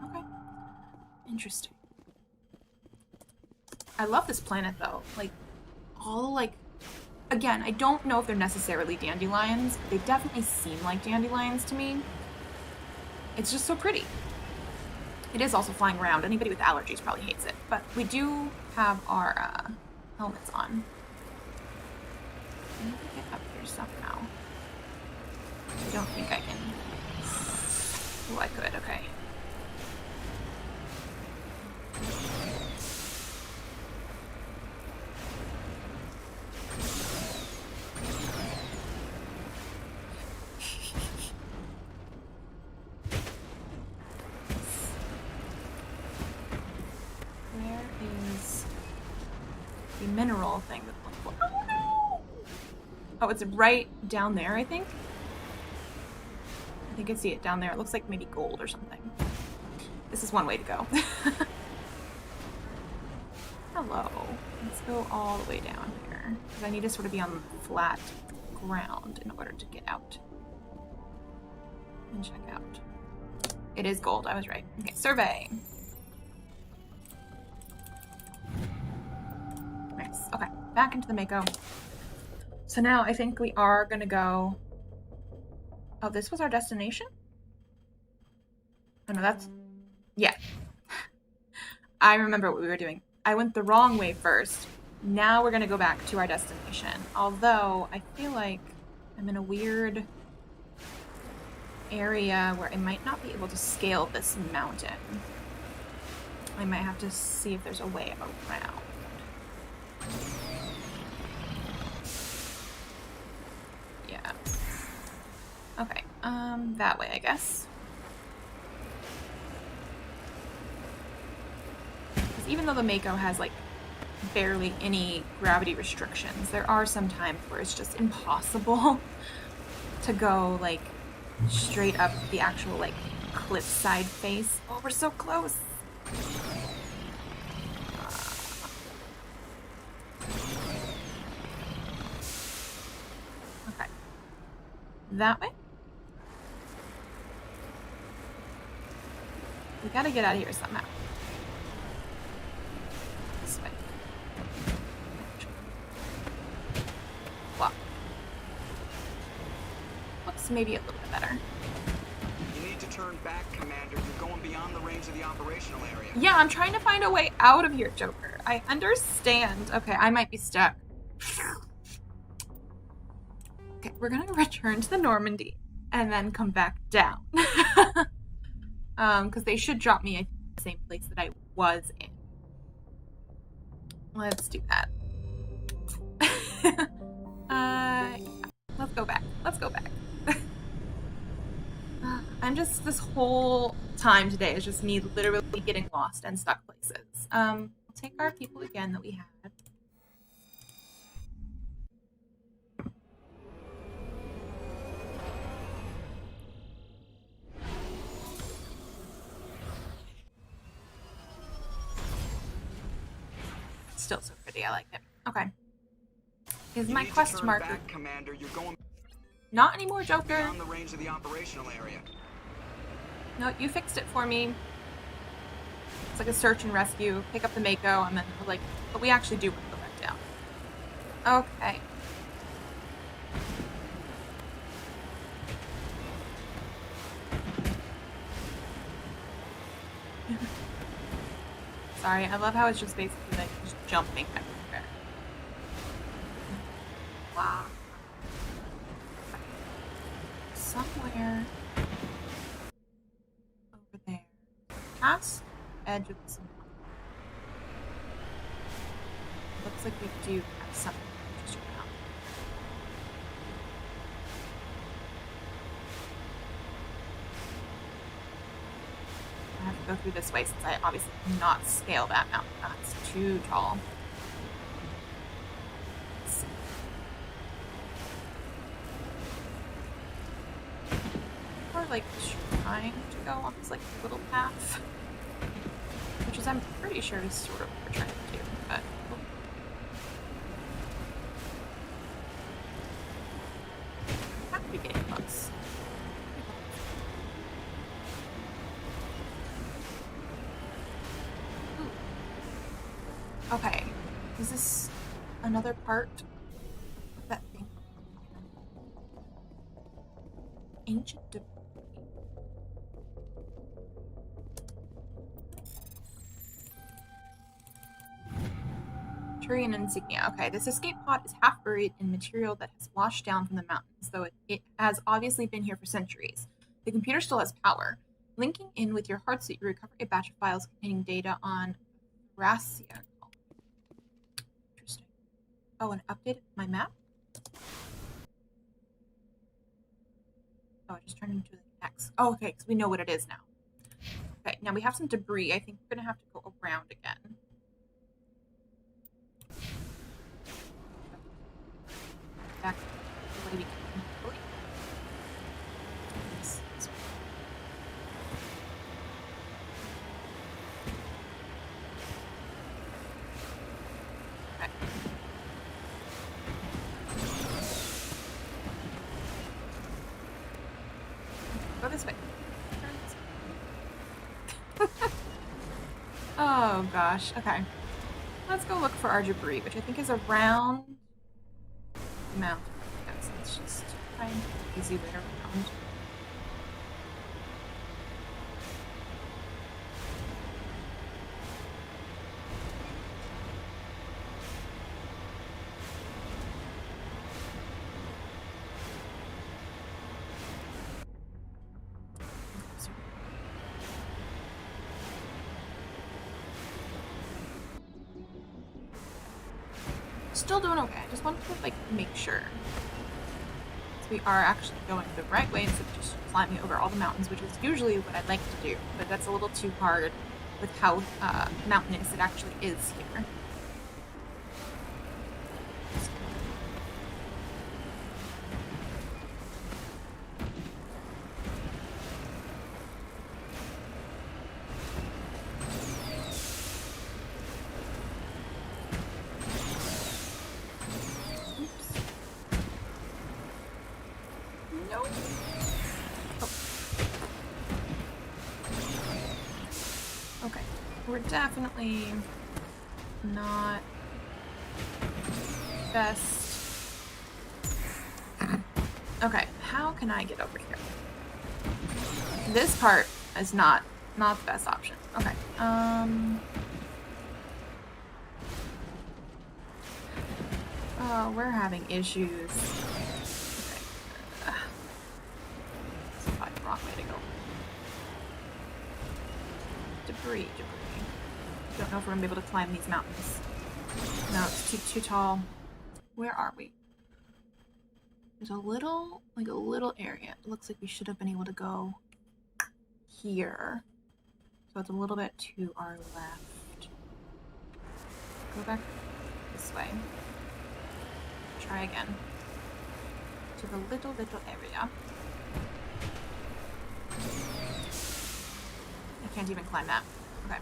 Okay. Interesting. I love this planet though. Like, all like, again, I don't know if they're necessarily dandelions, but they definitely seem like dandelions to me. It's just so pretty. It is also flying around. Anybody with allergies probably hates it, but we do have our helmets on. I need to get up here somehow. I don't think I can. Oh, I could, okay. Mineral thing. Oh no! Oh, it's right down there, I think. I think I see it down there. It looks like maybe gold or something. This is one way to go. Hello. Let's go all the way down here. Because I need to sort of be on flat ground in order to get out. And check out. It is gold, I was right. Okay, survey. Nice. Okay, back into the Mako. So now I think we are gonna go. Oh, this was our destination? Oh no, that's. Yeah. I remember what we were doing. I went the wrong way first. Now we're gonna go back to our destination. Although, I feel like I'm in a weird area where I might not be able to scale this mountain. I might have to see if there's a way around. Yeah. Okay, that way, I guess. Because even though the Mako has, like, barely any gravity restrictions, there are some times where it's just impossible to go, like, straight up the actual, like, cliffside face. Oh, we're so close! Okay. That way? We gotta get out of here somehow. This way. Well. Looks maybe a little bit better. You need to turn back, Commander. You're going beyond the range of the operational area. Yeah, I'm trying to find a way out of here, Joker. I understand. Okay, I might be stuck. Okay, we're gonna return to the Normandy and then come back down. Because they should drop me in the same place that I was in. Let's do that. Yeah. Let's go back. Let's go back. I'm just, this whole time today is just me literally getting lost and stuck places. We'll take our people again that we had. Still so pretty, I like it. Okay. Is my quest marker... Back, Commander. You're going Not anymore, Joker. beyond the range of the operational area. No, you fixed it for me. It's like a search and rescue. Pick up the Mako, and then we're like, but we actually do want to go back down. Okay. Sorry, I love how it's just basically like just jumping everywhere. Wow. Somewhere over there. Past the edge of the sun. Looks like we do have something just around. I have to go through this way since I obviously cannot scale that mountain. That's too tall. Let's see. Or like trying to go on this like little path, which is I'm pretty sure is sort of what we're trying to do, but have to be getting close. Okay, is this another part of that thing? Ancient debris. Thorian insignia. Okay, this escape pod is half buried in material that has washed down from the mountains, though it has obviously been here for centuries. The computer still has power. Linking in with your hard suit, you recover a batch of files containing data on Thracia. Interesting. Oh, and updated my map? Oh, I just turned into an X. Oh, okay, because we know what it is now. Okay, now we have some debris. I think we're going to have to go around again. Back the way we came. Oh, this way. Okay. Go this way. Oh gosh. Okay. Let's go look for our debris, which I think is around the mountain. Yes, let's just find an easy way around. Still doing okay. I just wanted to like make sure. So we are actually going the right way instead of just climbing over all the mountains, which is usually what I'd like to do, but that's a little too hard with how mountainous it actually is here. We're definitely not best. Okay, how can I get over here? This part is not the best option. Okay, oh, we're having issues. Okay. This is probably the wrong way to go. Debris. Don't know if we're gonna be able to climb these mountains. No, it's too tall. Where are we? There's a little area. It looks like we should have been able to go here. So it's a little bit to our left. Go back this way. Try again. To the little area. I can't even climb that. Okay.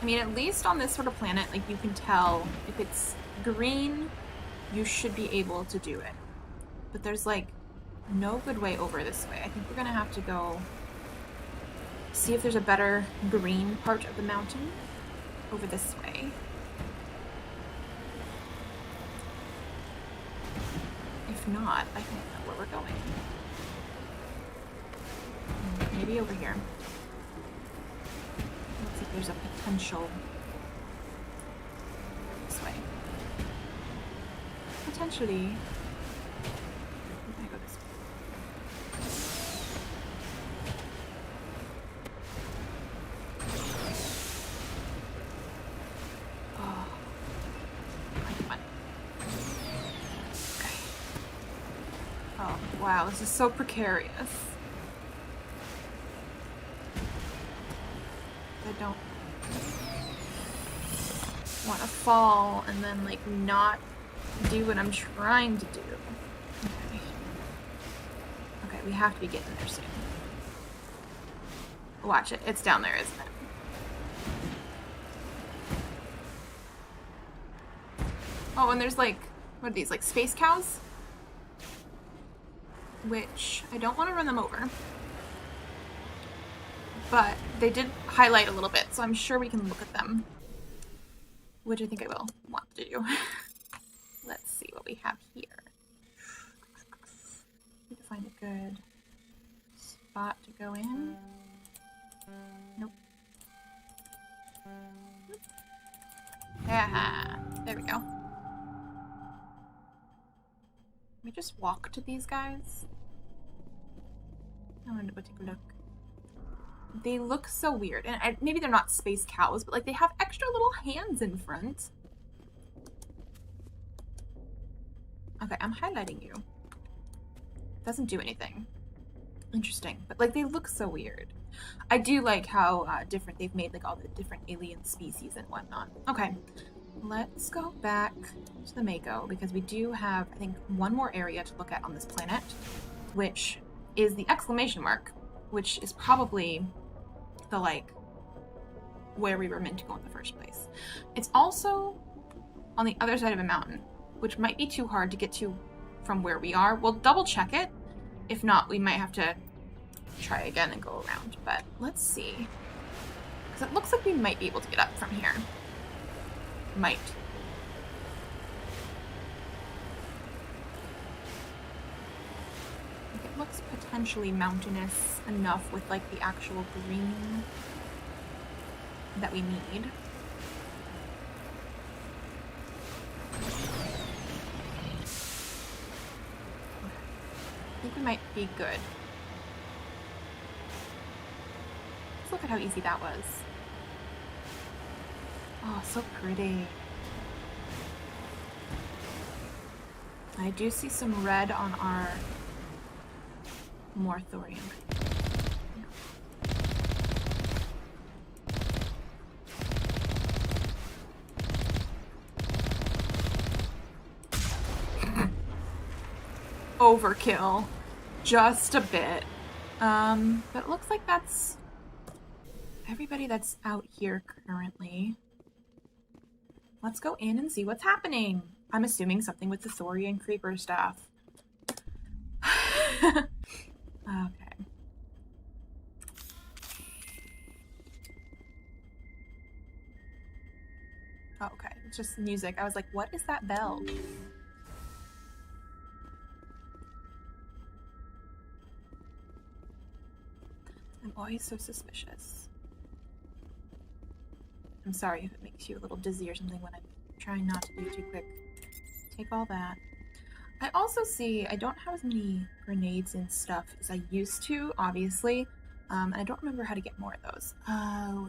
I mean, at least on this sort of planet, like, you can tell if it's green, you should be able to do it. But there's, like, no good way over this way. I think we're gonna have to go see if there's a better green part of the mountain over this way. If not, I don't know where we're going. Maybe over here. Looks like there's a potential this way. Potentially. I'm gonna go this way. Oh. Come on. Okay. Oh, wow, this is so precarious. I don't want to fall and then, like, not do what I'm trying to do. Okay. Okay, we have to be getting there soon. Watch it. It's down there, isn't it? Oh, and there's, like, what are these, like, space cows? Which, I don't want to run them over. But they did highlight a little bit, so I'm sure we can look at them. Which I think I will want to do. Let's see what we have here. Need to find a good spot to go in. Nope. Yeah, there we go. Let me just walk to these guys. I wanted to go take a look. They look so weird, and maybe they're not space cows, but like they have extra little hands in front. Okay, I'm highlighting you. Doesn't do anything. Interesting, but like they look so weird. I do like how different they've made like all the different alien species and whatnot. Okay, let's go back to the Mako because we do have, I think, one more area to look at on this planet, which is the exclamation mark, which is probably the, like, where we were meant to go in the first place. It's also on the other side of a mountain, which might be too hard to get to from where we are. We'll double check it. If not, we might have to try again and go around, but let's see. Because it looks like we might be able to get up from here. Might. It looks potentially mountainous enough with like the actual green that we need. I think we might be good. look at how easy that was. Oh, so pretty. I do see some red on our more Thorian. Overkill. Just a bit. But it looks like that's everybody that's out here currently. Let's go in and see what's happening. I'm assuming something with the Thorian creeper stuff. Okay. Oh, okay. It's just music. I was like, what is that bell? I'm always so suspicious. I'm sorry if it makes you a little dizzy or something when I'm trying not to do too quick. Take all that. I also see I don't have as many grenades and stuff as I used to, obviously. And I don't remember how to get more of those.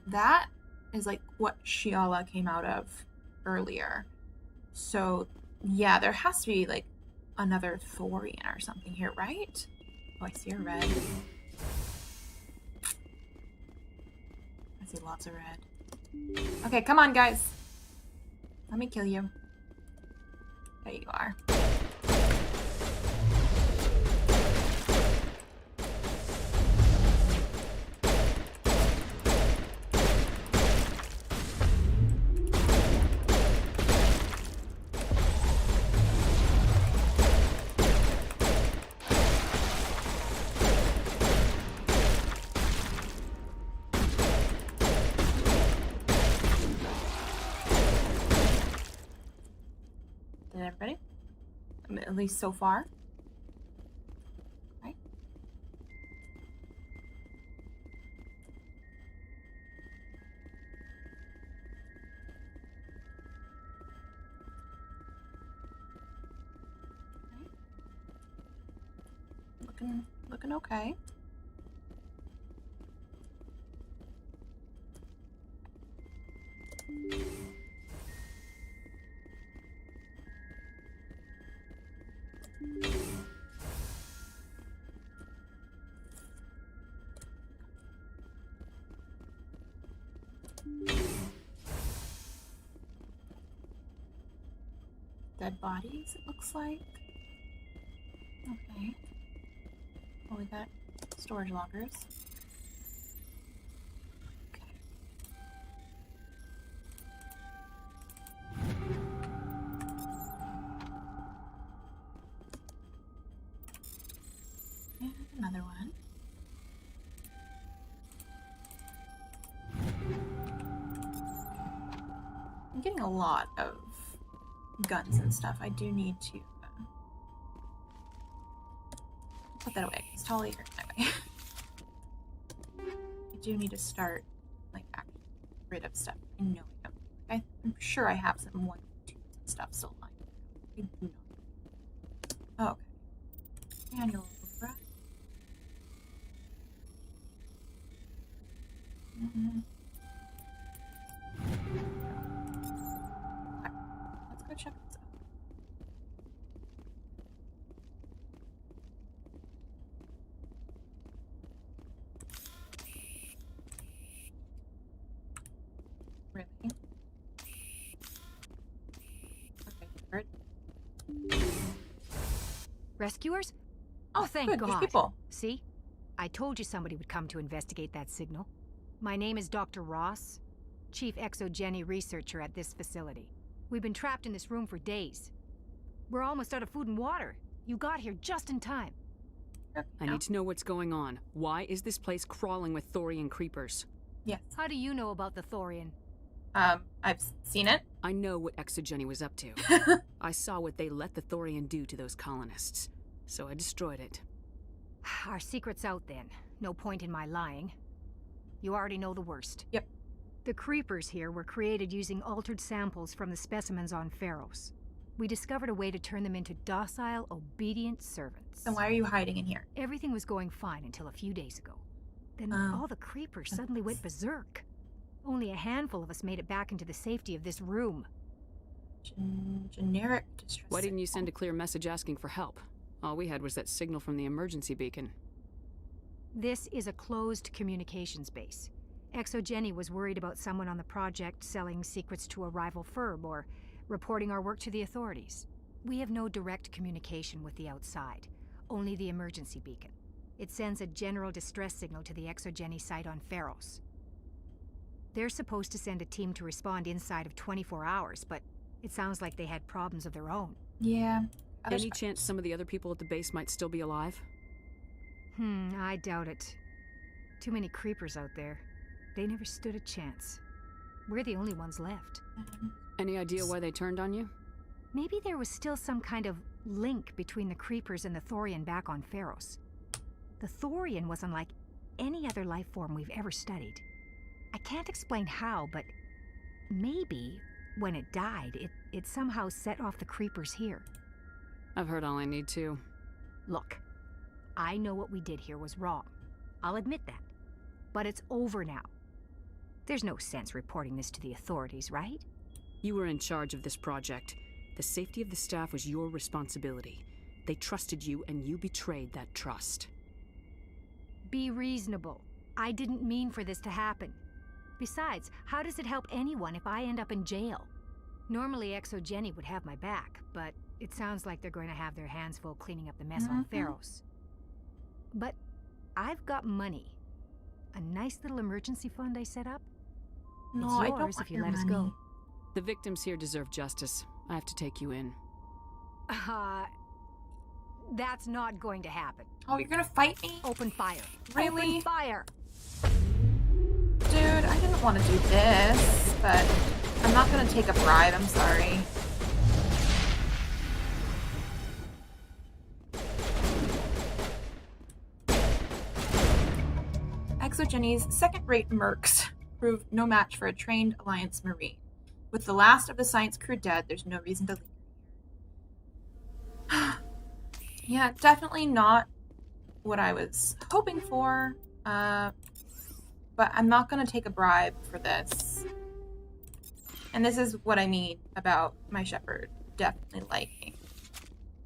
That is like what Shiala came out of earlier. So, yeah, there has to be like another Thorian or something here, right? Oh, I see a red. I see lots of red. Okay, come on, guys. Let me kill you. There you are. Everybody? At least so far. Right? Looking okay. Dead bodies, it looks like. Okay. Well, we got storage lockers. Okay. And another one. I'm getting a lot of guns and stuff. I do need to put that away. It's totally anyway. I do need to start like actually rid of stuff. I know I don't. I'm sure I have some 1, 2 stuff still lying. I do not. Okay. Manual override. Let's go check this out. Really? Okay, heard. Rescuers? Oh, thank good, God. there's people. See? I told you somebody would come to investigate that signal. My name is Dr. Ross, Chief Exogeny Researcher at this facility. We've been trapped in this room for days. We're almost out of food and water. You got here just in time. I need to know what's going on. Why is this place crawling with Thorian creepers? Yes. How do you know about the Thorian? I've seen it. I know what Exogeny was up to. I saw what they let the Thorian do to those colonists, so I destroyed it. Our secret's out then. No point in my lying. You already know the worst. Yep. The creepers here were created using altered samples from the specimens on Feros. We discovered a way to turn them into docile, obedient servants. Then why are you hiding in here? Everything was going fine until a few days ago. Then all the creepers suddenly went berserk. Only a handful of us made it back into the safety of this room. Generic distress. Why didn't you send a clear message asking for help? All we had was that signal from the emergency beacon. This is a closed communications base. ExoJenny was worried about someone on the project selling secrets to a rival firm or reporting our work to the authorities. We have no direct communication with the outside, only the emergency beacon. It sends a general distress signal to the ExoJenny site on Feros. They're supposed to send a team to respond inside of 24 hours, but it sounds like they had problems of their own. Yeah. Any chance some of the other people at the base might still be alive? I doubt it. Too many creepers out there. They never stood a chance. We're the only ones left. Any idea why they turned on you? Maybe there was still some kind of link between the creepers and the Thorian back on Feros. The Thorian was unlike any other life form we've ever studied. I can't explain how, but maybe when it died, it somehow set off the creepers here. I've heard all I need to. Look, I know what we did here was wrong. I'll admit that. But it's over now. There's no sense reporting this to the authorities, right? You were in charge of this project. The safety of the staff was your responsibility. They trusted you, and you betrayed that trust. Be reasonable. I didn't mean for this to happen. Besides, how does it help anyone if I end up in jail? Normally ExoJenny would have my back, but it sounds like they're going to have their hands full cleaning up the mess on Feros. But I've got money. A nice little emergency fund I set up. No, it's I yours don't want if you your let us money. go. The victims here deserve justice. I have to take you in. That's not going to happen. Oh, you're gonna fight me? Open fire. Really? Open fire. Dude, I didn't want to do this, but I'm not gonna take a bribe, I'm sorry. ExoJenny's second-rate mercs proved no match for a trained Alliance Marine. With the last of the science crew dead, there's no reason to leave. Yeah, definitely not what I was hoping for, but I'm not going to take a bribe for this. And this is what I mean about my shepherd definitely liking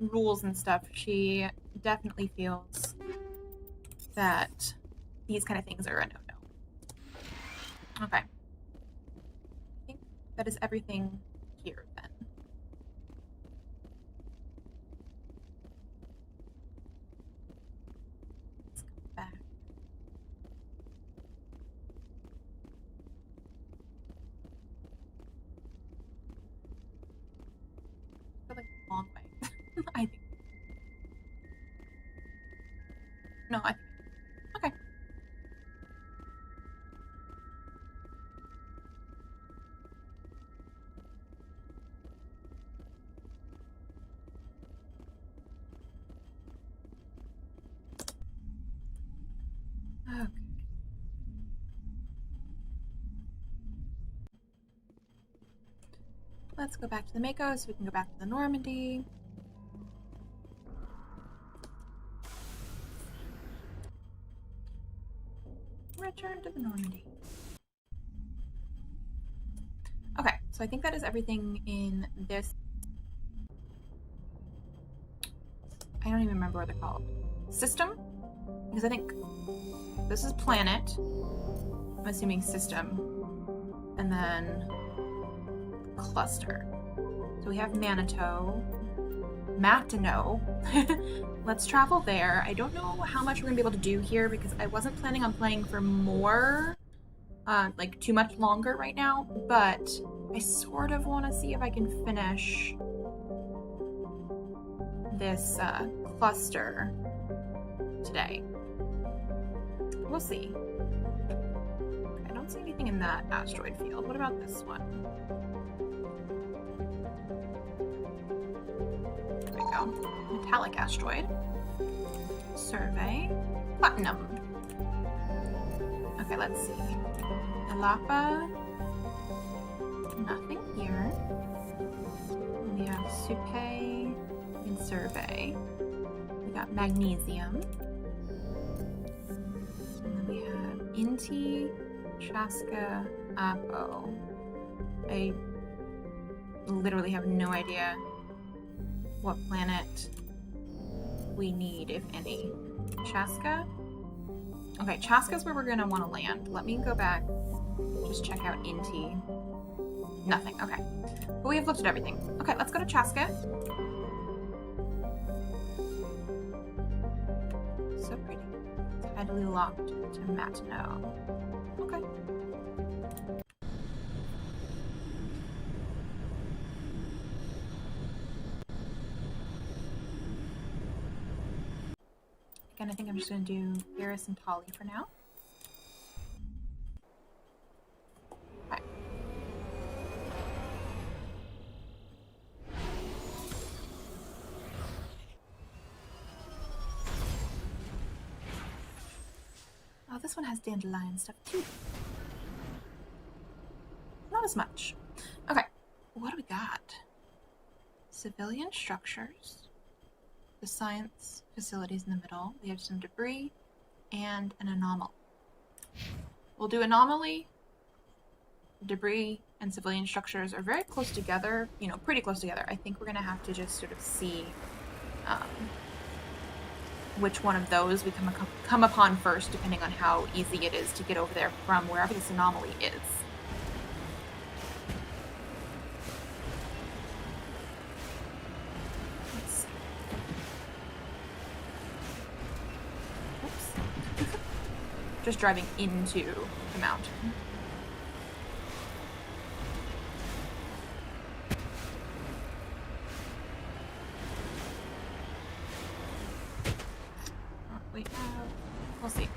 rules and stuff. She definitely feels that these kind of things are a no-no. Okay. I think that is everything here then. Let's go back. Go like a long way. I think. No, I think. Okay. Okay. Let's go back to the Mako so we can go back to the Normandy. Return to the Normandy. Okay, so I think that is everything in this. I don't even remember what they're called. System? Because I think this is planet. I'm assuming system. And then cluster. So we have Manitou. Matino. Let's travel there. I don't know how much we're gonna be able to do here because I wasn't planning on playing for more, like too much longer right now, but I sort of want to see if I can finish this cluster today. We'll see. I don't see anything in that asteroid field. What about this one? There we go. Metallic asteroid. Survey. Platinum. Okay, let's see. Elapa. Nothing here. We have Supe and Survey. We got magnesium. And then we have Inti, Chaska, Apo. I literally have no idea what planet we need, if any. Chaska? Okay, Chaska's where we're gonna want to land. Let me go back, just check out Inti. Nothing, okay. But we have looked at everything. Okay, let's go to Chaska. So pretty. Tidally locked to Matino. Okay. Again, I think I'm just going to do Feros and Tali for now. Okay. Oh, this one has dandelion stuff too. Not as much. Okay, what do we got? Civilian structures. The science facilities in the middle. We have some debris and an anomaly. We'll do anomaly. Debris and civilian structures are very close together, you know, pretty close together. I think we're going to have to just sort of see which one of those we come upon first, depending on how easy it is to get over there from wherever this anomaly is. Just driving into the mountain. We'll see.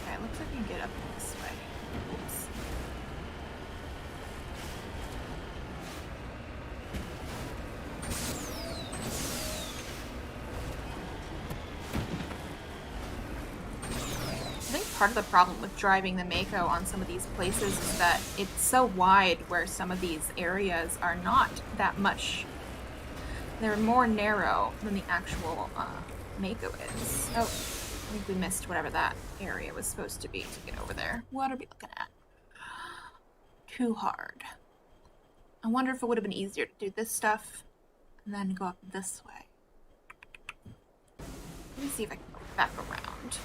Okay, it looks like we can get up this way. Oops. Part of the problem with driving the Mako on some of these places is that it's so wide, where some of these areas are not that much. They're more narrow than the actual Mako is. Oh, I think we missed whatever that area was supposed to be to get over there. What are we looking at? Too hard. I wonder if it would have been easier to do this stuff and then go up this way. Let me see if I can go back around.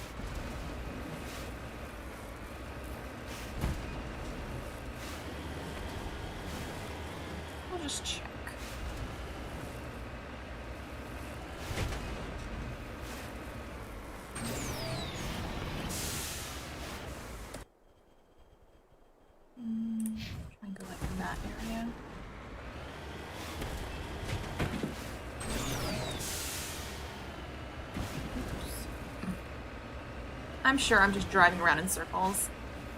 Just check. Try and go like in that area. Oops. I'm sure I'm just driving around in circles.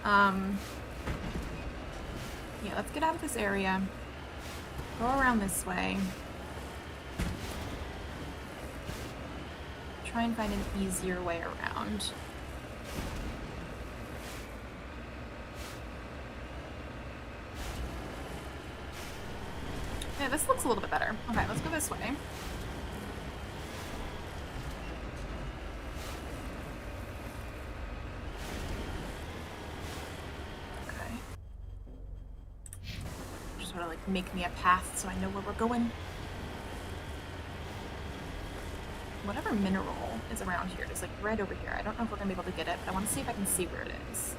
Yeah, let's get out of this area. Go around this way. Try and find an easier way around. Yeah, this looks a little bit better. Okay, let's go this way. Sort of like make me a path so I know where we're going. Whatever mineral is around here, just like right over here. I don't know if we're gonna be able to get it, but I want to see if I can see where it is.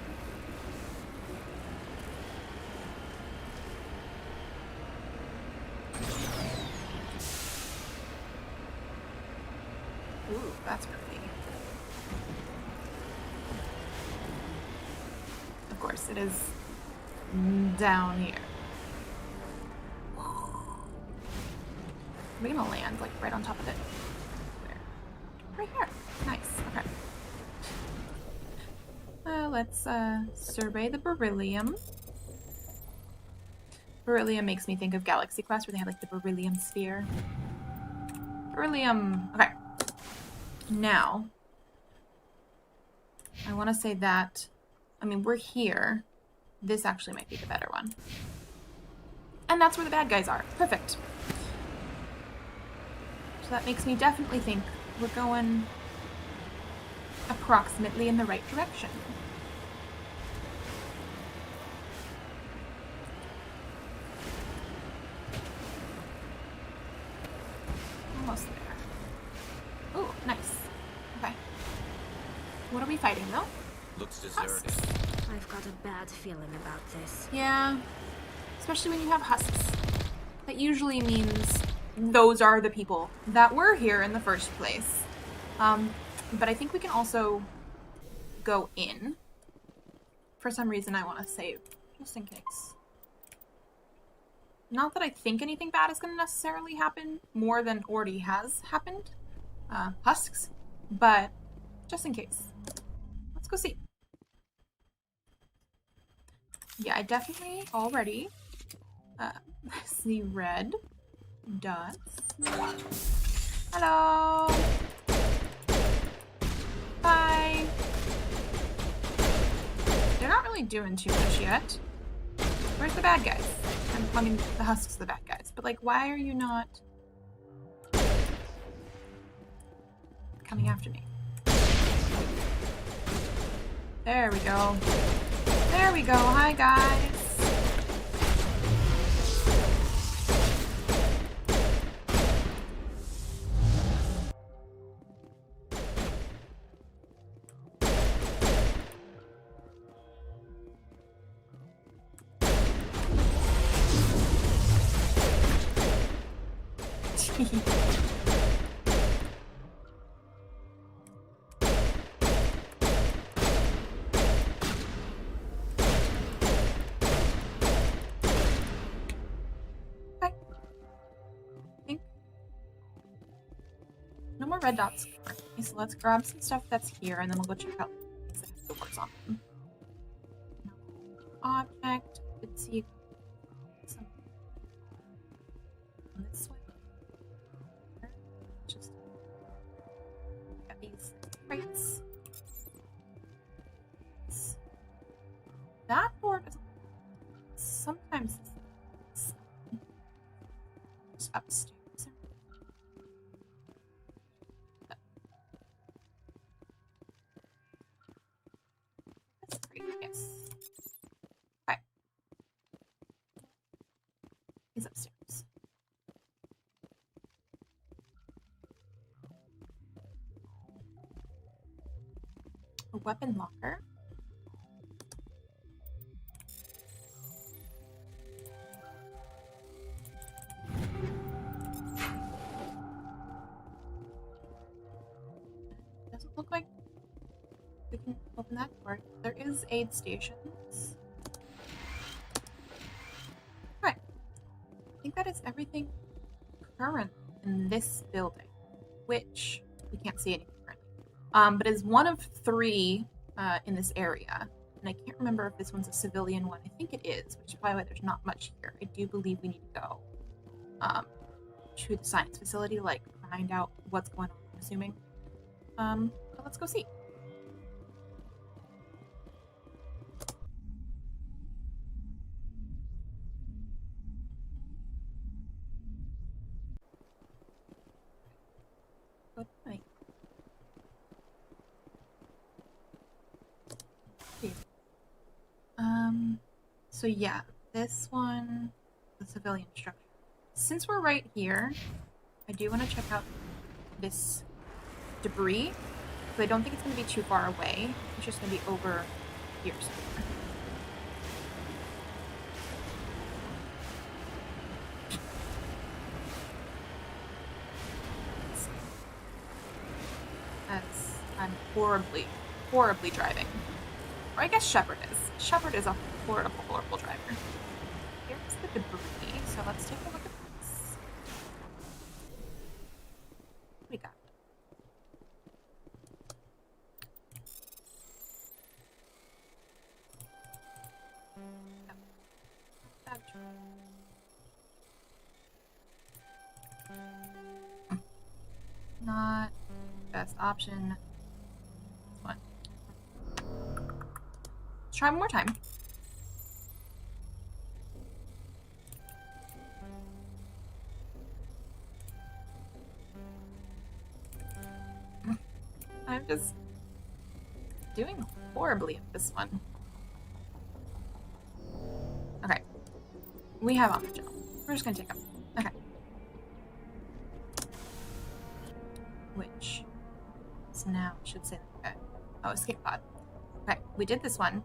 Ooh, that's pretty. Of course, it is down here. We're gonna land like right on top of it. Where? Right here. Nice. Okay. Let's survey the beryllium. Beryllium makes me think of Galaxy Quest, where they have like the beryllium sphere. Beryllium. Okay. Now, I want to say that. I mean, we're here. This actually might be the better one. And that's where the bad guys are. Perfect. So that makes me definitely think we're going approximately in the right direction. Almost there. Ooh, nice. Okay. What are we fighting, though? Looks deserted. I've got a bad feeling about this. Yeah. Especially when you have husks. That usually means those are the people that were here in the first place. But I think we can also go in. For some reason I want to save, just in case. Not that I think anything bad is going to necessarily happen, more than already has happened. Husks. But, just in case. Let's go see. Yeah, I definitely already see red dots. Hello! Bye! They're not really doing too much yet. Where's the bad guys? I mean, the husks are the bad guys. But, like, why are you not coming after me? There we go. There we go. Hi, guys. No more red dots. Okay, so let's grab some stuff that's here, and then we'll go check out the doors on them. Object. Let's see. Some this way. Just got these crates. That door doesn't. Sometimes it's just upstairs. Yes. Okay. He's upstairs. A weapon locker. Doesn't look like we can open that door. There is aid stations. Right. I think that is everything current in this building, which we can't see anything currently. But is one of 3 in this area. And I can't remember if this one's a civilian one. I think it is, which is probably why there's not much here. I do believe we need to go to the science facility, like find out what's going on, I'm assuming. But let's go see. Good night. So yeah, this one, the civilian structure. Since we're right here, I do want to check out this debris, but I don't think it's going to be too far away. It's just going to be over here somewhere. As I'm horribly driving. Or I guess Shepard is. Shepard is a horrible driver. Here's the debris, so let's take a look at this. What we got? Not best option. This one. Let's try one more time. just doing horribly at this one. Okay. We have on the job. We're just gonna take them. Okay. Which is now should say okay. Oh, escape pod. Okay, we did this one.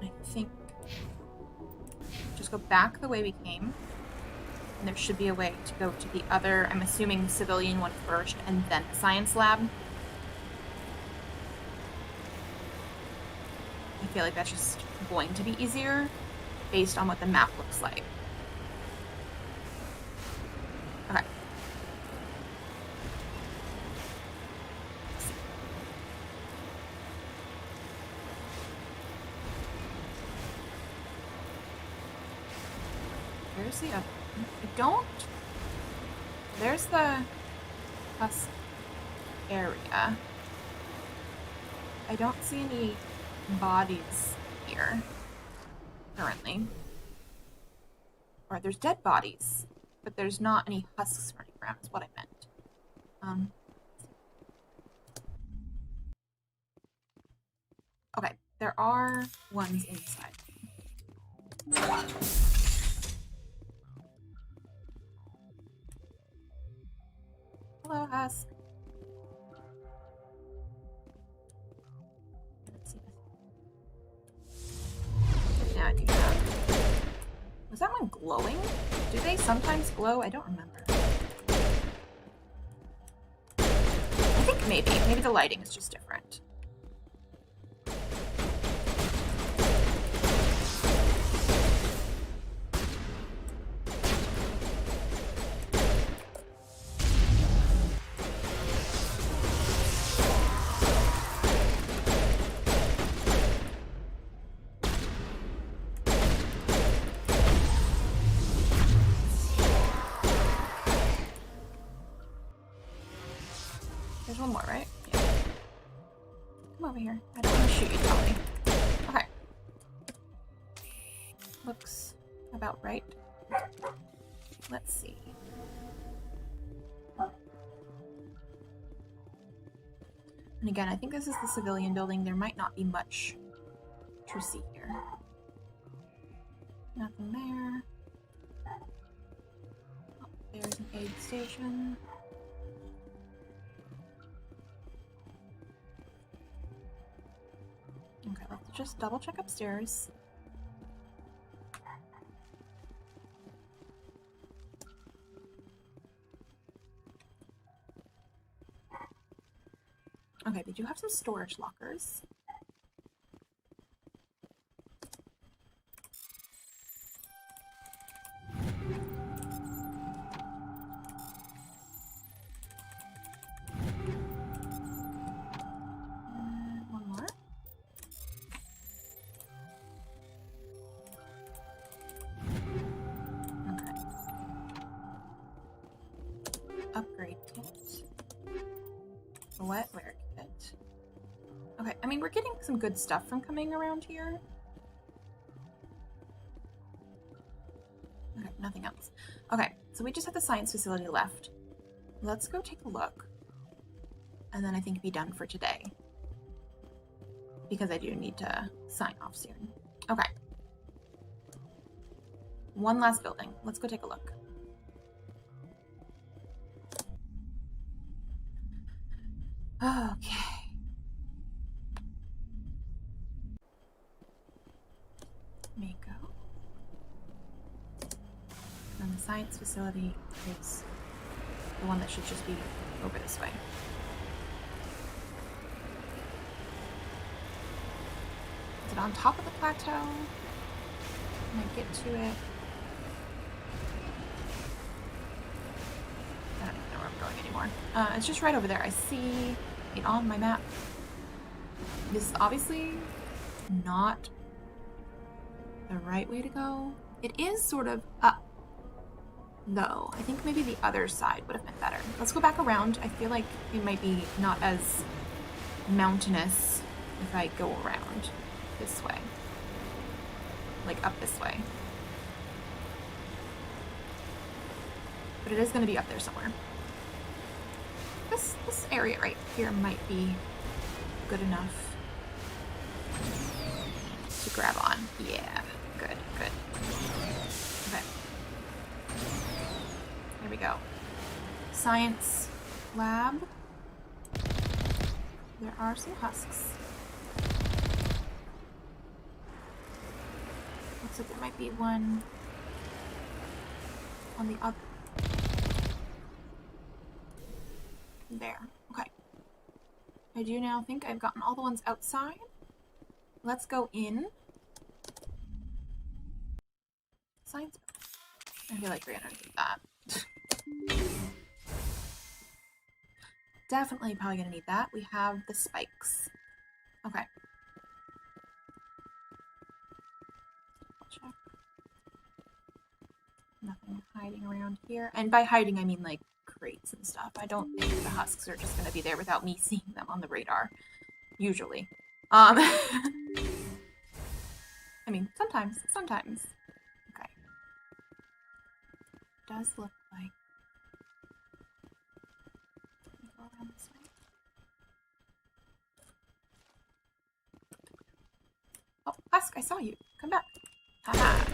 I think just go back the way we came. And there should be a way to go to the other, I'm assuming civilian one first, and then the science lab. I feel like that's just going to be easier based on what the map looks like. Okay. Where's the other? I don't. There's the husk area. I don't see any bodies here currently. Or there's dead bodies, but there's not any husks running around, is what I meant. Okay, there are ones inside. Hello, husk. Let's see this. Now I do that. Was that one glowing? Do they sometimes glow? I don't remember. I think maybe. Maybe the lighting is just different. There's one more, right? Yeah. Come over here. I don't want to shoot you, Tony. Okay. Looks about right. Let's see. And again, I think this is the civilian building. There might not be much to see here. Nothing there. Oh, there's an aid station. Okay, let's just double check upstairs. Okay, they do have some storage lockers. One more. Okay. Upgrade kit. Wetware kit. Okay, I mean, we're getting some good stuff from coming around here. Okay, nothing else. Okay, so we just have the science facility left. Let's go take a look. And then I think be done for today. Because I do need to sign off soon. Okay. One last building. Let's go take a look. Okay. Mako. And the science facility is the one that should just be over this way. Is it on top of the plateau? Can I get to it? I don't even know where I'm going anymore. It's just right over there. I see it on my map. This is obviously not the right way to go. It is sort of up, though. I think maybe the other side would have been better. Let's go back around. I feel like it might be not as mountainous if I go around this way. Like up this way. But it is going to be up there somewhere. this area right here might be good enough to grab on. Yeah, good. Okay. Here we go. Science lab. There are some husks. Looks like there might be one on the other. There. Okay. I do now think I've gotten all the ones outside. Let's go in. Science. I feel like we're gonna need that. Definitely probably gonna need that. We have the spikes. Okay. Check. Nothing hiding around here. And by hiding, I mean like crates and stuff. I don't think the husks are just gonna be there without me seeing them on the radar. Usually. I mean, sometimes. Okay. Does look like. Go around this way. Oh, Husk, I saw you. Come back. Haha.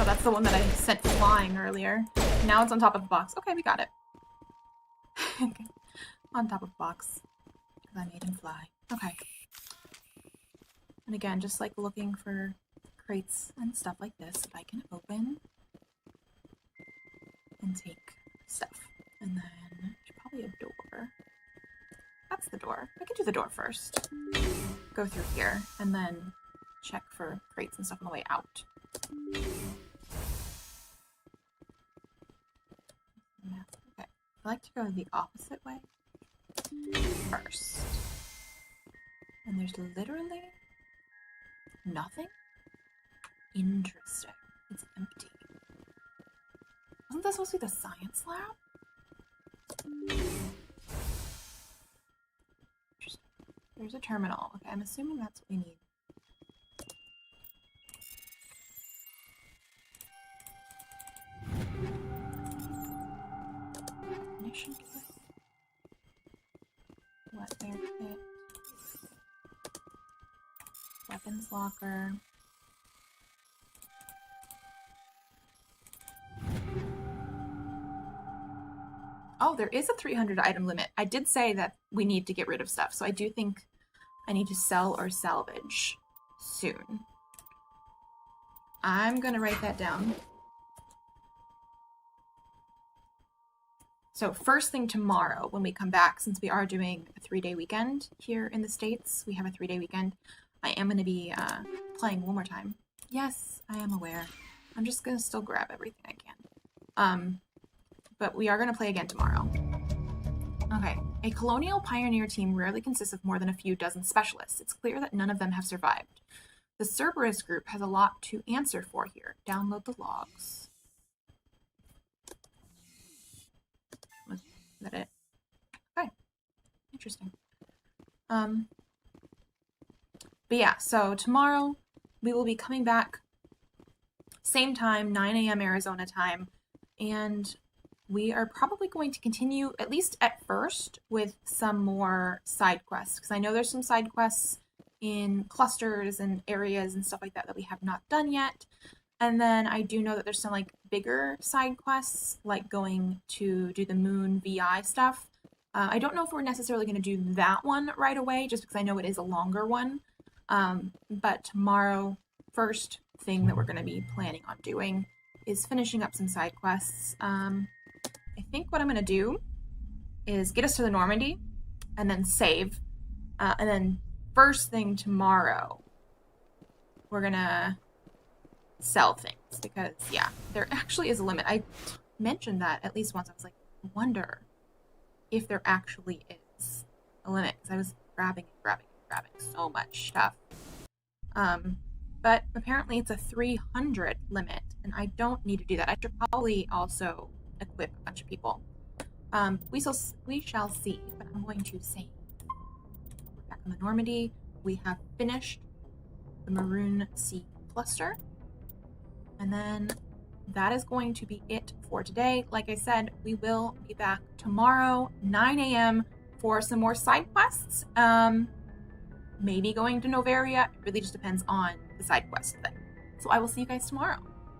That's the one that I sent flying earlier. Now it's on top of the box. Okay, we got it. Okay. On top of the box. Because I made him fly. Okay. And again, just like looking for crates and stuff like this that I can open and take stuff. And then there's probably a door. That's the door. I can do the door first. Go through here and then check for crates and stuff on the way out. Okay, I like to go the opposite way first. And there's literally nothing? Interesting. It's empty. Wasn't this supposed to be the science lab? There's a terminal. Okay, I'm assuming that's what we need. Ignition kit. What air kit. Weapons locker. Oh, there is a 300 item limit. I did say that we need to get rid of stuff, so I do think I need to sell or salvage soon. I'm gonna write that down. So first thing tomorrow when we come back, since we are doing a 3-day weekend here in the States, we have a 3-day weekend, I am going to be playing one more time. Yes, I am aware. I'm just going to still grab everything I can. But we are going to play again tomorrow. Okay. A colonial pioneer team rarely consists of more than a few dozen specialists. It's clear that none of them have survived. The Cerberus group has a lot to answer for here. Download the logs. Is that it? Okay. Interesting. But yeah, so tomorrow we will be coming back same time, 9 a.m. Arizona time, and we are probably going to continue, at least at first, with some more side quests, because I know there's some side quests in clusters and areas and stuff like that that we have not done yet. And then I do know that there's some like bigger side quests, like going to do the moon VI stuff. I don't know if we're necessarily going to do that one right away, just because I know it is a longer one. But tomorrow, first thing that we're going to be planning on doing is finishing up some side quests. I think what I'm going to do is get us to the Normandy and then save. And then first thing tomorrow, we're going to sell things because, yeah, there actually is a limit. I mentioned that at least once. I was like, I wonder if there actually is a the limit because I was grabbing so much stuff. But apparently it's a 300 limit, and I don't need to do that. I should probably also equip a bunch of people. We shall see, but I'm going to say we're back on the Normandy. We have finished the Maroon Sea cluster, and then that is going to be it for today. Like I said, we will be back tomorrow, 9 a.m. for some more side quests. Maybe going to Novaria. It really just depends on the side quest thing. So I will see you guys tomorrow.